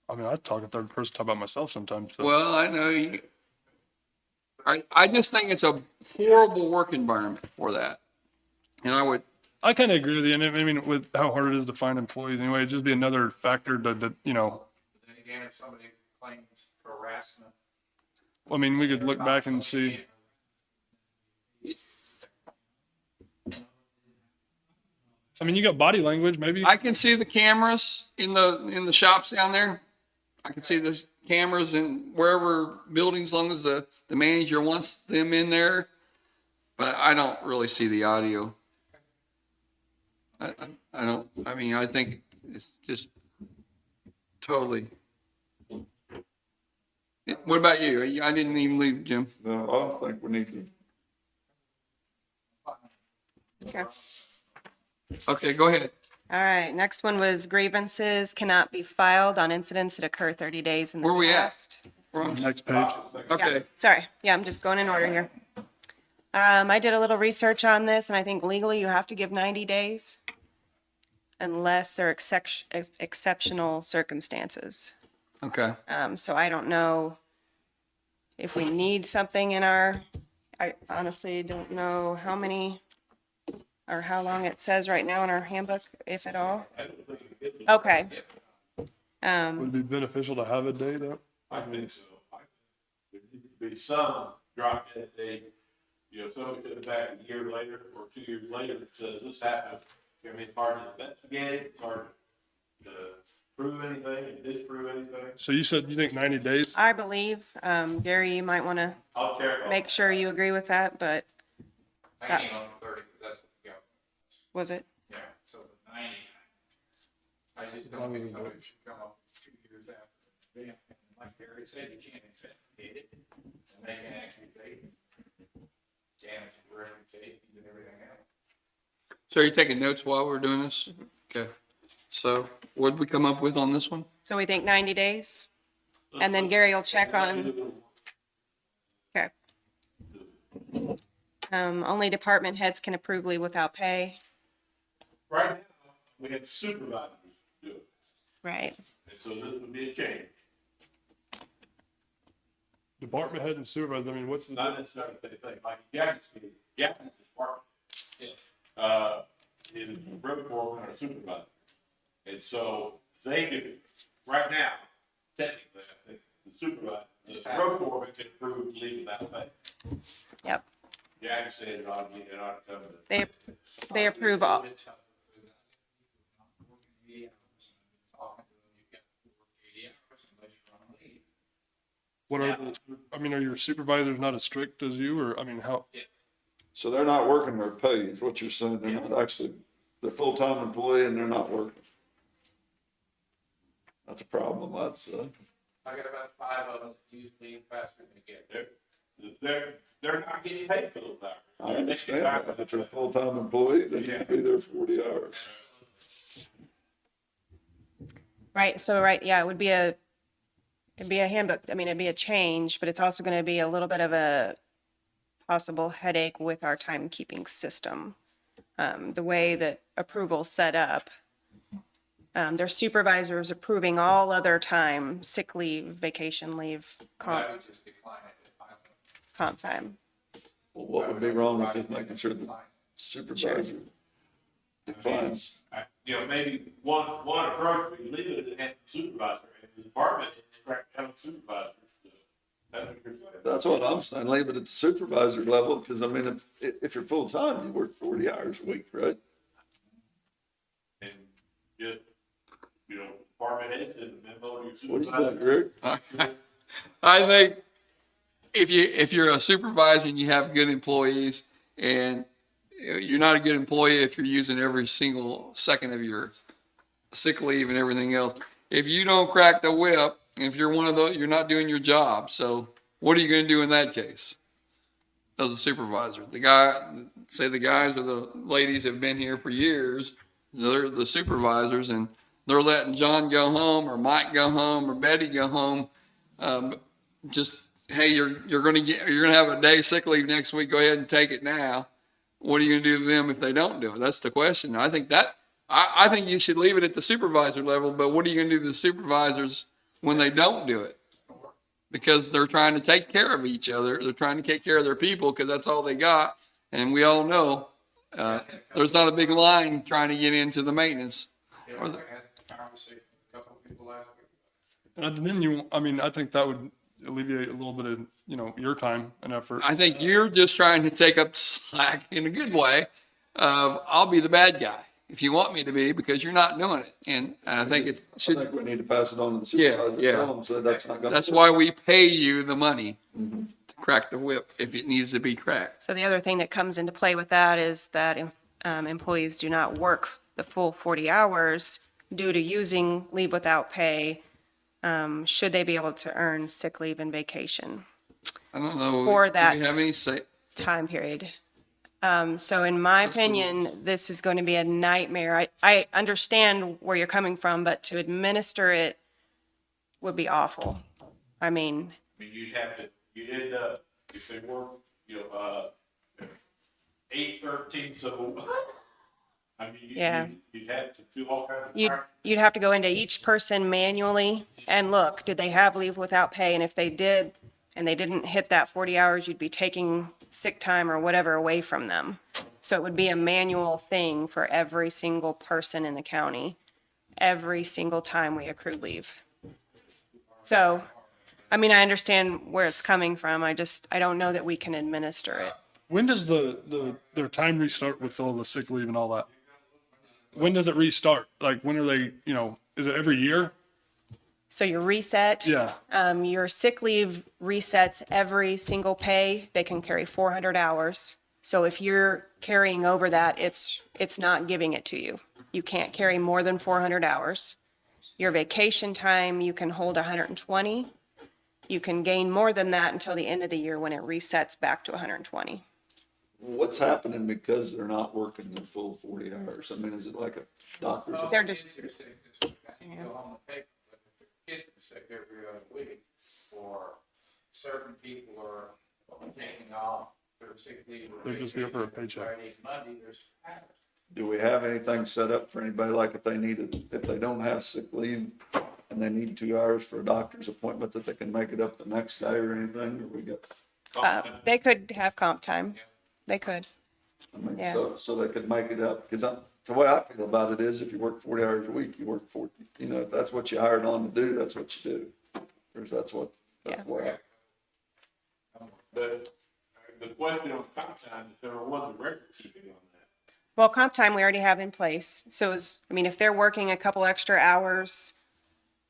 E: I mean, I talk in third person, talk about myself sometimes. So.
H: Well, I know you. I just think it's a horrible work environment for that. And
E: I kind of agree with you. And I mean, with how hard it is to find employees anyway, it'd just be another factor to you know.
K: Then again, if somebody claims harassment.
E: I mean, we could look back and see. I mean, you got body language, maybe.
H: I can see the cameras in the shops down there. I can see the cameras in wherever buildings, as long as the manager wants them in there. But I don't really see the audio. I don't. I mean, I think it's just totally. What about you? I didn't even leave, Jim.
C: No, I don't think we need to.
N: Okay.
H: Okay, go ahead.
N: All right, next one was grievances cannot be filed on incidents that occur 30 days in the
H: Where we at?
N: past.
H: We're on-
E: Next page.
H: Okay.
N: Yeah, sorry. Yeah, I'm just going in order here. I did a little research on this, and I think legally you have to give 90 days unless there are exceptional circumstances.
H: Okay.
N: So I don't know if we need something in our, I honestly don't know how many or how long it says right now in our handbook, if at all. Okay.
E: Would it be beneficial to have a day though?
I: I think so. There needs to be some drop dead date. You know, somebody comes back a year later or 2 years later that says this happened. I mean, it's hard to investigate, it's hard to prove anything and disprove anything.
E: So you said you think 90 days?
N: I believe, Gary, you might want to
I: I'll check on
N: make sure you agree with that, but
K: I came on 30 because that's what the government.
N: was it?
K: Yeah, so the 90. I just don't think somebody should come up 2 years after the event. And like Gary said, you can't investigate it and make an accusation. Damage your reputation and everything else.
H: So are you taking notes while we're doing this? Okay. So what did we come up with on this one?
N: So we think 90 days? And then Gary will check on, okay. Only department heads can approve leave without pay.
I: Right now, we have supervisors do it.
N: Right.
I: And so this would be a change.
E: Department head and supervisor, I mean, what's the?
I: Not necessarily the same thing, like Jackson's department.
K: Yes.
I: Is a road foreman or a supervisor. And so they could, right now, technically, I think the supervisor, the road foreman can approve leave without pay.
N: Yep.
I: Jack said it ought to come to.
N: They approve all.
E: What are the, I mean, are your supervisors not as strict as you, or, I mean, how?
C: So they're not working their pay, is what you're saying. They're not actually, they're full-time employee and they're not working. That's a problem, that's,
K: I got about 5 of them that use leave faster than you get.
I: They're not getting paid for those hours.
C: I understand that, but you're a full-time employee, they need to be there 40 hours.
N: Right, so, right, yeah, it'd be a handbook, I mean, it'd be a change, but it's also gonna be a little bit of a possible headache with our timekeeping system. The way that approval's set up, their supervisors approving all other time, sick leave, vacation leave,
K: I would just decline it if I were.
N: comp time.
C: Well, what would be wrong with just making sure the supervisor defines?
I: You know, maybe one approach, we leave it at the supervisor, and the department, crack down the supervisors. That's what you're saying.
C: That's what I'm saying, leave it at the supervisor level, because I mean, if you're full-time, you work 40 hours a week, right?
I: And just, you know, department heads and memo to your
C: What do you
I: supervisor.
C: think, Rick?
H: I think if you're a supervisor and you have good employees and you're not a good employee if you're using every single second of your sick leave and everything else. If you don't crack the whip, if you're one of those, you're not doing your job. So what are you going to do in that case? As a supervisor, the guys or the ladies have been here for years. They're the supervisors, and they're letting John go home, or Mike go home, or Betty go home. Just, hey, you're going to have a day sick leave next week. Go ahead and take it now. What are you going to do to them if they don't do it? That's the question. I think you should leave it at the supervisor level, but what are you going to do to the supervisors when they don't do it? Because they're trying to take care of each other. They're trying to take care of their people because that's all they got. And we all know there's not a big line trying to get into the maintenance.
E: And then I think that would alleviate a little bit of, your time and effort.
H: I think you're just trying to take up slack in a good way of I'll be the bad guy if you want me to be because you're not doing it. And I think it should.
C: I think we need to pass it on to the supervisor.
H: Yeah.
C: Tell them so that's not gonna.
H: That's why we pay you the money to crack the whip if it needs to be cracked.
N: So the other thing that comes into play with that is that employees do not work the full 40 hours due to using leave without pay. Should they be able to earn sick leave and vacation
H: I don't know.
N: For that-
H: Do you have any say?
N: time period? So in my opinion, this is going to be a nightmare. I understand where you're coming from, but to administer it would be awful. I mean,
I: you'd end up, if they work, 8/13, so,
N: Yeah.
I: you'd have to do all kinds of.
N: you'd have to go into each person manually and look, did they have leave without pay? And if they did, and they didn't hit that 40 hours, you'd be taking sick time or whatever away from them. So it would be a manual thing for every single person in the county, every single time we accrue leave. So, I understand where it's coming from. I don't know that we can administer it.
E: When does their time restart with all the sick leave and all that? When does it restart? Like, when are they, is it every year?
N: So your reset.
E: Yeah.
N: Your sick leave resets every single pay. They can carry 400 hours. So if you're carrying over that, it's not giving it to you. You can't carry more than 400 hours. Your vacation time, you can hold 120. You can gain more than that until the end of the year when it resets back to 120.
C: What's happening because they're not working their full 40 hours? Is it like a doctor's?
N: They're just.
K: Go home and take, but if the kids are sick every other week, or certain people are taking off their sick leave.
E: They're just here for a paycheck.
K: Friday, Monday, there's patterns.
C: Do we have anything set up for anybody, like if they don't have sick leave and they need 2 hours for a doctor's appointment, that they can make it up the next day or anything, or we got?
N: They could have comp time. They could. Yeah.
C: So they could make it up, because the way I feel about it is if you work 40 hours a week, you work 40, if that's what you hired on to do, that's what you do. Or that's why.
I: But the question on comp time is there was a record keeping on that.
N: Well, comp time we already have in place. So if they're working a couple extra hours,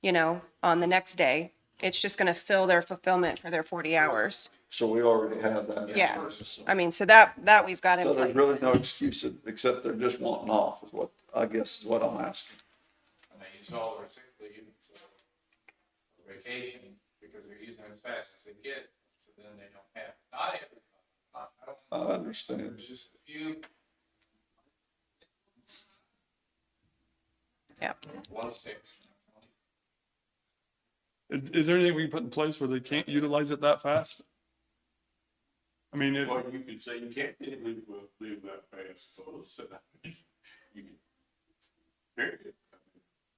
N: on the next day, it's just going to fill their fulfillment for their 40 hours.
C: So we already have that. in
N: Yeah.
C: place.
N: So that we've got in
C: So there's
N: place.
C: really no excuse except they're just wanting off is what, I guess is what I'm asking.
K: And they use all their sick leave, so for vacation, because they're using it as fast as they get it, so then they don't have, not everybody.
C: I understand.
K: There's just a few.
N: Yeah.
K: 1/6.
E: Is there anything we can put in place where they can't utilize it that fast?
I: Well, you could say you can't get leave that pay, I suppose. You can. Period.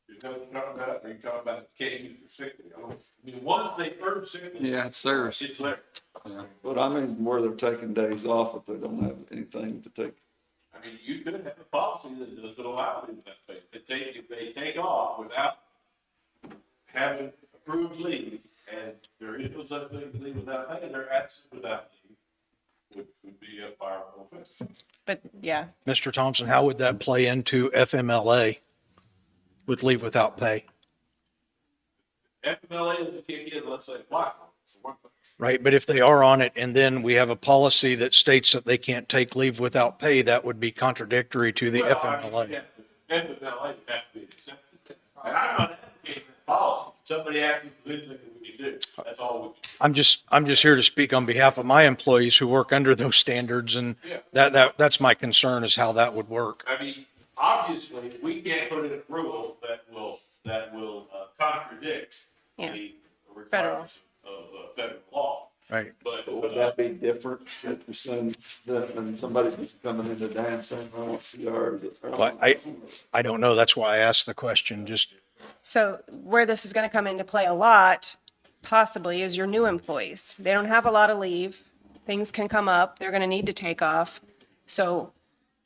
I: Is that what you're talking about? Are you talking about can't use your sick leave? Once they earn sick leave.
H: Yeah, it's theirs.
I: It's there.
C: But where they're taking days off if they don't have anything to take.
I: You could have a policy that doesn't allow leave that pay. If they take off without having approved leave, and there is no such thing as leave without pay, they're absent without leave, which would be a fireable offense.
N: But yeah,
L: Mr. Thompson, how would that play into FMLA with leave without pay?
I: FMLA doesn't kick in, let's say, why?
L: Right, but if they are on it and then we have a policy that states that they can't take leave without pay, that would be contradictory to the
I: Well, I mean,
L: FMLA.
I: FMLA would have to be accepted. And I'm not advocating that policy. Somebody asked me to do what we can do. That's all we can do.
L: I'm just here to speak on behalf of my employees who work under those standards, and that's my concern is how that would work.
I: I mean, obviously, we can't put in a rule that will contradict
N: Yeah.
I: the requirements of federal law.
L: Right.
I: But,
C: Would that be different if you send than somebody that's coming into Dan saying, I want 2 hours?
L: Well, I don't know. That's why I asked the question. Just,
N: So where this is going to come into play a lot, possibly, is your new employees. They don't have a lot of leave. Things can come up. They're going to need to take off. So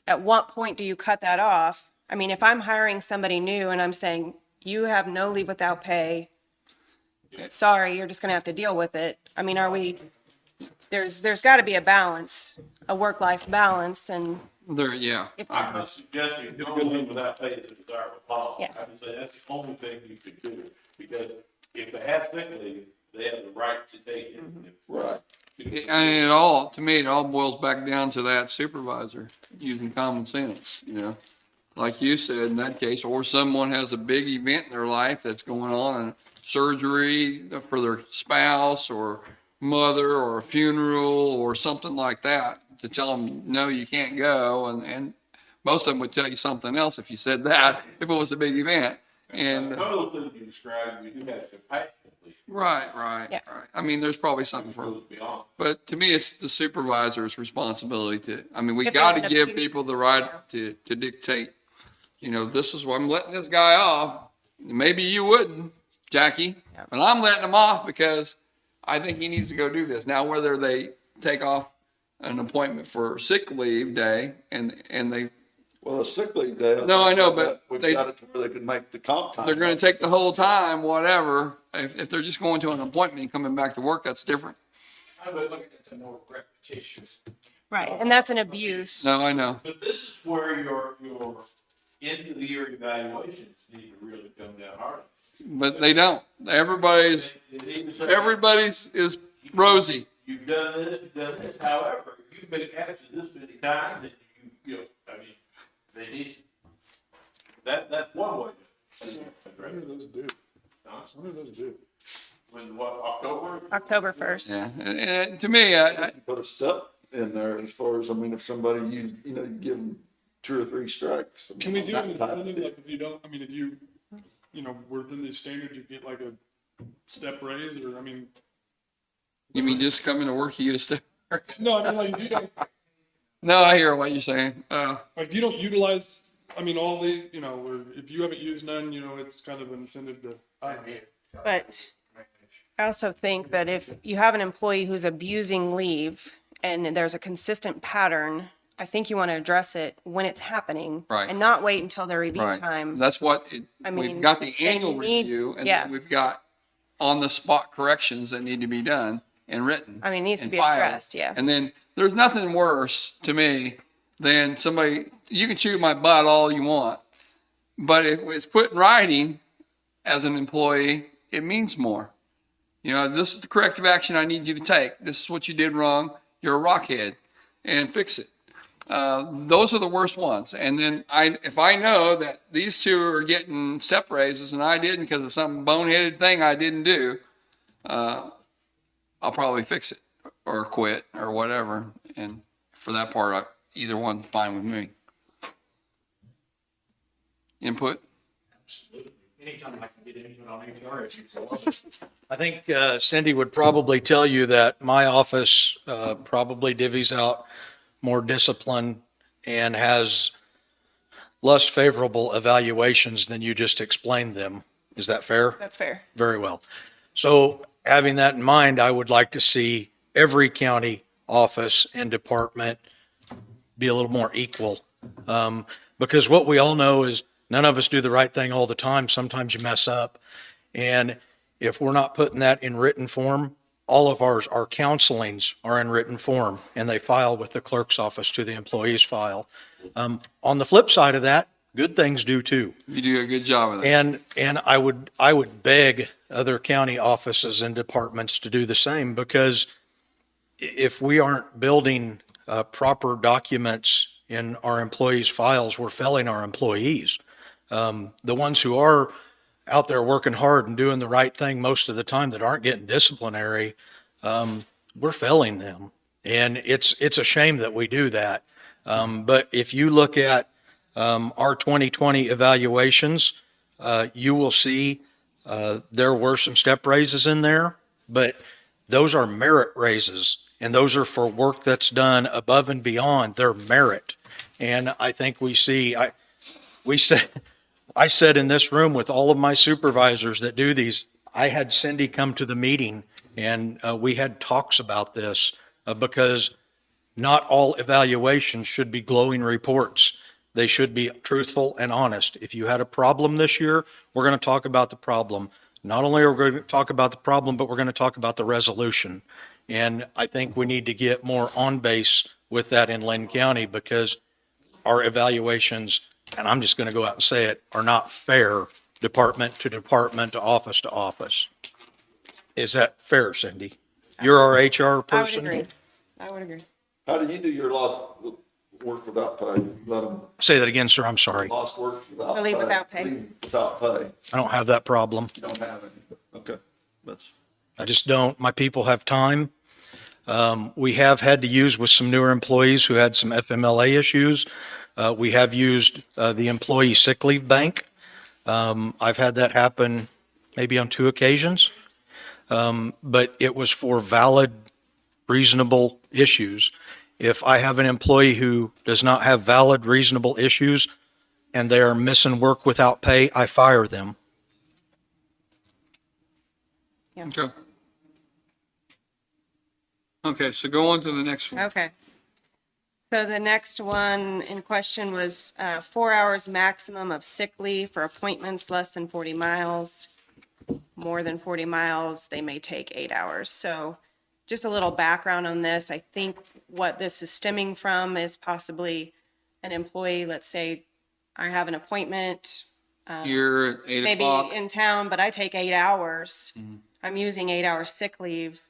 N: at what point do you cut that off? I mean, if I'm hiring somebody new and I'm saying, you have no leave without pay, sorry, you're just going to have to deal with it. I mean, there's got to be a balance, a work-life balance, and
H: Yeah.
N: if,
I: I'm not suggesting no leave without pay is a desirable policy.
N: Yeah.
I: I would say that's the only thing you could do, because if they have sick leave, they have the right to take it.
C: Right.
H: And to me, it all boils back down to that supervisor using common sense, like you said, in that case, or someone has a big event in their life that's going on, and surgery for their spouse or mother, or a funeral or something like that, to tell them, no, you can't go. And most of them would tell you something else if you said that, if it was a big event. And
I: Some of those things you described, we do have compassion leave.
H: right. I mean, there's probably something for,
I: Goes beyond.
H: but to me, it's the supervisor's responsibility we
N: If
H: got
N: there's
H: to
N: an
H: give
N: abuse,
H: people the right to dictate, this is why I'm letting this guy off. Maybe you wouldn't, Jackie, but I'm letting him off because I think he needs to go do this. Now, whether they take off an appointment for sick leave day and they,
C: Well, a sick leave day.
H: No, I know, but
C: We've
H: they-
C: got it to where they can make the comp time.
H: they're going to take the whole time, whatever. If they're just going to an appointment and coming back to work, that's different.
A: I would look at the no repetitions.
N: right, and that's an abuse.
H: No, I know.
I: But this is where your end of the year evaluations need to really come down hard.
H: But they don't. Everybody's is rosy.
I: You've done this, however, you've been absent this many times, and they need, that's one way.
C: When do those do? When do those do?
I: When, what, October?
N: October 1st.
H: Yeah. And to me, I
C: Put a step in there as far as, if somebody used, you give them 2 or 3 strikes.
E: Can we do an
C: that type of
E: incentive,
C: deal.
E: like if you don't, if you, within these standards, you get like a step raise, or,
H: you mean just coming to work, you get a step?
E: no, like if you don't,
H: No, I hear what you're saying.
E: like if you don't utilize, all the, or if you haven't used none, it's kind of an incentive to.
N: But I also think that if you have an employee who's abusing leave and there's a consistent pattern, I think you want to address it when it's happening.
H: Right.
N: And not wait until their review
H: Right.
N: time.
H: That's what
N: I
H: we've
N: mean,
H: got the
N: they
H: annual
N: need-
H: review, and
N: yeah.
H: then we've got on the spot corrections that need to be done and written.
N: It needs to
H: and
N: be
H: filed.
N: addressed, yeah.
H: And then there's nothing worse to me than somebody, you can chew my butt all you want, but if it's put in writing as an employee, it means more. This is the corrective action I need you to take. This is what you did wrong. You're a rockhead, and fix it. Those are the worst ones. And then if I know that these 2 are getting step raises and I didn't because of some boneheaded thing I didn't do, I'll probably fix it or quit or whatever. And for that part, either one's fine with me. Input?
B: Absolutely. Anytime I can get input on HR issues.
L: I think Cindy would probably tell you that my office probably divvies out more discipline and has less favorable evaluations than you just explained them. Is that fair?
N: That's fair.
L: Very well. So having that in mind, I would like to see every county office and department be a little more equal. Because what we all know is none of us do the right thing all the time. Sometimes you mess up. And if we're not putting that in written form, all of our counselings are in written form and they file with the clerk's office to the employee's file. On the flip side of that, Good things do too.
H: You do a good job of that.
L: And I would beg other county offices and departments to do the same, because if we aren't building proper documents in our employees' files, we're failing our employees. The ones who are out there working hard and doing the right thing most of the time that aren't getting disciplinary, we're failing them. And it's a shame that we do that. But if you look at our 2020 evaluations, you will see there were some step raises in there, but those are merit raises, and those are for work that's done above and beyond their merit. And I think I said in this room with all of my supervisors that do these, I had Cindy come to the meeting, and we had talks about this because not all evaluations should be glowing reports. They should be truthful and honest. If you had a problem this year, we're going to talk about the problem. Not only are we going to talk about the problem, but we're going to talk about the resolution. And I think we need to get more on base with that in Linn County, because our evaluations, and I'm just going to go out and say it, are not fair department to office to office. Is that fair, Cindy? You're our HR person.
N: I would agree.
C: How do you do your lost work without pay? Let them
L: Say that again, sir. I'm sorry.
C: lost work without pay?
N: Leave without pay.
C: Leave without pay.
L: I don't have that problem.
C: You don't have any. Okay, that's.
L: I just don't. My people have time. We have had to use with some newer employees who had some FMLA issues. We have used the employee sick leave bank. I've had that happen maybe on 2 occasions. But it was for valid, reasonable issues. If I have an employee who does not have valid, reasonable issues and they are missing work without pay, I fire them.
H: Okay. Okay, so go on to the next one.
N: Okay. So the next one in question was 4 hours maximum of sick leave for appointments less than 40 miles. More than 40 miles, they may take 8 hours. So just a little background on this. I think what this is stemming from is possibly an employee, let's say I have an appointment.
H: Here at 8
N: maybe
H: o'clock.
N: in town, but I take 8 hours. I'm using 8 hours sick leave,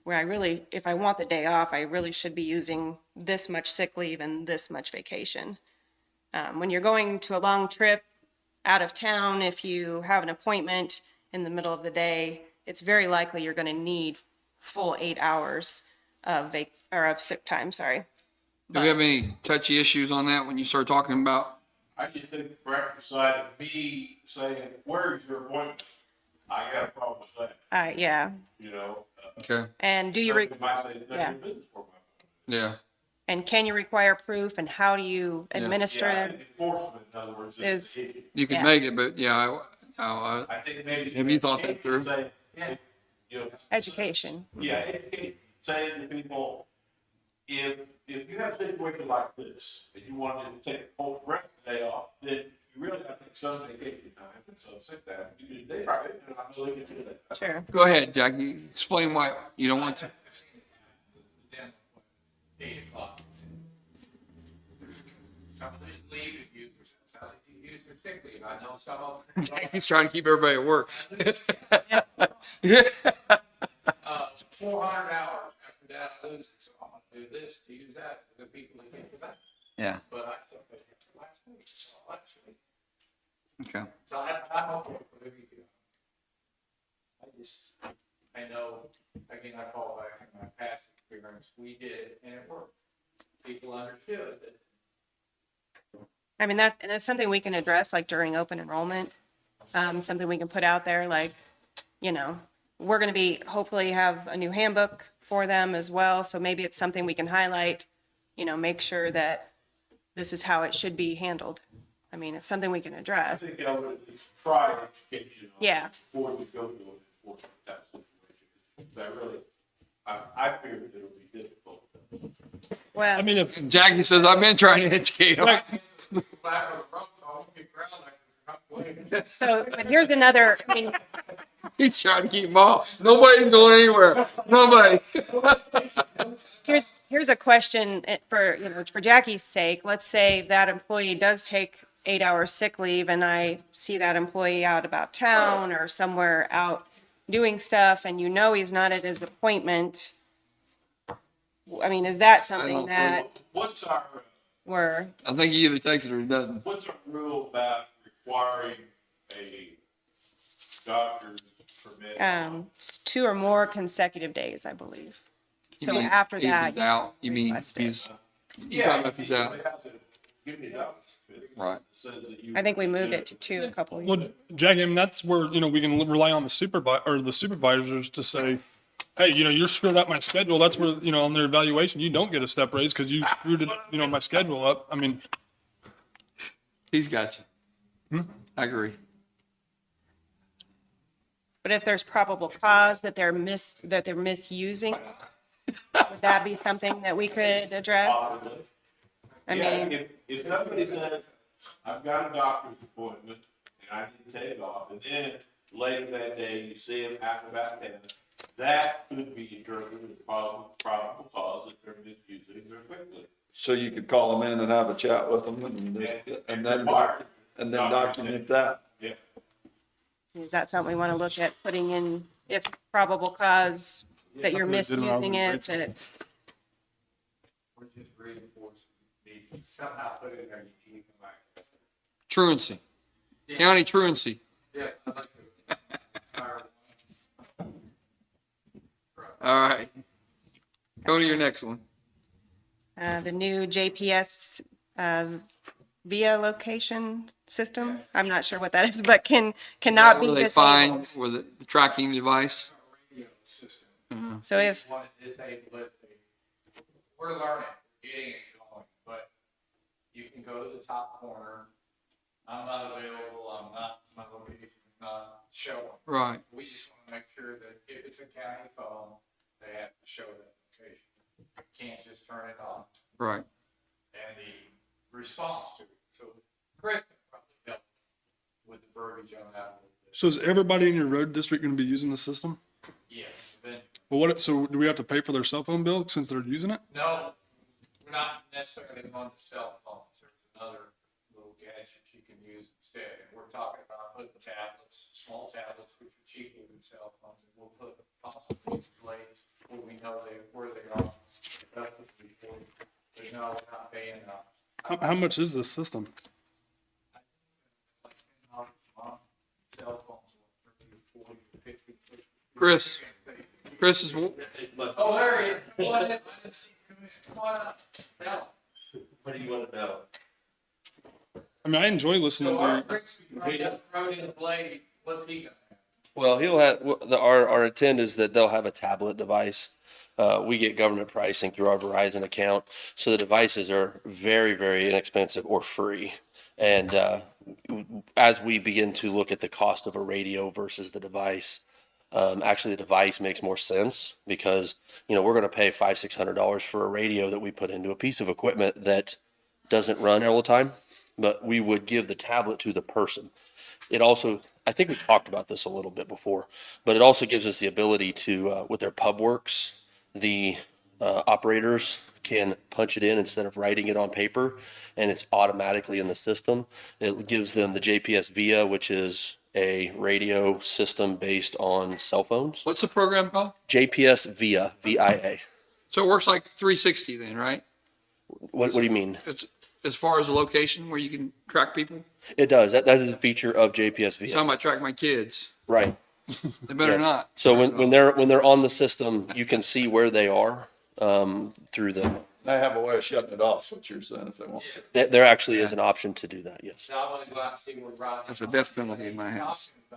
N: where I really, if I want the day off, I really should be using this much sick leave and this much vacation. When you're going to a long trip out of town, if you have an appointment in the middle of the day, it's very likely you're going to need full 8 hours of sick time, sorry.
H: Do we have any touchy issues on that when you start talking about?
I: I just think the practical side of me saying, where's your appointment? I got a problem with that,
N: Yeah.
I: you know?
H: Okay,
N: And do you,
I: Somebody might say it's none
N: yeah.
I: of your business for me.
H: yeah.
N: and can you require proof, and how do you administer
I: Yeah, I
N: it?
I: think enforcement, in other words,
N: Is-
I: is.
H: You can
N: Yeah.
H: make it, but yeah,
I: I think maybe.
H: Have you thought that through?
I: Say, you know,
N: Education.
I: Yeah, educate, say to people, if you have a situation like this, and you want to take the whole rest of the day off, then you really have to take some vacation time and some sick time. They probably, and I'm willing to do that.
N: Sure.
H: Go ahead, Jackie. Explain why you don't want to.
K: 8 o'clock. Some of these leave, if you, some of you use their sick leave. I know some of them.
H: Jackie's trying to keep everybody at work.
K: 400 hours after that, I lose it, so I'm gonna do this to use that for the people that can't do that.
H: Yeah.
K: But I still put it last week, so actually,
H: Okay.
K: so I'm okay with it. I know, again, I fall back in my past experience, we did it and it worked. People understood that.
N: I mean, and that's something we can address, like during open enrollment. Something we can put out there, like, you know, we're going to hopefully have a new handbook for them as well. So maybe it's something we can highlight, you know, make sure that this is how it should be handled. I mean, it's something we can
I: I
N: address.
I: think I would at least try education on it
N: Yeah.
I: before you go to an enforcement type situation. That really, I figured it would be difficult.
N: Well,
E: I mean, if,
H: Jackie says, I've been trying to educate them.
N: so, but here's another, I mean,
H: He's trying to keep them off. Nobody's going anywhere. Nobody.
N: here's a question for, you know, for Jackie's sake. Let's say that employee does take 8 hours sick leave and I see that employee out about town or somewhere out doing stuff and you know he's not at his appointment, I mean, is that something
H: don't
N: that
I: What's our,
N: we're,
H: I think he either takes it or he doesn't.
I: what's our rule about requiring a doctor's permit?
N: it's 2 or more consecutive days, I believe.
H: You
N: So
H: mean
N: after
H: if
N: that.
H: he's out, you mean
N: request it.
H: he's, you talking about if he's out?
I: Give me a notice.
H: Right.
I: Says that you.
N: I think we moved it to 2 a couple of
E: Well,
N: years.
E: Jackie, I mean, that's where, we can rely on the supervisors to say, hey, you're screwed up my schedule. That's where, on their evaluation, you don't get a step raise because you screwed it, my schedule up. I mean,
H: He's got you. I agree.
N: But if there's probable cause that they're misusing, would that be something that we could address?
I: Possibly.
N: I
I: Yeah,
N: mean,
I: if somebody says, I've got a doctor's appointment and I need to take off, and then later that day you see him out and about town, that could be interpreted as probable cause that they're misusing their quickly.
C: So you could call them in and have a chat with them and then document that.
I: Yeah.
N: is that something we want to look at putting in, if probable cause that you're
E: That's what I did when I was
N: misusing
E: in
N: it,
E: grade
N: that,
K: We're just reinforcing the, somehow put it in there, you need to come back.
H: Truancy. County truancy.
K: Yes, I'd like to.
H: All right. Go to your next one.
N: the new JPS, via location system. I'm not sure what that is, but cannot be
H: Where they find,
N: disabled.
H: where the tracking device.
K: Radio system.
N: So if,
K: Want to disable it, we're learning, we're getting it going, but you can go to the top corner. I'm not available, my location is not showing.
H: Right.
K: We just want to make sure that if it's a county phone, they have to show that location. Can't just turn it on.
H: Right.
K: And the response to it. So Chris can probably help with the verbiage on that a little bit.
E: so is everybody in your road district going to be using the system?
K: Yes, eventually.
E: Well, so do we have to pay for their cell phone bill since they're using it?
K: No, we're not necessarily on the cell phones. There's another little gadget you can use instead. And we're talking about putting tablets, small tablets, which are cheaper than cell phones. And we'll put possibly blades where we know where they are. But no, we're not paying
E: How much is this system?
K: cell phones. 30, 40, 50.
H: Chris is,
K: Oh, Larry, what? I didn't see Commissioner. Come on up. Now.
I: What do you want to know?
E: I mean, I enjoy listening
K: So our
E: to.
K: Rick's running the blade, what's he gonna have?
O: Well, he'll have, our intent is that they'll have a tablet device. We get government pricing through our Verizon account. So the devices are very, very inexpensive or free. And as we begin to look at the cost of a radio versus the device, actually the device makes more sense because, we're going to pay $500-600 for a radio that we put into a piece of equipment that doesn't run all the time, but we would give the tablet to the person. It also, I think we talked about this a little bit before, but it also gives us the ability to, with their pub works, the operators can punch it in instead of writing it on paper, and it's automatically in the system. It gives them the JPS VIA, which is a radio system based on cell phones.
H: what's the program called?
O: JPS VIA, VIA.
H: So it works like 360 then, right?
O: What do you mean?
H: It's as far as the location where you can track people.
O: It does. That is a feature of JPS VIA.
H: So I might track my kids.
O: Right.
H: They better
O: Yes.
H: not.
O: So when they're on the system, you can see where they are through the.
C: They have a way of shutting it off, is what you're saying, if they want to.
O: There actually is an option to do that. Yes.
K: So I want to go out and see where Ronnie.
H: That's a death penalty in my house.
K: I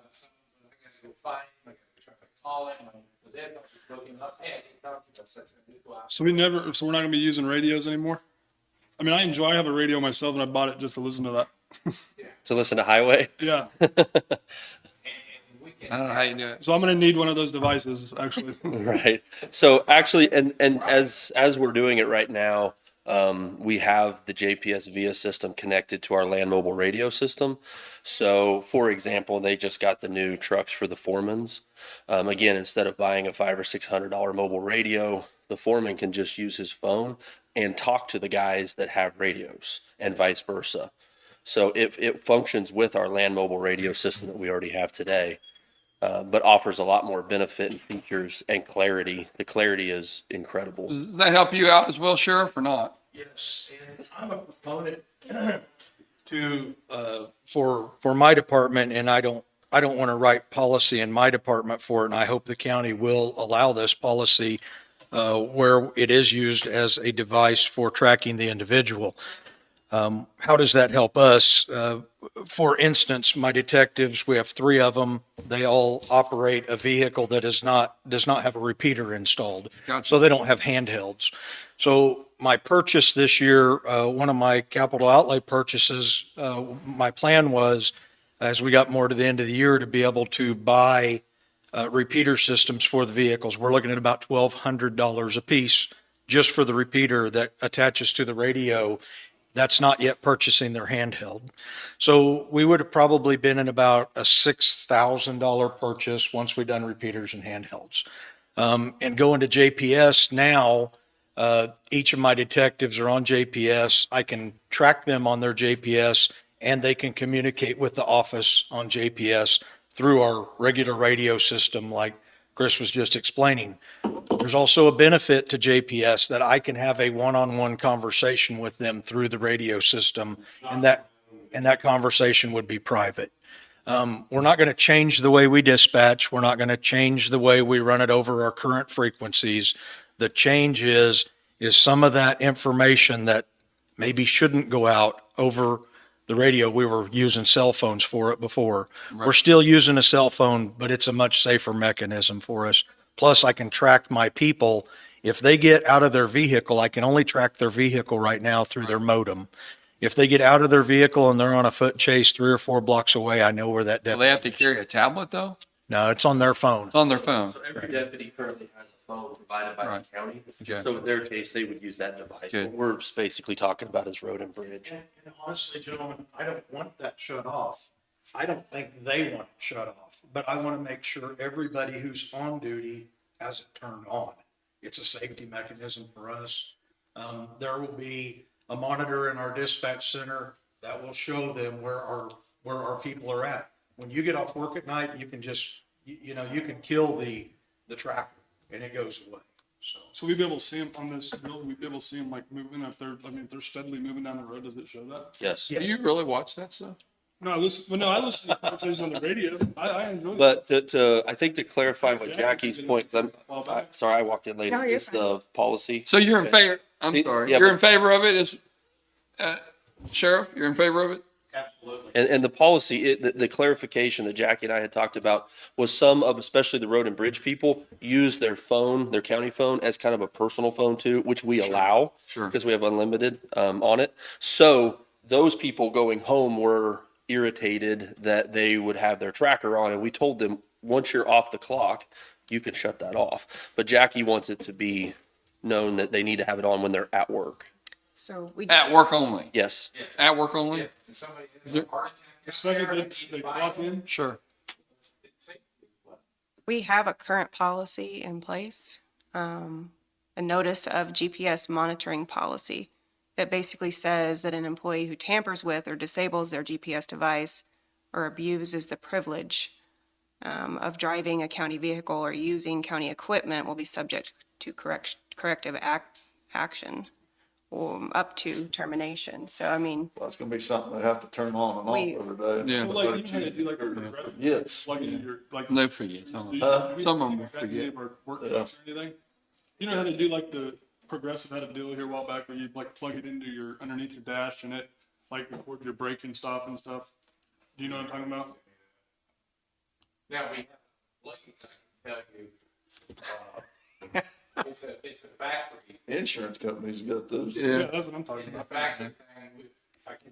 K: guess we'll find him, I gotta try to call him, for this, I'll just look him up, hey, I didn't talk to you about such a, just go out.
E: So we're not going to be using radios anymore. I mean, I have a radio myself, and I bought it just to listen to that.
O: To listen to Highway.
E: Yeah.
K: And we can.
H: I don't know how you do it.
E: So I'm going to need one of those devices, actually.
O: Right. So actually, and as we're doing it right now, we have the JPS VIA system connected to our land mobile radio system. So, for example, they just got the new trucks for the foremans. Again, instead of buying a $500 or $600 mobile radio, the foreman can just use his phone and talk to the guys that have radios, and vice versa. So it functions with our land mobile radio system that we already have today, but offers a lot more benefit and features and clarity. The clarity is incredible.
H: Does that help you out as well, Sheriff, or not?
L: Yes, and I'm a proponent for my department, and I don't want to write policy in my department for it, and I hope the county will allow this policy where it is used as a device for tracking the individual. How does that help us? For instance, my detectives, we have 3 of them. They all operate a vehicle that does not have a repeater installed.
H: Gotcha.
L: So they don't have handhelds. So my purchase this year, one of my capital outlay purchases, my plan was, as we got more to the end of the year, to be able to buy repeater systems for the vehicles. We're looking at about $1,200 a piece just for the repeater that attaches to the radio. That's not yet purchasing their handheld. So we would have probably been in about a $6,000 purchase once we've done repeaters and handhelds. And going to JPS now, each of my detectives are on JPS. I can track them on their JPS, and they can communicate with the office on JPS through our regular radio system like Chris was just explaining. There's also a benefit to JPS that I can have a one-on-one conversation with them through the radio system, and that conversation would be private. We're not going to change the way we dispatch. We're not going to change the way we run it over our current frequencies. The change is some of that information that maybe shouldn't go out over the radio. We were using cell phones for it before. We're still using a cell phone, but it's a much safer mechanism for us. Plus, I can track my people. If they get out of their vehicle, I can only track their vehicle right now through their modem. If they get out of their vehicle and they're on a foot chase 3 or 4 blocks away, I know where that
H: Do
L: deputy
H: they have to carry a tablet, though?
L: No, it's on their phone.
H: It's on their phone.
O: So every deputy currently has a phone provided by
H: Right.
O: the county.
H: Okay.
O: So in their case, they would use that device.
H: Good.
O: What we're basically talking about is road and bridge.
L: And honestly, gentlemen, I don't want that shut off. I don't think they want it shut off, but I want to make sure everybody who's on duty has it turned on. It's a safety mechanism for us. There will be a monitor in our dispatch center that will show them where our people are at. When you get off work at night, you can just, you can kill the tracker and it goes away.
E: So we'd be able to see them on this bill, we'd be able to see them like moving if they're steadily moving down the road, does it show that?
O: Yes.
H: Do you really watch that stuff?
E: No, I listen to conversations on the radio. I enjoy it.
O: But I think to clarify what Jackie's point, 'cause sorry, I walked in late,
N: No, you're
O: is the policy.
H: So you're in favor, I'm sorry,
O: Yeah,
H: you're
O: but-
H: in favor of it as, Sheriff, you're in favor of it?
L: Absolutely.
O: And the policy, the clarification that Jackie and I had talked about was some of, especially the road and bridge people, use their phone, their county phone, as kind of a personal phone too, which we allow.
H: Sure.
O: Because we have unlimited on it. So those people going home were irritated that they would have their tracker on, and we told them, once you're off the clock, you can shut that off. But Jackie wants it to be known that they need to have it on when they're at work.
N: So we,
H: At work only?
O: Yes.
H: At work only?
A: If somebody has a heart attack.
E: The second they clock in,
H: Sure.
A: It's safe.
N: we have a current policy in place, a notice of GPS monitoring policy that basically says that an employee who tampers with or disables their GPS device or abuses the privilege of driving a county vehicle or using county equipment will be subject to corrective action or up to termination. So, I mean,
C: Well, it's gonna be something they have to turn on and
N: We-
C: off every day.
H: Yeah.
E: so like, you know how to do like a progressive,
C: Yes.
E: plug into your, like.
H: They forget, some of them.
E: Do you-
H: Some of them
E: do you-
H: forget.
E: or work trucks or anything? You know how to do like the Progressive had a deal here a while back where you like plug it into your, underneath your dash and it like records your brake and stop and stuff? Do you know what I'm talking about?
A: Now, we have blades, I can tell you. It's a factory.
C: Insurance companies got those.
E: Yeah, that's what I'm talking
A: It's a
E: about.
A: factory thing. I can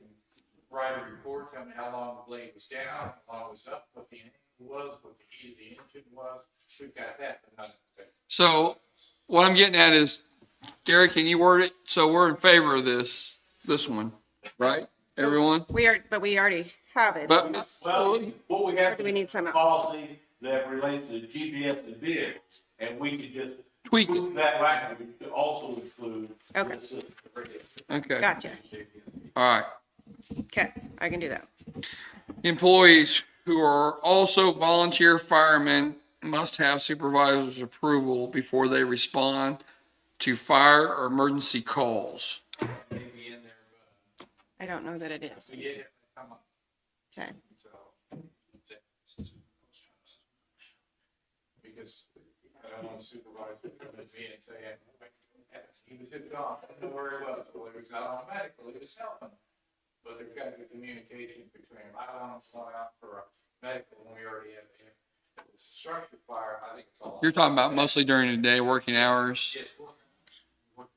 A: write a report, tell me how long the blade was down, how long it was up, what the angle was, what the heat of the engine was. We've got that, but not.
H: So what I'm getting at is, Gary, can you word it? So we're in favor of this one, right? Everyone?
N: we already have it.
H: But-
N: on this.
I: Well, what we have
N: Or do we need some else?
I: policy that relates to GPS and vehicles, and we could just
H: Tweak it.
I: tweak that language to also include.
N: Okay.
I: the system.
H: Okay.
N: Gotcha.
H: All right.
N: Okay. I can do that.
H: Employees who are also volunteer firemen must have supervisor's approval before they respond to fire or emergency calls.
N: I don't know that it is. Okay.
K: Because I don't want to supervise to come in and say, he was just gone, I don't know where he was, well, he was out on medical, he was helping. But there's got to be communication between them. I don't want to fly out for a medical when we already have him. If it's a structure fire, I think it's all.
H: You're talking about mostly during the day, working hours.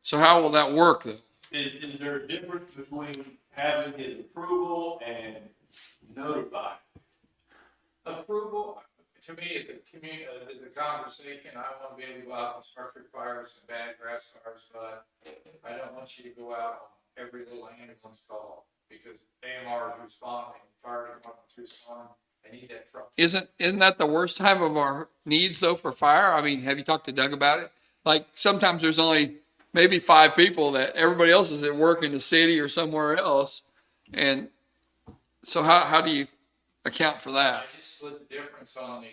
H: So how will that work though?
I: Is there a difference between having his approval and notifying?
K: Approval, to me, is is a conversation. I want to be able to go out and structure fires and bad grass fires, but I don't want you to go out on every little ambulance call because AMR is responding, fire department's responding. I need that truck.
H: Isn't that the worst time of our needs though for fire? I mean, have you talked to Doug about it? Like sometimes there's only maybe 5 people that everybody else is at work in the city or somewhere else. And so how do you account for that?
K: I just split the difference on the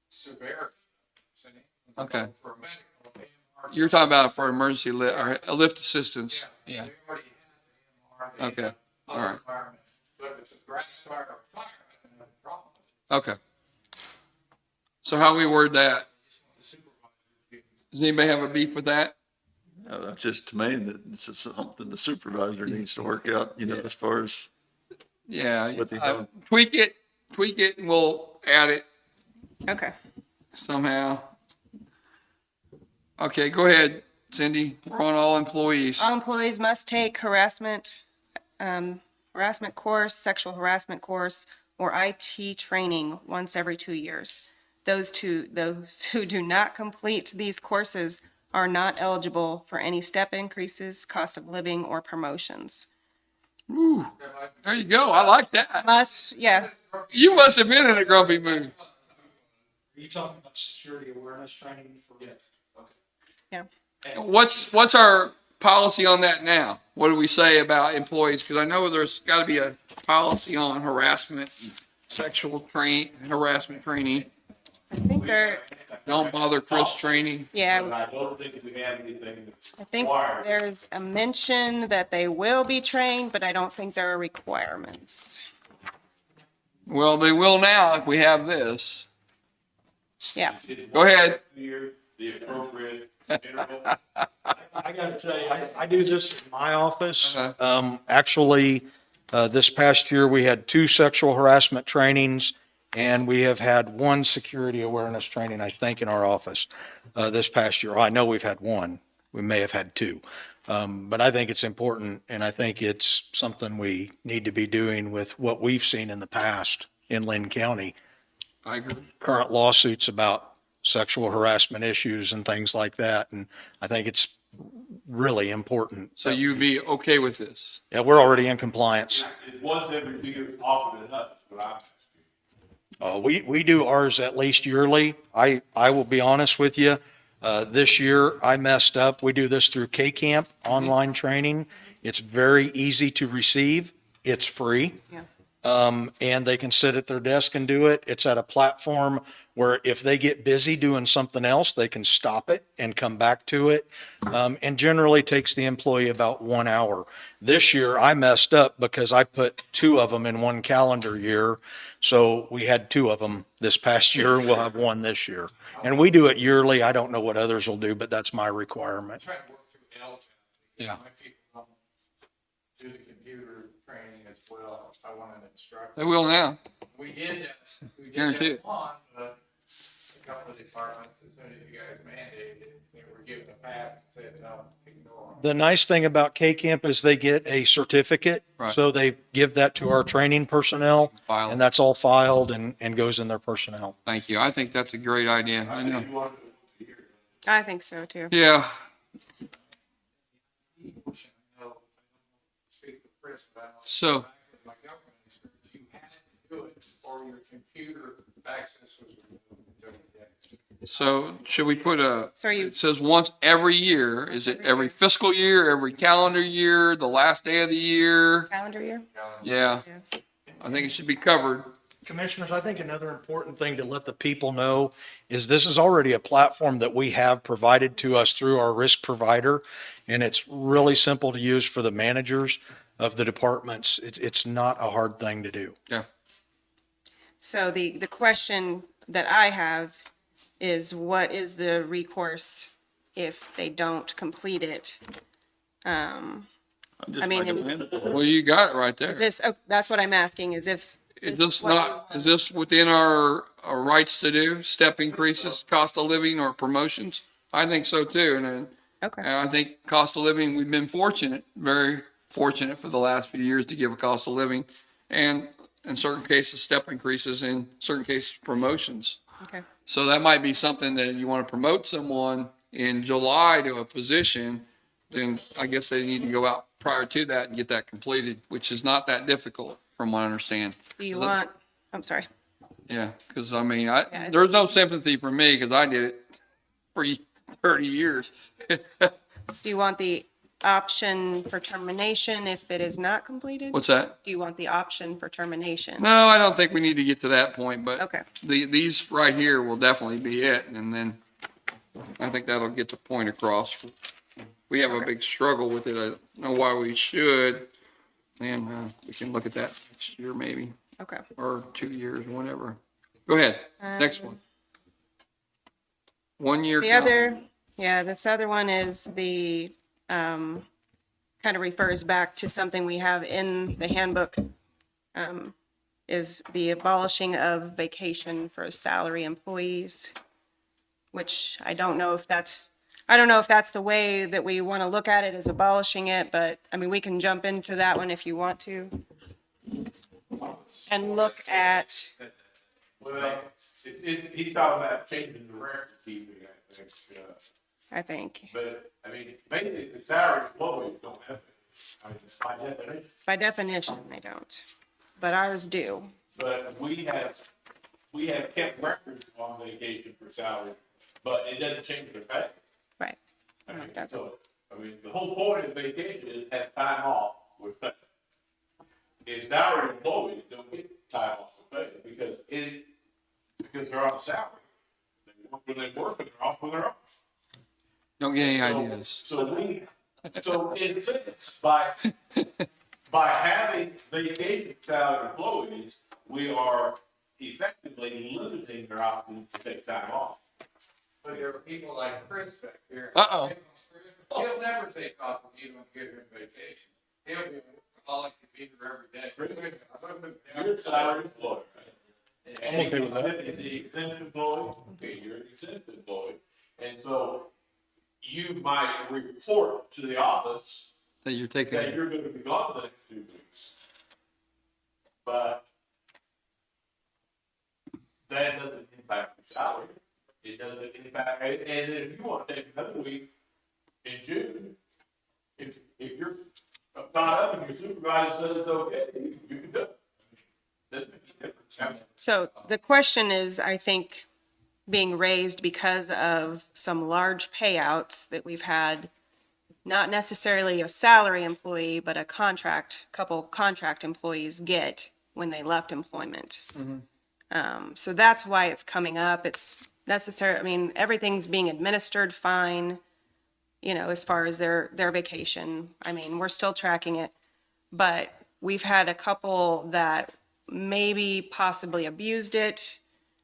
K: severity.
H: Okay.
K: For medical, AMR.
H: You're talking about for emergency lift or a lift assistance. Yeah.
K: We already had AMR.
H: Okay. All right.
K: But if it's a grass fire or fire, I don't have a problem.
H: Okay. So how we word that? Does anybody have a beef with that?
C: That's just to me that this is something the supervisor needs to work out, as far as.
H: Yeah.
C: What they have.
H: Tweak it, and we'll add it
N: Okay.
H: somehow. Okay, go ahead, Cindy. We're on all employees.
N: All employees must take harassment course, sexual harassment course, or IT training once every 2 years. Those who do not complete these courses are not eligible for any step increases, cost of living, or promotions.
H: Ooh, there you go. I like that.
N: Yeah.
H: You must have been in a grumpy mood.
L: Are you talking about security awareness training for? Yes.
N: Yeah.
H: What's our policy on that now? What do we say about employees? Because I know there's got to be a policy on harassment, sexual harassment training.
N: I think
H: Don't bother Chris training.
N: yeah,
I: But I don't think we have anything
N: I think
I: required.
N: there's a mention that they will be trained, but I don't think there are requirements.
H: Well, they will now if we have this.
N: Yeah.
H: Go ahead.
I: The appropriate interval.
L: I gotta tell you, I do this in my office.
H: Uh-huh.
L: Actually, this past year, we had 2 sexual harassment trainings, and we have had 1 security awareness training, I think, in our office, this past year. I know we've had 1. We may have had 2. But I think it's important, and I think it's something we need to be doing with what we've seen in the past in Linn County.
H: I agree.
L: Current lawsuits about sexual harassment issues and things like that, and I think it's really important.
H: So you'd be okay with this?
L: Yeah, we're already in compliance.
I: It was every year offered at us, but I'm asking.
L: We do ours at least yearly. I will be honest with you. This year I messed up. We do this through K-Camp online training. It's very easy to receive. It's free.
N: Yeah.
L: And they can sit at their desk and do it. It's at a platform where if they get busy doing something else, they can stop it and come back to it. And generally takes the employee about 1 hour. This year I messed up because I put 2 of them in 1 calendar year. So we had 2 of them this past year, and we'll have 1 this year. And we do it yearly. I don't know what others will do, but that's my requirement.
K: Trying to work through L.
H: Yeah.
K: My people don't do the computer training as well. I want an instructor.
H: They will now.
K: We did that. We did
H: Guarantee
K: that
H: it.
K: one, but a couple of departments, as soon as you guys mandated it, they were given a pass and said, no, ignore them.
L: The nice thing about K-Camp is they get a certificate.
H: Right.
L: So they give that to our training personnel,
H: File.
L: and that's all filed and goes in their personnel.
H: Thank you. I think that's a great idea. I know.
N: I think so too.
H: Yeah. So,
K: My government experience, you had to
A: do it, or your computer access was removed.
H: So should we put
N: So are you,
H: it says once every year, is it every fiscal year, every calendar year, the last day of the year?
N: calendar year?
H: Yeah,
N: Yeah.
H: I think it should be covered.
L: Commissioners, I think another important thing to let the people know is this is already a platform that we have provided to us through our risk provider. And it's really simple to use for the managers of the departments. It's not a hard thing to do.
N: So the question that I have is what is the recourse if they don't complete it?
C: Just
N: I mean,
C: make it mandatory.
H: Well, you got it right
N: Is
H: there.
N: this, oh, that's what I'm asking, is if,
H: Is this within our rights to do, step increases, cost of living or promotions? I think so too. And
N: okay,
H: I think cost of living, we've been fortunate, very fortunate for the last few years to give a cost of living. And in certain cases, step increases, in certain cases, promotions.
N: okay.
H: So that might be something that if you want to promote someone in July to a position, then I guess they need to go out prior to that and get that completed, which is not that difficult from what I understand.
N: Do you want, I'm sorry.
H: Yeah, because I mean,
N: Yeah.
H: there's no sympathy for me because I did it for 30 years.
N: Do you want the option for termination if it is not completed?
H: What's that?
N: Do you want the option for termination?
H: No, I don't think we need to get to that point, but
N: Okay,
H: these right here will definitely be it. And then I think that'll get the point across. We have a big struggle with it. I don't know why we should. And we can look at that next year maybe,
N: okay.
H: or 2 years, whatever. Go ahead. Next one. 1 year.
N: The other, yeah, this other one is the, kind of refers back to something we have in the handbook, is the abolishing of vacation for salary employees, which I don't know if that's the way that we want to look at it, is abolishing it, but I mean, we can jump into that one if you want to. And look at,
I: Well, he's talking about changing the record keeping,
N: I think,
I: but, I mean, basically, the salary employees don't have it. I mean, by definition.
N: by definition, they don't, but ours do.
I: But we have kept records on vacation for salary, but it doesn't change their pay.
N: Right.
I: I mean, so, I mean, the whole point of vacation is have time off with pay. If salary employees don't get time off with pay because they're on salary. They work when they work and they're off when they're off.
H: Don't get any ideas.
I: So in a sense, by having vacation salary employees, we are effectively limiting their option to take time off.
A: But there are people like Chris back here.
H: Uh-oh.
A: He'll never take off if you don't give him vacation. He'll be a holiday every day.
I: You're a salary employee, right?
E: I'm okay with that.
I: And the exempt employee, okay, you're an exempt employee. And so you might report to the office
H: That you're taking.
I: that you're gonna be gone the next 2 weeks. But that doesn't impact the salary. It doesn't impact, and if you wanna take another week in June, if you're not up and your supervisor says it's okay, you can do it. Doesn't make a difference. I mean,
N: So the question is, I think, being raised because of some large payouts that we've had, not necessarily a salary employee, but a couple contract employees get when they left employment. So that's why it's coming up. It's necessary, I mean, everything's being administered fine, you know, as far as their vacation. I mean, we're still tracking it, but we've had a couple that maybe possibly abused it.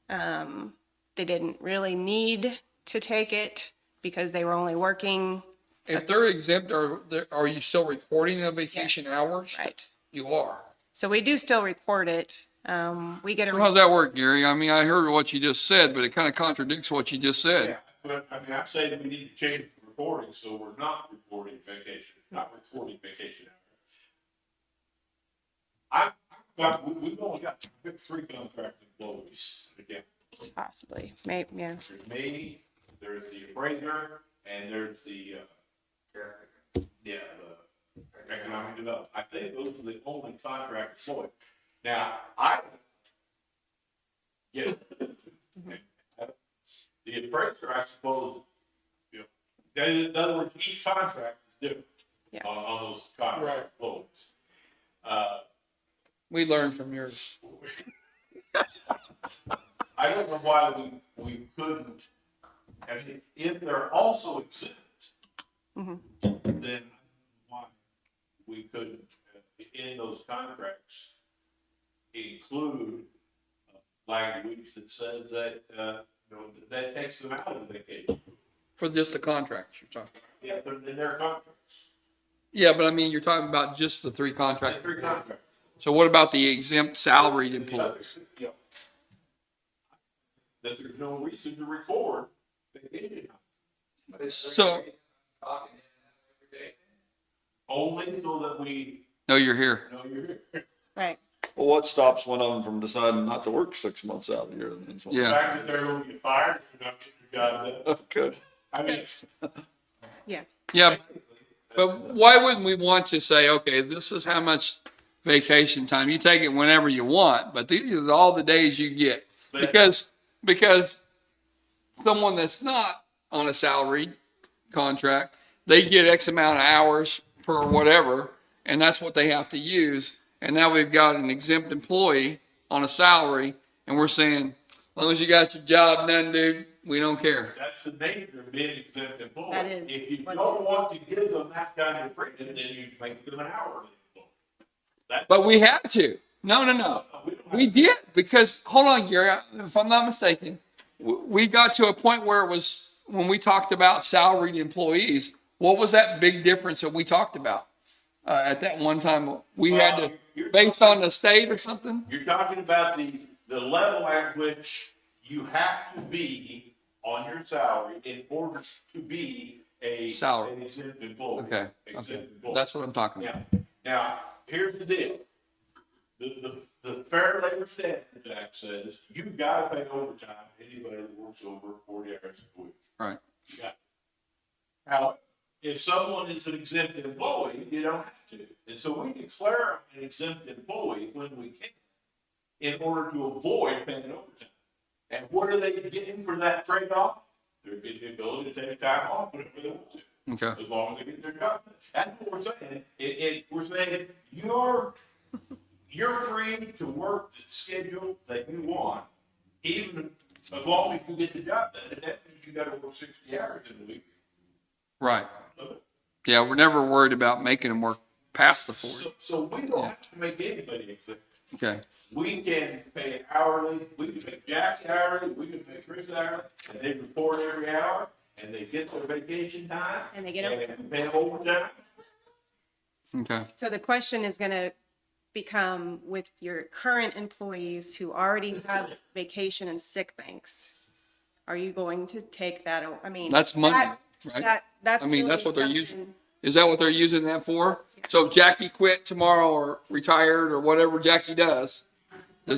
N: They didn't really need to take it because they were only working.
H: If they're exempt, are you still recording the vacation hours?
N: Right.
H: You are.
N: So we do still record it. We get a.
H: So how's that work, Gary? I mean, I heard what you just said, but it kind of contradicts what you just said.
I: Yeah, but I mean, I'm saying we need to change the reporting, so we're not reporting vacation, not recording vacation hours. We've only got 3 contract employees again.
N: Possibly, maybe, yeah.
I: There's me, there's the appraiser, and there's the economic development. I think those are the only contract employees. Now, I Yeah. The appraiser, I suppose, you know, in other words, each contract is different
N: Yeah.
I: on those contract employees.
H: We learned from yours.
I: I don't know why we couldn't, I mean, if they're also exempt, then why we couldn't, in those contracts, include language that says that, you know, that takes them out of vacation.
H: For just the contracts you're talking.
I: Yeah, but in their contracts,
H: Yeah, but I mean, you're talking about just the three contracts.
I: the three contracts.
H: So what about the exempt salaried
I: The
H: employees?
I: others, you know, that there's no reason to record vacation time.
H: So,
I: Only so that we
H: no, you're here.
I: know you're here.
N: Right.
C: Well, what stops one of them from deciding not to work 6 months out of the year? Then?
I: The
H: Yeah.
I: fact that they're going to get fired if they're not getting their job done.
C: Okay.
I: I mean,
N: Yeah.
H: Yeah, but why wouldn't we want to say, okay, this is how much vacation time, you take it whenever you want, but these are all the days you get. Because someone that's not on a salaried contract, they get X amount of hours per whatever, and that's what they have to use. And now we've got an exempt employee on a salary, and we're saying, as long as you got your job done, dude, we don't care.
I: that's the nature of being exempt employee.
N: That is
I: If you
N: what
I: don't
N: it is.
I: want to give them that kind of freedom, then you make them an hourly employee.
H: But we had to. No. We did, because, hold on, Gary, if I'm not mistaken, we got to a point where it was, when we talked about salaried employees, what was that big difference that we talked about? At that one time, we had to, based on the state or something?
I: You're talking about the level at which you have to be on your salary in order to be
H: Salary.
I: an exempt employee.
H: Okay,
I: Exempt employee.
H: that's what I'm talking about.
I: Now, here's the deal. The Fair Labor Standards Act says you've got to pay overtime to anybody that works over 40 hours a week.
H: Right.
I: You got it. Now, if someone is an exempt employee, you don't have to. And so we declare an exempt employee when we can in order to avoid paying overtime. And what are they getting for that trade-off? They're getting the ability to take time off whenever they want to.
H: Okay.
I: As long as they get their job done. That's what we're saying. We're saying you're free to work the schedule that you want, even as long as you get the job done. And that means you gotta work 60 hours in a week.
H: Right. Yeah, we're never worried about making them work past the 40.
I: So we don't have to make anybody exempt.
H: Okay.
I: We can pay hourly, we can pay Jackie hourly, we can pay Chris hourly, and they report every hour, and they get their vacation time.
N: And they get it.
I: And pay them overtime.
H: Okay.
N: So the question is going to become with your current employees who already have vacation and sick banks. Are you going to take that? I mean,
H: That's money, right?
N: That's.
H: I mean, that's
N: really
H: what they're
N: something-
H: using. Is that what they're using that for? So if Jackie quit tomorrow or retired or whatever Jackie does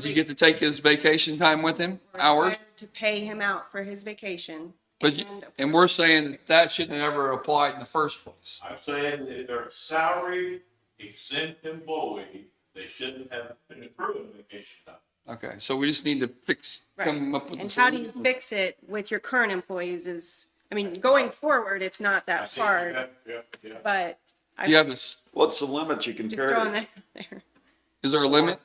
H: he get to take his vacation time with him? Hours?
N: To pay him out for his vacation.
H: But, and we're saying that shouldn't have ever applied in the first place.
I: I'm saying that if they're a salaried exempt employee, they shouldn't have been accruing vacation time.
H: Okay, so we just need to come up with the
N: And how do
H: solution.
N: you fix it with your current employees is, I mean, going forward, it's not
I: I
N: that
I: think
N: hard,
I: yeah.
N: but
H: You have this,
C: What's the limit you can
N: just
C: carry?
N: throwing that out there.
H: is there a limit?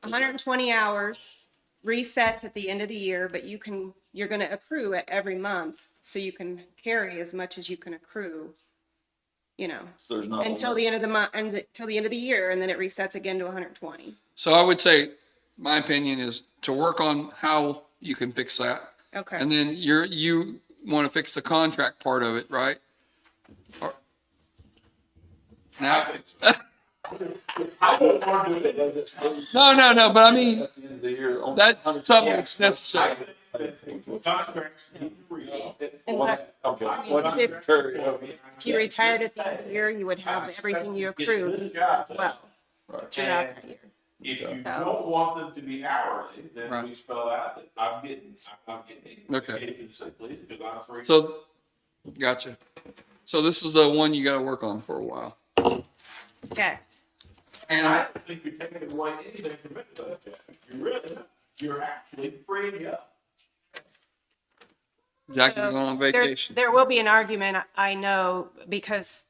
N: 120 hours resets at the end of the year, but you're going to accrue it every month. So you can carry as much as you can accrue,
C: There's not a
N: until
C: limit.
N: the end of the month, until the end of the year, and then it resets again to 120.
H: So I would say, my opinion is to work on how you can fix that.
N: Okay.
H: And then you want to fix the contract part of it, right? Or- Now,
I: I wouldn't want to do it like this.
H: no, but I mean,
C: At the end of the year, only
H: that's
C: 100
H: something that's necessary.
I: I think that contracts need to read.
C: Okay.
N: If-
C: What you carry over.
N: If you retired at the end of the year, you would have everything you accrued as well throughout that year.
I: If you
N: So-
I: don't want them to be hourly, then
H: Right.
I: we spell out that I'm getting
H: Okay.
I: vacation sick leave because I'm free.
H: So, gotcha. So this is the one you got to work on for a while.
N: Okay.
I: And I don't think you're taking away anything from it, though, Jeff. You really not. you're actually freeing up.
H: Jackie's going on vacation.
N: There will be an argument, I know, because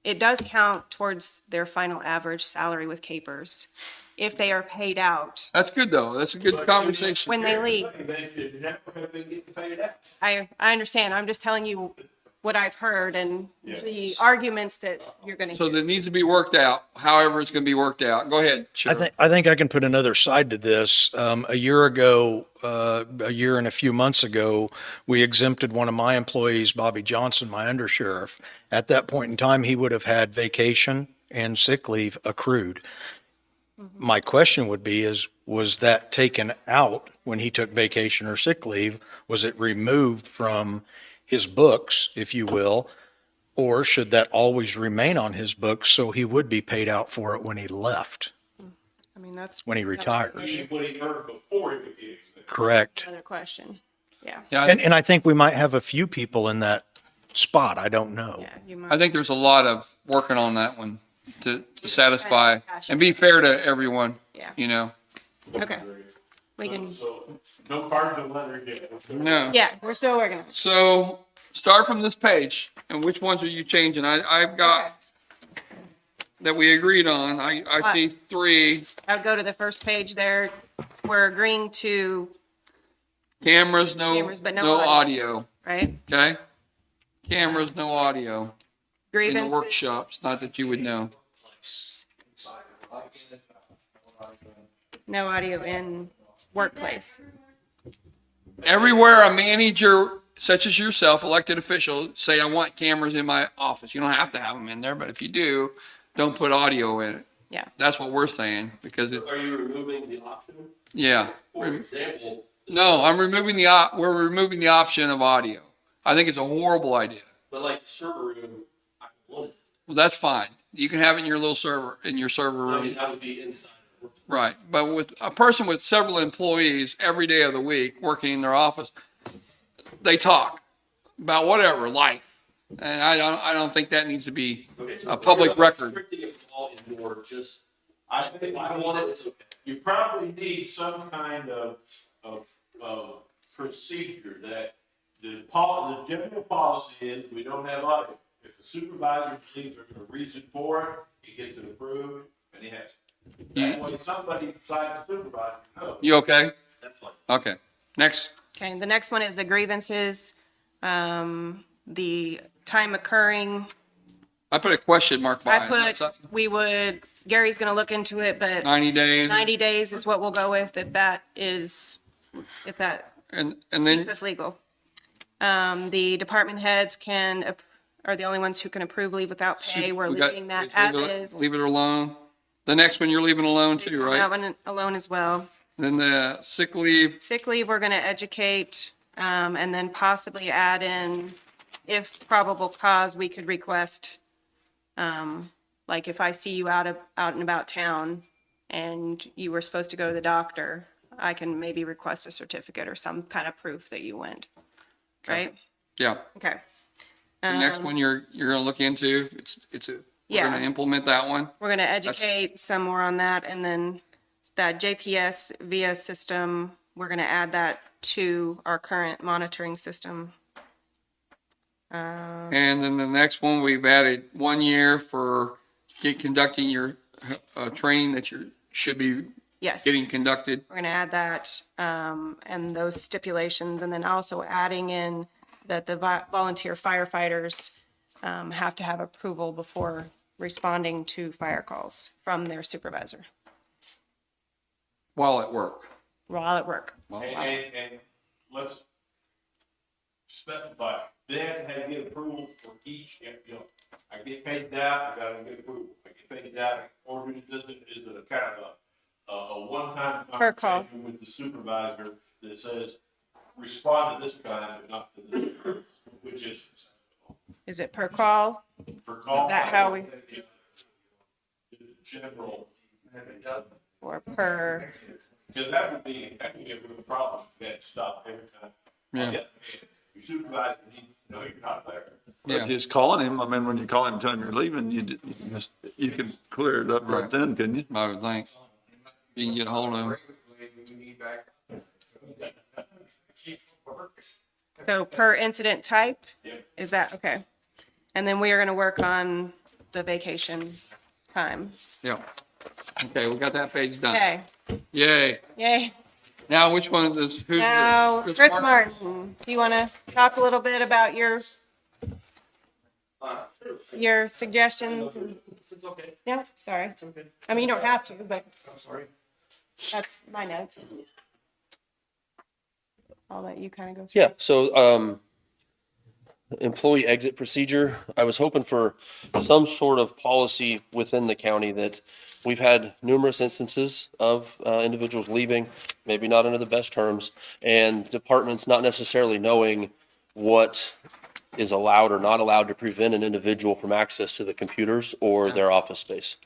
N: it does count towards their final average salary with capers if they are paid out
H: That's good though. That's a good conversation.
N: when they leave.
I: They should never have been getting paid out.
N: I understand. I'm just telling you what I've heard and
I: Yeah.
N: the arguments that you're going to
H: So
N: hear.
H: that needs to be worked out, however it's going to be worked out. Go ahead, Sheriff.
L: I think I can put another side to this. A year and a few months ago, we exempted one of my employees, Bobby Johnson, my undersheriff. At that point in time, he would have had vacation and sick leave accrued. My question would be was that taken out when he took vacation or sick leave? Was it removed from his books, if you will? Or should that always remain on his books so he would be paid out for it when he left,
N: I mean, that's
L: when he retires?
I: What he earned before he became exempt.
L: Correct.
N: another question. Yeah.
H: Yeah,
L: And I think we might have a few people in that spot. I don't know.
N: Yeah, you
H: I
N: might.
H: think there's a lot of working on that one to satisfy and be fair to everyone,
N: Yeah.
H: you know?
N: Okay. We can,
I: So, no cards and letters yet.
H: No.
N: yeah, we're still working on it.
H: So start from this page and which ones are you changing? I've got that we agreed on. I see 3
N: I'll go to the first page there. We're agreeing to,
H: cameras, no
N: Cameras, but no
H: audio.
N: right?
H: Okay? Cameras, no audio in the
N: Grievances.
H: workshops, not that you would know.
N: No audio in workplace.
H: Everywhere a manager, such as yourself, elected official, say, I want cameras in my office. You don't have to have them in there, but if you do, don't put audio in it.
N: Yeah.
H: That's what we're saying, because it,
O: Are you removing the option?
H: yeah.
O: For example,
H: No, we're removing the option of audio. I think it's a horrible idea.
O: but like the server room, I would.
H: Well, that's fine. You can have it in your little server,
O: I
H: room.
O: mean, that would be inside.
H: Right. But with a person with several employees every day of the week working in their office, they talk about whatever, life. And I don't think that needs to be
O: Okay, so
H: a public record.
O: restricting it from all indoor, just,
I: I think
O: if I want it, it's okay.
I: you probably need some kind of procedure that the general policy is we don't have audio. If the supervisor believes there's a reason for it, he gets it approved and he has it. That way somebody besides the supervisor knows.
H: You okay?
O: That's fine.
H: Okay. Next.
N: Okay, the next one is the grievances, the time occurring.
H: I put a question mark by
N: I
H: it.
N: put, Gary's gonna look into it, but
H: 90 days.
N: 90 days is what we'll go with if that
H: And
N: makes
H: then,
N: us legal. The department heads are the only ones who can approve leave without pay. We're
H: we got-
N: leaving that as is.
H: leave it alone. The next one you're leaving alone too,
N: That
H: right?
N: one alone as well.
H: Then the sick leave,
N: Sick leave, we're gonna educate, and then possibly add in, if probable cause, we could request, like if I see you out and about town and you were supposed to go to the doctor, I can maybe request a certificate or some kind of proof that you went. Right?
H: yeah.
N: Okay.
H: The next one you're gonna look into, we're gonna
N: Yeah.
H: implement that one.
N: We're gonna educate some more on that, and then that JPS via system, we're gonna add that to our current monitoring system.
H: And then the next one, we've added 1 year for conducting your training that you should be
N: Yes.
H: getting conducted.
N: We're gonna add that, and those stipulations, and then also adding in that the volunteer firefighters, have to have approval before responding to fire calls from their supervisor
H: While at work.
N: while at work.
I: And let's specify, they have to get approval for each, I get paid out, I gotta get approval. I get paid out, or is it a kind of a one-time
N: Per call.
I: conversation with the supervisor that says, respond to this kind, but not to this, which is
N: Is it per call?
I: for call.
N: Is that how we-
I: General,
N: Or per,
I: because that would be a real problem if you had to stop every time.
H: Yeah.
I: Your supervisor needs to know you're not there.
H: Yeah.
C: But just calling him, I mean, when you call him telling you're leaving, you can clear it up right
H: Right.
C: then, couldn't you?
H: I would think. You can get a hold of them.
A: we need back. Keep working.
N: So per incident type? Is that, okay. And then we are gonna work on the vacation time.
H: Yeah. Okay, we got that page done.
N: Okay,
H: Yay.
N: yay.
H: Now, which one is, who's?
N: Now, Chris Martin, do you wanna talk a little bit about your suggestions? Yeah, sorry. I mean, you don't have to, but
A: I'm sorry.
N: that's my notes. I'll let you kind of go through.
O: Yeah, so employee exit procedure, I was hoping for some sort of policy within the county that we've had numerous instances of individuals leaving, maybe not under the best terms, and departments not necessarily knowing what is allowed or not allowed to prevent an individual from access to the computers or their office space.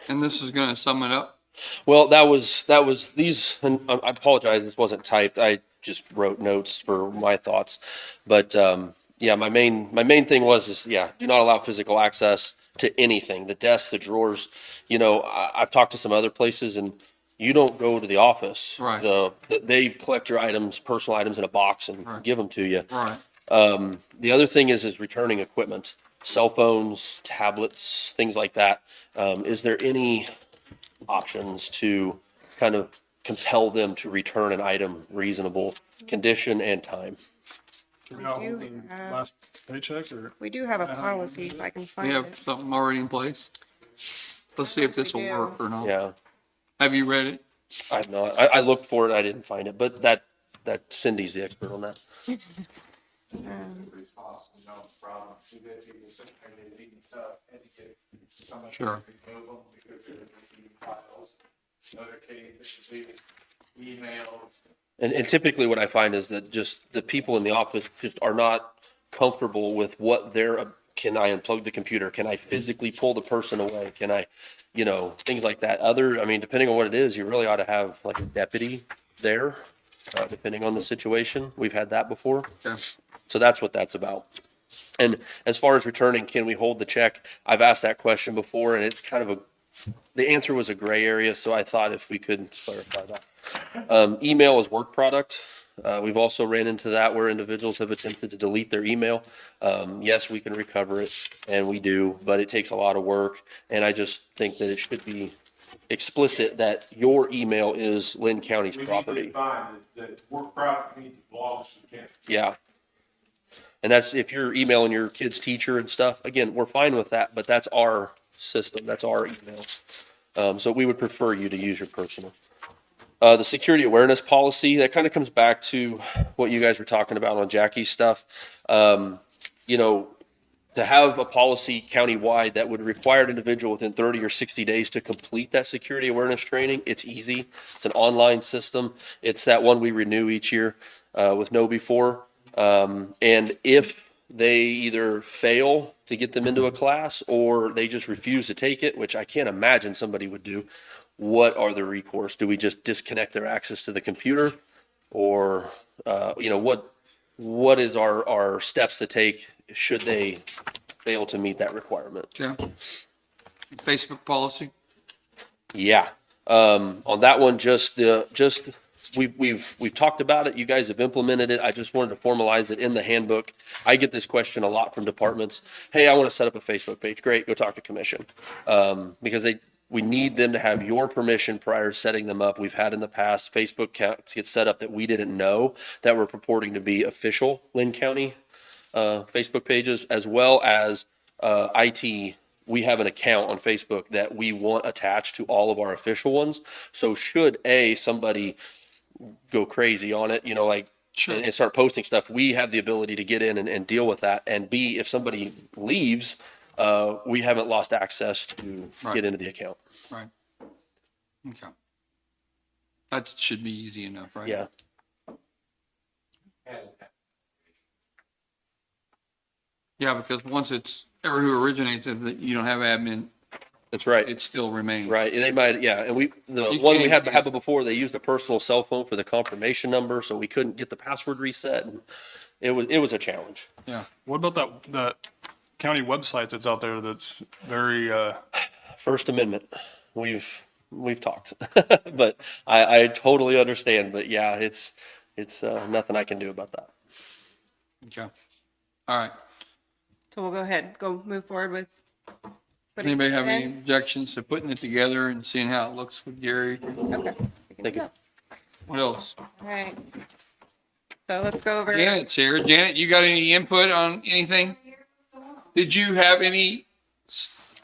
H: And this is gonna sum it up?
O: Well, that was these, and I apologize, this wasn't typed. I just wrote notes for my thoughts. But yeah, my main thing was do not allow physical access to anything, the desks, the drawers. You know, I've talked to some other places and you don't go to the office.
H: Right.
O: They collect your items, personal items in a box and give them to you.
H: Right.
O: The other thing is returning equipment, cell phones, tablets, things like that. Is there any options to kind of compel them to return an item reasonable condition and time?
E: Can we not hold the last paycheck or?
N: We do have a policy, if I can
H: We
N: find
H: have
N: it.
H: something already in place? Let's see if this will
N: We do.
H: work or not.
O: Yeah,
H: Have you read it?
O: I've not. I looked for it. I didn't find it, but that Cindy's the expert on that.
A: Everybody's possible, no problem. You get people sitting there, they need stuff, and you get someone.
H: Sure.
A: Remove them, we go through the files. In other cases, we emails.
O: And typically what I find is that just the people in the office just are not comfortable with what can I unplug the computer? Can I physically pull the person away? Can I, things like that. I mean, depending on what it is, you really ought to have like a deputy there, depending on the situation. We've had that before.
H: Okay.
O: So that's what that's about. And as far as returning, can we hold the check? I've asked that question before and it's kind of the answer was a gray area. So I thought if we could clarify that. Email is work product. We've also ran into that where individuals have attempted to delete their email. Yes, we can recover it and we do, but it takes a lot of work. And I just think that it should be explicit that your email is Linn County's property.
I: We need to define that work product means it belongs to the county.
O: Yeah. And that's if you're emailing your kid's teacher and stuff, again, we're fine with that, but that's our system. That's our email. So we would prefer you to use your personal. The security awareness policy, that kind of comes back to what you guys were talking about on Jackie's stuff. To have a policy countywide that would require an individual within 30 or 60 days to complete that security awareness training, it's easy. It's an online system. It's that one we renew each year with KnowBe4. And if they either fail to get them into a class or they just refuse to take it, which I can't imagine somebody would do, what are the recourse? Do we just disconnect their access to the computer? Or, what is our steps to take should they fail to meet that requirement?
H: Okay. Facebook policy?
O: Yeah. On that one, we've talked about it. You guys have implemented it. I just wanted to formalize it in the handbook. I get this question a lot from departments. Hey, I want to set up a Facebook page. Great. Go talk to commission. Because we need them to have your permission prior to setting them up. We've had in the past Facebook accounts get set up that we didn't know that were purporting to be official Linn County Facebook pages, as well as IT. We have an account on Facebook that we want attached to all of our official ones. So should somebody go crazy on it,
H: Sure.
O: and start posting stuff, we have the ability to get in and deal with that. And B, if somebody leaves, we haven't lost access to get into the account.
H: Right. Okay. That should be easy enough, right?
O: Yeah.
H: Yeah, because once it's who originates it, you don't have admin,
O: That's right.
H: it still remains.
O: Right. And they might, yeah. And the
H: You
O: one we
H: can't-
O: had before, they used a personal cell phone for the confirmation number, so we couldn't get the password reset. And it was a challenge.
E: Yeah. What about that county website that's out there that's very,
O: First Amendment. we've talked, but I totally understand. But yeah, it's nothing I can do about that.
H: Okay. All right.
N: So we'll go ahead, move forward with. putting
H: Anybody
N: it
H: have any
N: in.
H: objections to putting it together and seeing how it looks with Gary?
N: Okay.
O: Thank you.
H: What else?
N: All right. So let's go over.
H: Janet's here. Janet, you got any input on anything? Did you have any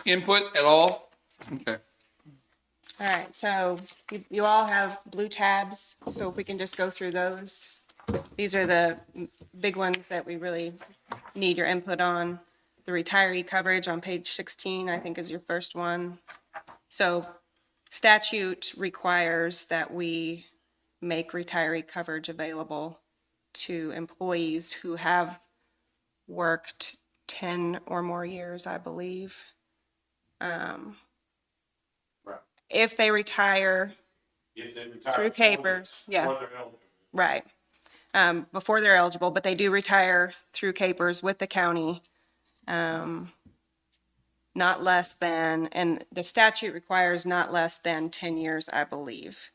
H: input at all? Okay.
N: All right, so you all have blue tabs, so if we can just go through those. These are the big ones that we really need your input on. The retiree coverage on page 16, I think, is your first one. So statute requires that we make retiree coverage available to employees who have worked 10 or more years, I believe. If they retire through capers, yeah, right. Before they're eligible, but they do retire through capers with the county. Not less than, and the statute requires not less than 10 years, I believe.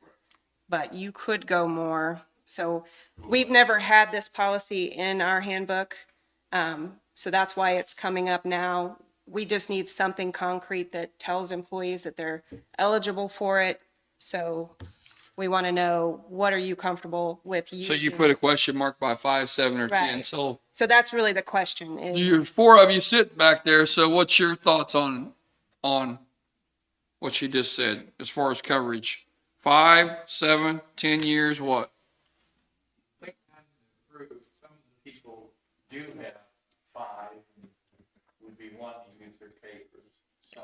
N: But you could go more. So we've never had this policy in our handbook. So that's why it's coming up now. We just need something concrete that tells employees that they're eligible for it. So we want to know, what are you comfortable with using?
H: So you put a question mark by 5, 7, or 10.
N: Right.
H: So
N: So that's really the question is.
H: you four of you sitting back there. So what's your thoughts on what she just said as far as coverage? 5, 7, 10 years, what?
K: Some of the people do have 5 and would be wanting to use their papers. So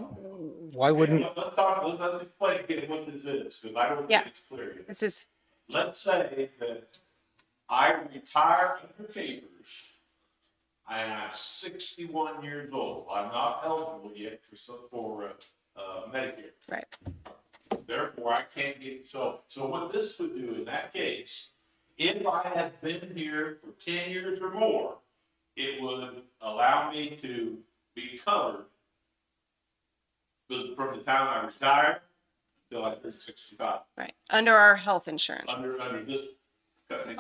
L: Why wouldn't,
I: Let's explain again what this is, because I don't
N: Yeah.
I: think it's clear yet.
N: This is,
I: Let's say that I retire under capers and I'm 61 years old. I'm not eligible yet for Medicare.
N: right.
I: Therefore, I can't get, so what this would do in that case, if I have been here for 10 years or more, it would allow me to be covered from the time I retire until I turn 65,
N: Right, under our health insurance.
I: under this.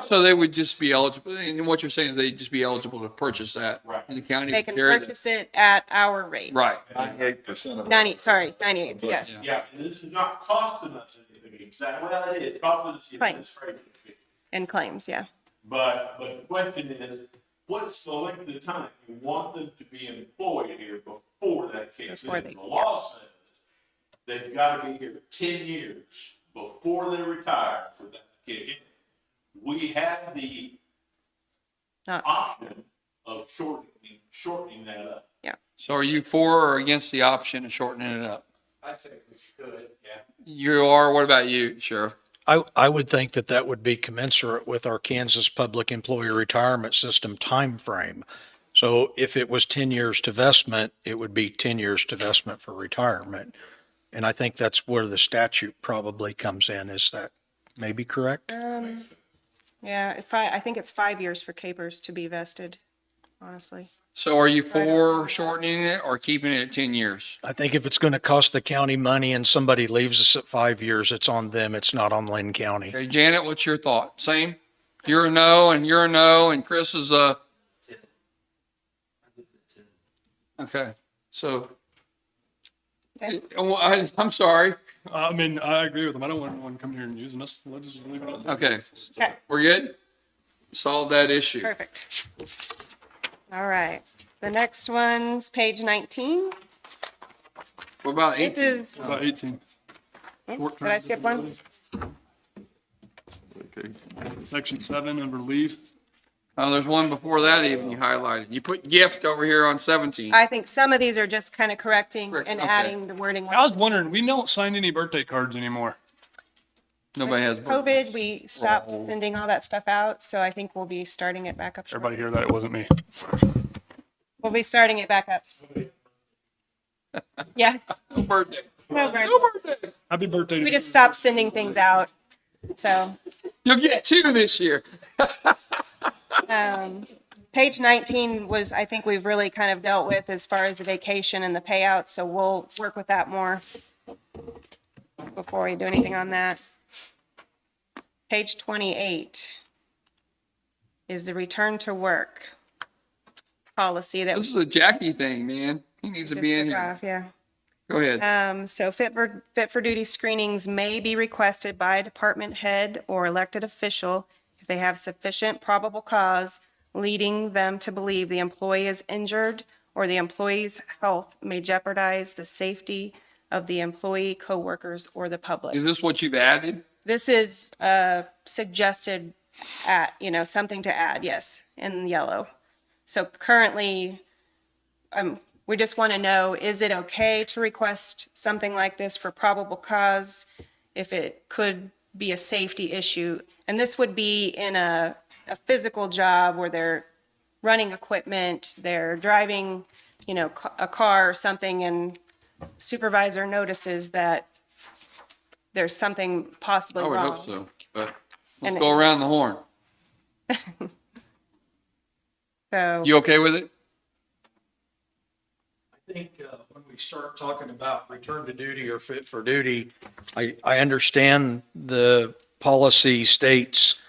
H: So they would just be eligible, and what you're saying is they'd just be eligible to purchase that.
I: Right.
H: And the county
N: They
H: would
N: can
H: carry that.
N: purchase it at our rate.
H: Right.
C: 98% of
N: 98, yeah.
I: Yeah, and this is not costing us anything, exactly, well, it is, costing us the
N: Claims.
I: administration fee.
N: And claims, yeah.
I: But the question is, what's the length of time you want them to be employed here before that kicks in?
N: Before they-
I: The law says they've got to be here 10 years before they retire for that to kick in. We have the
N: Not-
I: option of shortening that up.
H: So are you for or against the option of shortening it up?
K: I'd say we could, yeah.
H: You are. What about you, Sheriff?
L: I would think that that would be commensurate with our Kansas Public Employee Retirement System timeframe. So if it was 10 years to vestment, it would be 10 years to vestment for retirement. And I think that's where the statute probably comes in. Is that maybe correct?
N: Yeah, I think it's 5 years for capers to be vested, honestly.
H: So are you for shortening it or keeping it at 10 years?
L: I think if it's going to cost the county money and somebody leaves us at 5 years, it's on them. It's not on Linn County.
H: Okay, Janet, what's your thought? Same? You're a no and Chris is a. Okay, so.
N: Okay.
H: I'm sorry.
E: I mean, I agree with them. I don't want anyone coming here and using us. Let's just leave it at that.
H: Okay,
N: Okay,
H: we're good? Solve that issue.
N: perfect. All right, the next one's page 19.
H: What about
N: This
H: 18?
N: is,
E: About 18.
N: did I skip one?
E: Section 7 under leave.
H: Oh, there's one before that even you highlighted. You put gift over here on 17.
N: I think some of these are just kind of correcting
H: Correct,
N: and
H: okay.
N: adding the wording.
E: I was wondering, we don't sign any birthday cards anymore.
H: Nobody has.
N: COVID, we stopped sending all that stuff out, so I think we'll be starting it back up. shortly.
E: Everybody hear that? It wasn't me.
N: We'll be starting it back up. Yeah,
H: No birthday.
N: no, right.
H: No birthday.
E: Happy birthday to
N: We
E: you.
N: just stopped sending things out. So,
H: You'll get 2 this year.
N: page 19 was, I think we've really kind of dealt with as far as the vacation and the payout, so we'll work with that more. before we do anything on that. Page 28 is the return to work policy that.
H: This is a Jackie thing, man. He needs to
N: just
H: be in
N: took
H: here.
N: off, yeah.
H: Go ahead.
N: So fit for duty screenings may be requested by a department head or elected official if they have sufficient probable cause leading them to believe the employee is injured or the employee's health may jeopardize the safety of the employee, coworkers, or the public.
H: Is this what you've added?
N: This is suggested something to add, yes, in yellow. So currently, we just want to know, is it okay to request something like this for probable cause if it could be a safety issue? And this would be in a physical job where they're running equipment, they're driving, a car or something, and supervisor notices that there's something possibly
H: I would
N: wrong.
H: hope so, but
N: And-
H: let's go around the horn.
N: So,
H: You okay with it?
L: I think when we start talking about return to duty or fit for duty, I understand the policy states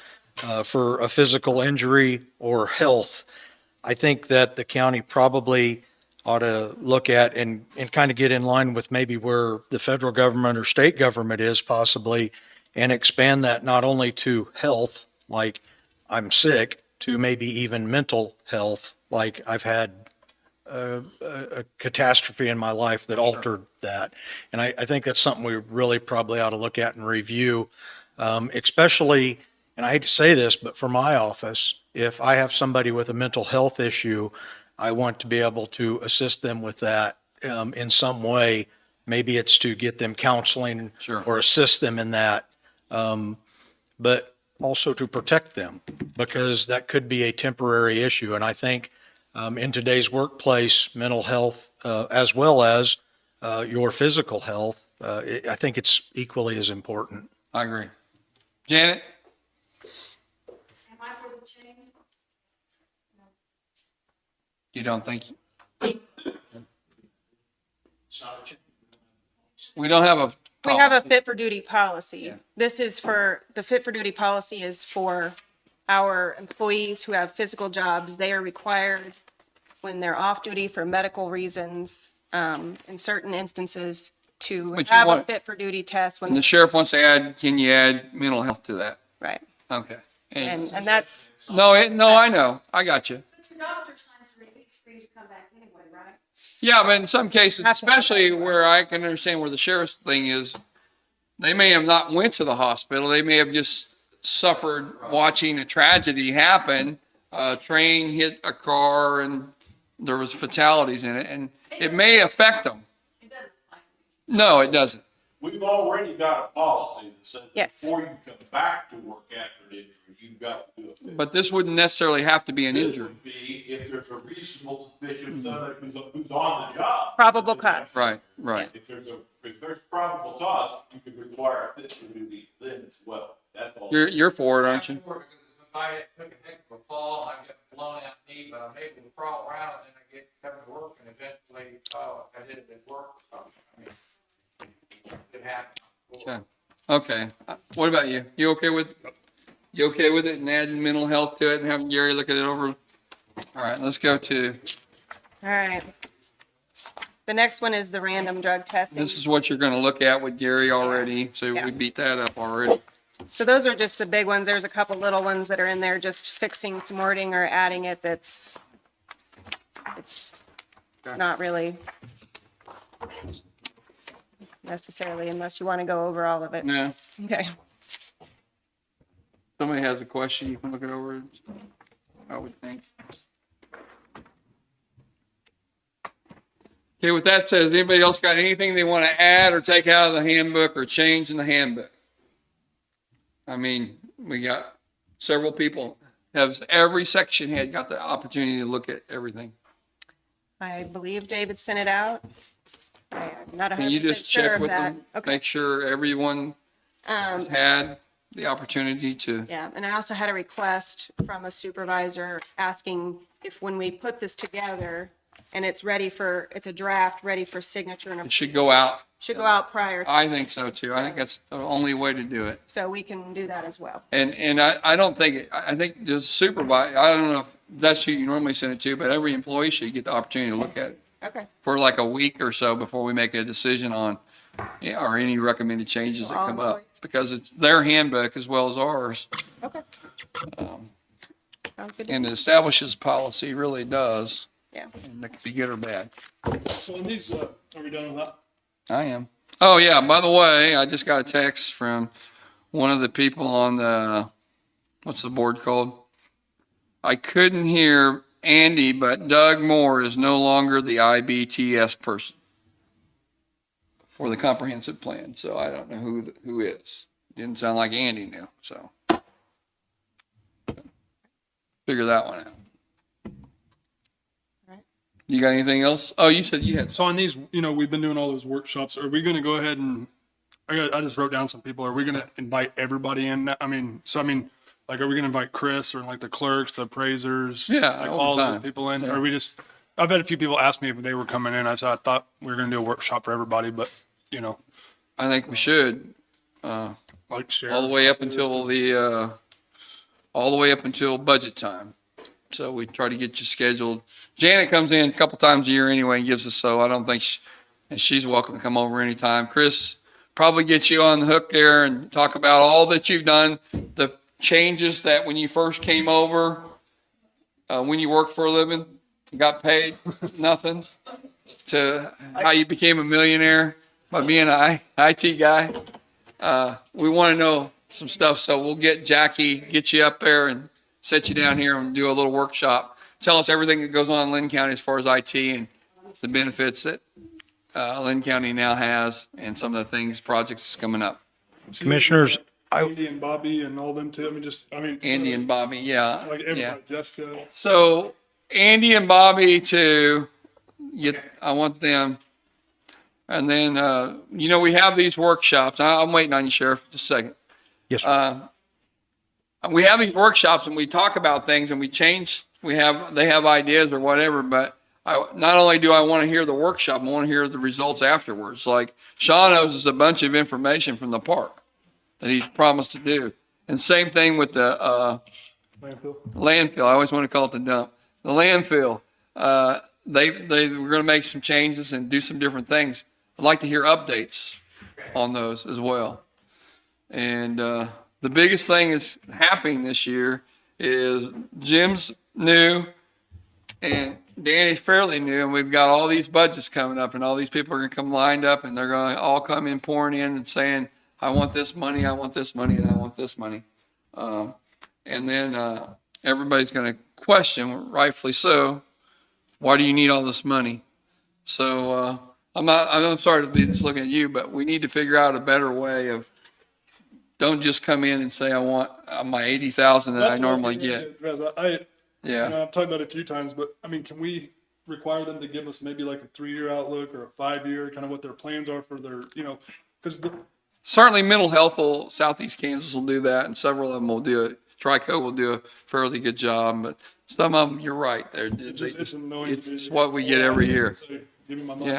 L: for a physical injury or health. I think that the county probably ought to look at and kind of get in line with maybe where the federal government or state government is possibly, and expand that not only to health, like I'm sick, to maybe even mental health, like I've had a catastrophe in my life that altered that. And I think that's something we really probably ought to look at and review, especially, and I hate to say this, but for my office, if I have somebody with a mental health issue, I want to be able to assist them with that in some way. Maybe it's to get them counseling
H: Sure.
L: or assist them in that, but also to protect them, because that could be a temporary issue. And I think in today's workplace, mental health, as well as your physical health, I think it's equally as important.
H: I agree. Janet? You don't think? We don't have a.
N: we have a
H: policy.
N: fit for duty policy.
H: Yeah.
N: The fit for duty policy is for our employees who have physical jobs. They are required when they're off duty for medical reasons, in certain instances, to
H: But you
N: have a
H: want-
N: fit for duty test
H: And
N: when,
H: the sheriff wants to add, can you add mental health to that?
N: right.
H: Okay.
N: And that's,
H: No, I know. I got you.
M: But your doctor signs a release for you to come back anyway, right?
H: Yeah, but in some cases,
N: Have to-
H: especially where I can understand where the sheriff's thing is, they may have not went to the hospital. They may have just suffered watching a tragedy happen. A train hit a car and there was fatalities in it, and it may affect them.
M: It doesn't apply.
H: No, it doesn't.
I: We've already got a policy that says
N: Yes.
I: before you come back to work after an injury, you've got to do a physical.
H: But this wouldn't necessarily have to be an
I: This
H: injury.
I: would be if there's a reasonable suspicion of somebody who's on the job.
N: probable cause.
H: Right, right.
I: If there's probable cause, you could require a fit for duty then as well. That's all.
H: You're for it, aren't you?
K: If I took a heck of a fall, I get a blown out knee, but I'm able to crawl around and I get come to work and eventually, I did it at work or something. I mean, it happens.
H: Okay. Okay. What about you? You okay with it and adding mental health to it and having Gary look at it over? All right, let's go to,
N: All right. The next one is the random drug testing.
H: this is what you're gonna look at with Gary already, so
N: Yeah.
H: we beat that up already.
N: So those are just the big ones. There's a couple little ones that are in there, just fixing some wording or adding it it's
H: Okay.
N: not really necessarily unless you want to go over all of it.
H: No,
N: Okay.
H: somebody has a question, you can look it over, I would think. Okay, with that said, has anybody else got anything they want to add or take out of the handbook or change in the handbook? I mean, we got several people, has every section head got the opportunity to look at everything.
N: I believe David sent it out. I'm not
H: Can you
N: 100%
H: just
N: sure
H: check
N: of
H: with
N: that.
H: them?
N: Okay.
H: Make sure everyone had the opportunity to,
N: Yeah, and I also had a request from a supervisor asking if when we put this together, and it's a draft, ready for signature and
H: It should go out.
N: should go out prior,
H: I think so too. I think that's the only way to do it.
N: so we can do that as well.
H: And I don't think, I think the supervisor, I don't know if that's who you normally send it to, but every employee should get the opportunity to look at it
N: Okay.
H: for like a week or so before we make a decision on, or any recommended changes that
N: For all
H: come up.
N: employees?
H: Because it's their handbook as well as ours.
N: Okay. Sounds good.
H: And it establishes policy, really does.
N: Yeah.
H: And it could be good or bad.
E: So on these, are we done with that?
H: I am. Oh, yeah, by the way, I just got a text from one of the people on the, what's the board called? I couldn't hear Andy, but Doug Moore is no longer the IBTS person for the comprehensive plan, so I don't know who is. Didn't sound like Andy knew, so. Figure that one out. You got anything else? Oh, you said you had.
E: So on these, we've been doing all those workshops. Are we going to go ahead and, I just wrote down some people. Are we going to invite everybody in? Like, are we going to invite Chris or like the clerks, the appraisers?
H: Yeah,
E: like
H: all
E: all
H: the
E: those
H: time.
E: people in?
H: Yeah.
E: Or I've had a few people ask me if they were coming in. I thought we were going to do a workshop for everybody, but,
H: I think we should,
E: like share.
H: all the way up until budget time. So we try to get you scheduled. Janet comes in a couple times a year anyway and gives us, so I don't think and she's welcome to come over anytime. Chris probably gets you on the hook there and talk about all that you've done, the changes that when you first came over, when you worked for a living, got paid nothing, to how you became a millionaire by being an IT guy. We want to know some stuff, so we'll get Jackie, get you up there and set you down here and do a little workshop. Tell us everything that goes on in Linn County as far as IT and the benefits that Linn County now has and some of the projects coming up.
L: Commissioners,
E: Andy and Bobby and all them too.
H: Andy and Bobby, yeah.
E: like everybody,
H: Yeah.
E: Jessica.
H: So Andy and Bobby too, I want them. And then, we have these workshops. I'm waiting on you, Sheriff, just a second.
L: yes, sir.
H: We have these workshops and we talk about things and they have ideas or whatever, but not only do I want to hear the workshop, I want to hear the results afterwards. Like Sean owes us a bunch of information from the park that he's promised to do. And same thing with the landfill. I always want to call it the dump. The landfill. They were going to make some changes and do some different things. I'd like to hear updates on those as well. And the biggest thing that's happening this year is Jim's new and Danny's fairly new, and we've got all these budgets coming up, and all these people are going to come lined up, and they're going to all come in pouring in and saying, I want this money, I want this money, and I want this money. And then everybody's going to question, rightfully so, why do you need all this money? So I'm sorry to be just looking at you, but we need to figure out a better way of, don't just come in and say, I want my 80,000 that I normally get. Yeah.
E: I've talked about it a few times, but can we require them to give us maybe like a 3-year outlook or a 5-year, kind of what their plans are for their, because
H: Certainly mental health Southeast Kansas will do that, and several of them will do it. Trico will do a fairly good job, but some of them, you're right.
E: it's annoying.
H: It's what we get every year.
E: Say, give me my money.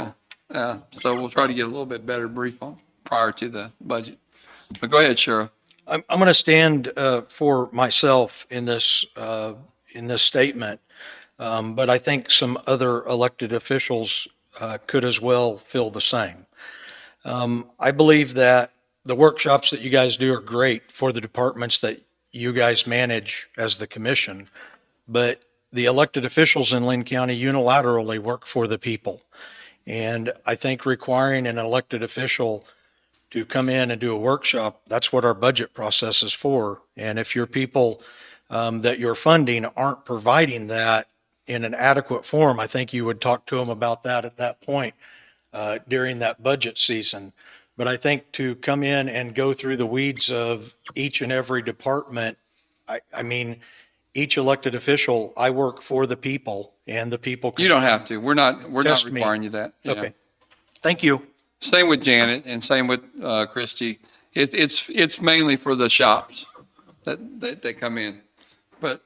H: Yeah. So we'll try to get a little bit better brief on prior to the budget. But go ahead, Sheriff.
L: I'm going to stand for myself in this statement, but I think some other elected officials could as well feel the same. I believe that the workshops that you guys do are great for the departments that you guys manage as the commission, but the elected officials in Linn County unilaterally work for the people. And I think requiring an elected official to come in and do a workshop, that's what our budget process is for. And if your people that you're funding aren't providing that in an adequate form, I think you would talk to them about that at that point during that budget season. But I think to come in and go through the weeds of each and every department, each elected official, I work for the people, and the people.
H: You don't have to. We're not
L: Test me.
H: requiring you that. Yeah.
L: Okay. Thank you.
H: Same with Janet and same with Christie. It's mainly for the shops that come in. But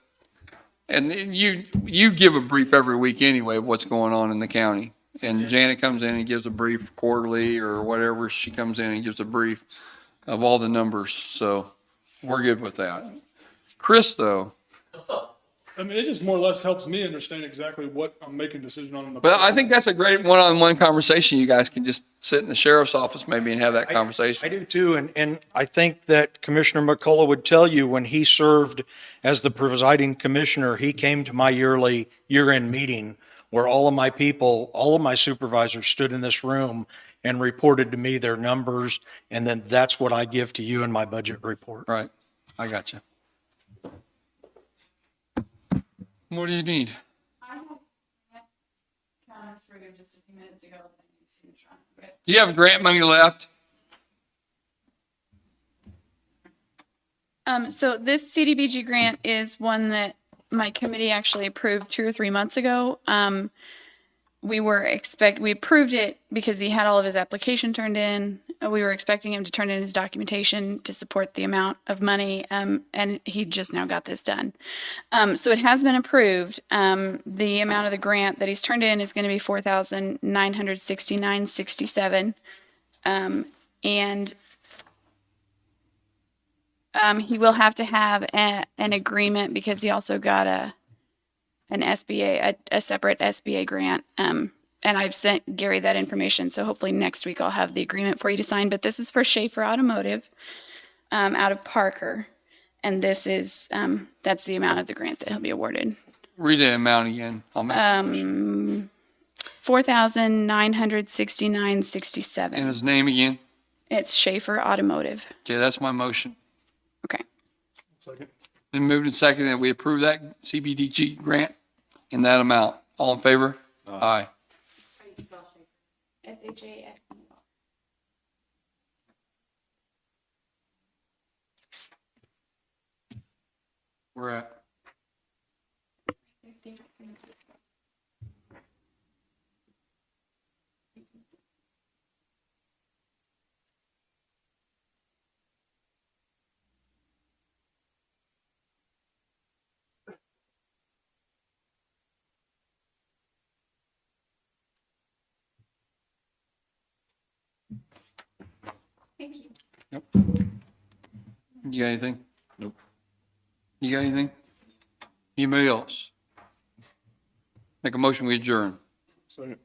H: And then you give a brief every week anyway of what's going on in the county. And Janet comes in and gives a brief quarterly or whatever. She comes in and gives a brief of all the numbers. So we're good with that. Chris, though,
E: I mean, it just more or less helps me understand exactly what I'm making decision on in the.
H: but I think that's a great one-on-one conversation. You guys can just sit in the sheriff's office maybe and have that
L: I
H: conversation.
L: do too, and I think that Commissioner McCullough would tell you when he served as the presiding commissioner, he came to my year-end meeting where all of my people, all of my supervisors stood in this room and reported to me their numbers, and then that's what I give to you in my budget report.
H: Right. I got you. What do you need?
M: I have counted through just a few minutes ago.
H: Do you have grant money left?
M: So this CDBG grant is one that my committee actually approved 2 or 3 months ago. We approved it because he had all of his application turned in. We were expecting him to turn in his documentation to support the amount of money, and he just now got this done. So it has been approved. The amount of the grant that he's turned in is going to be $4,969.67. And he will have to have an agreement because he also got an SBA, a separate SBA grant. And I've sent Gary that information. So hopefully next week I'll have the agreement for you to sign. But this is for Schaefer Automotive out of Parker. And this is, that's the amount of the grant that he'll be awarded.
H: Read the amount again. I'll make
M: $4,969.67.
H: And his name again?
M: It's Schaefer Automotive.
H: Okay, that's my motion.
M: Okay.
E: Second.
H: Been moved and seconded that we approve that CBDG grant in that amount. All in favor? Aye.
M: SHAF.
H: We're at.
M: Thank you.
H: Yep. You got anything? Nope. You got anything? Anybody else? Make a motion, we adjourn.
E: Second.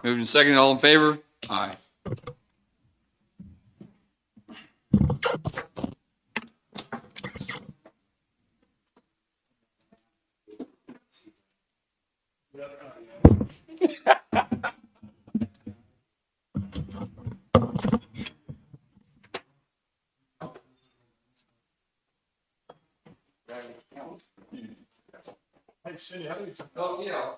H: Moved and seconded, all in favor? Aye.
E: Hey, Cindy, how do you?
A: Oh, yeah.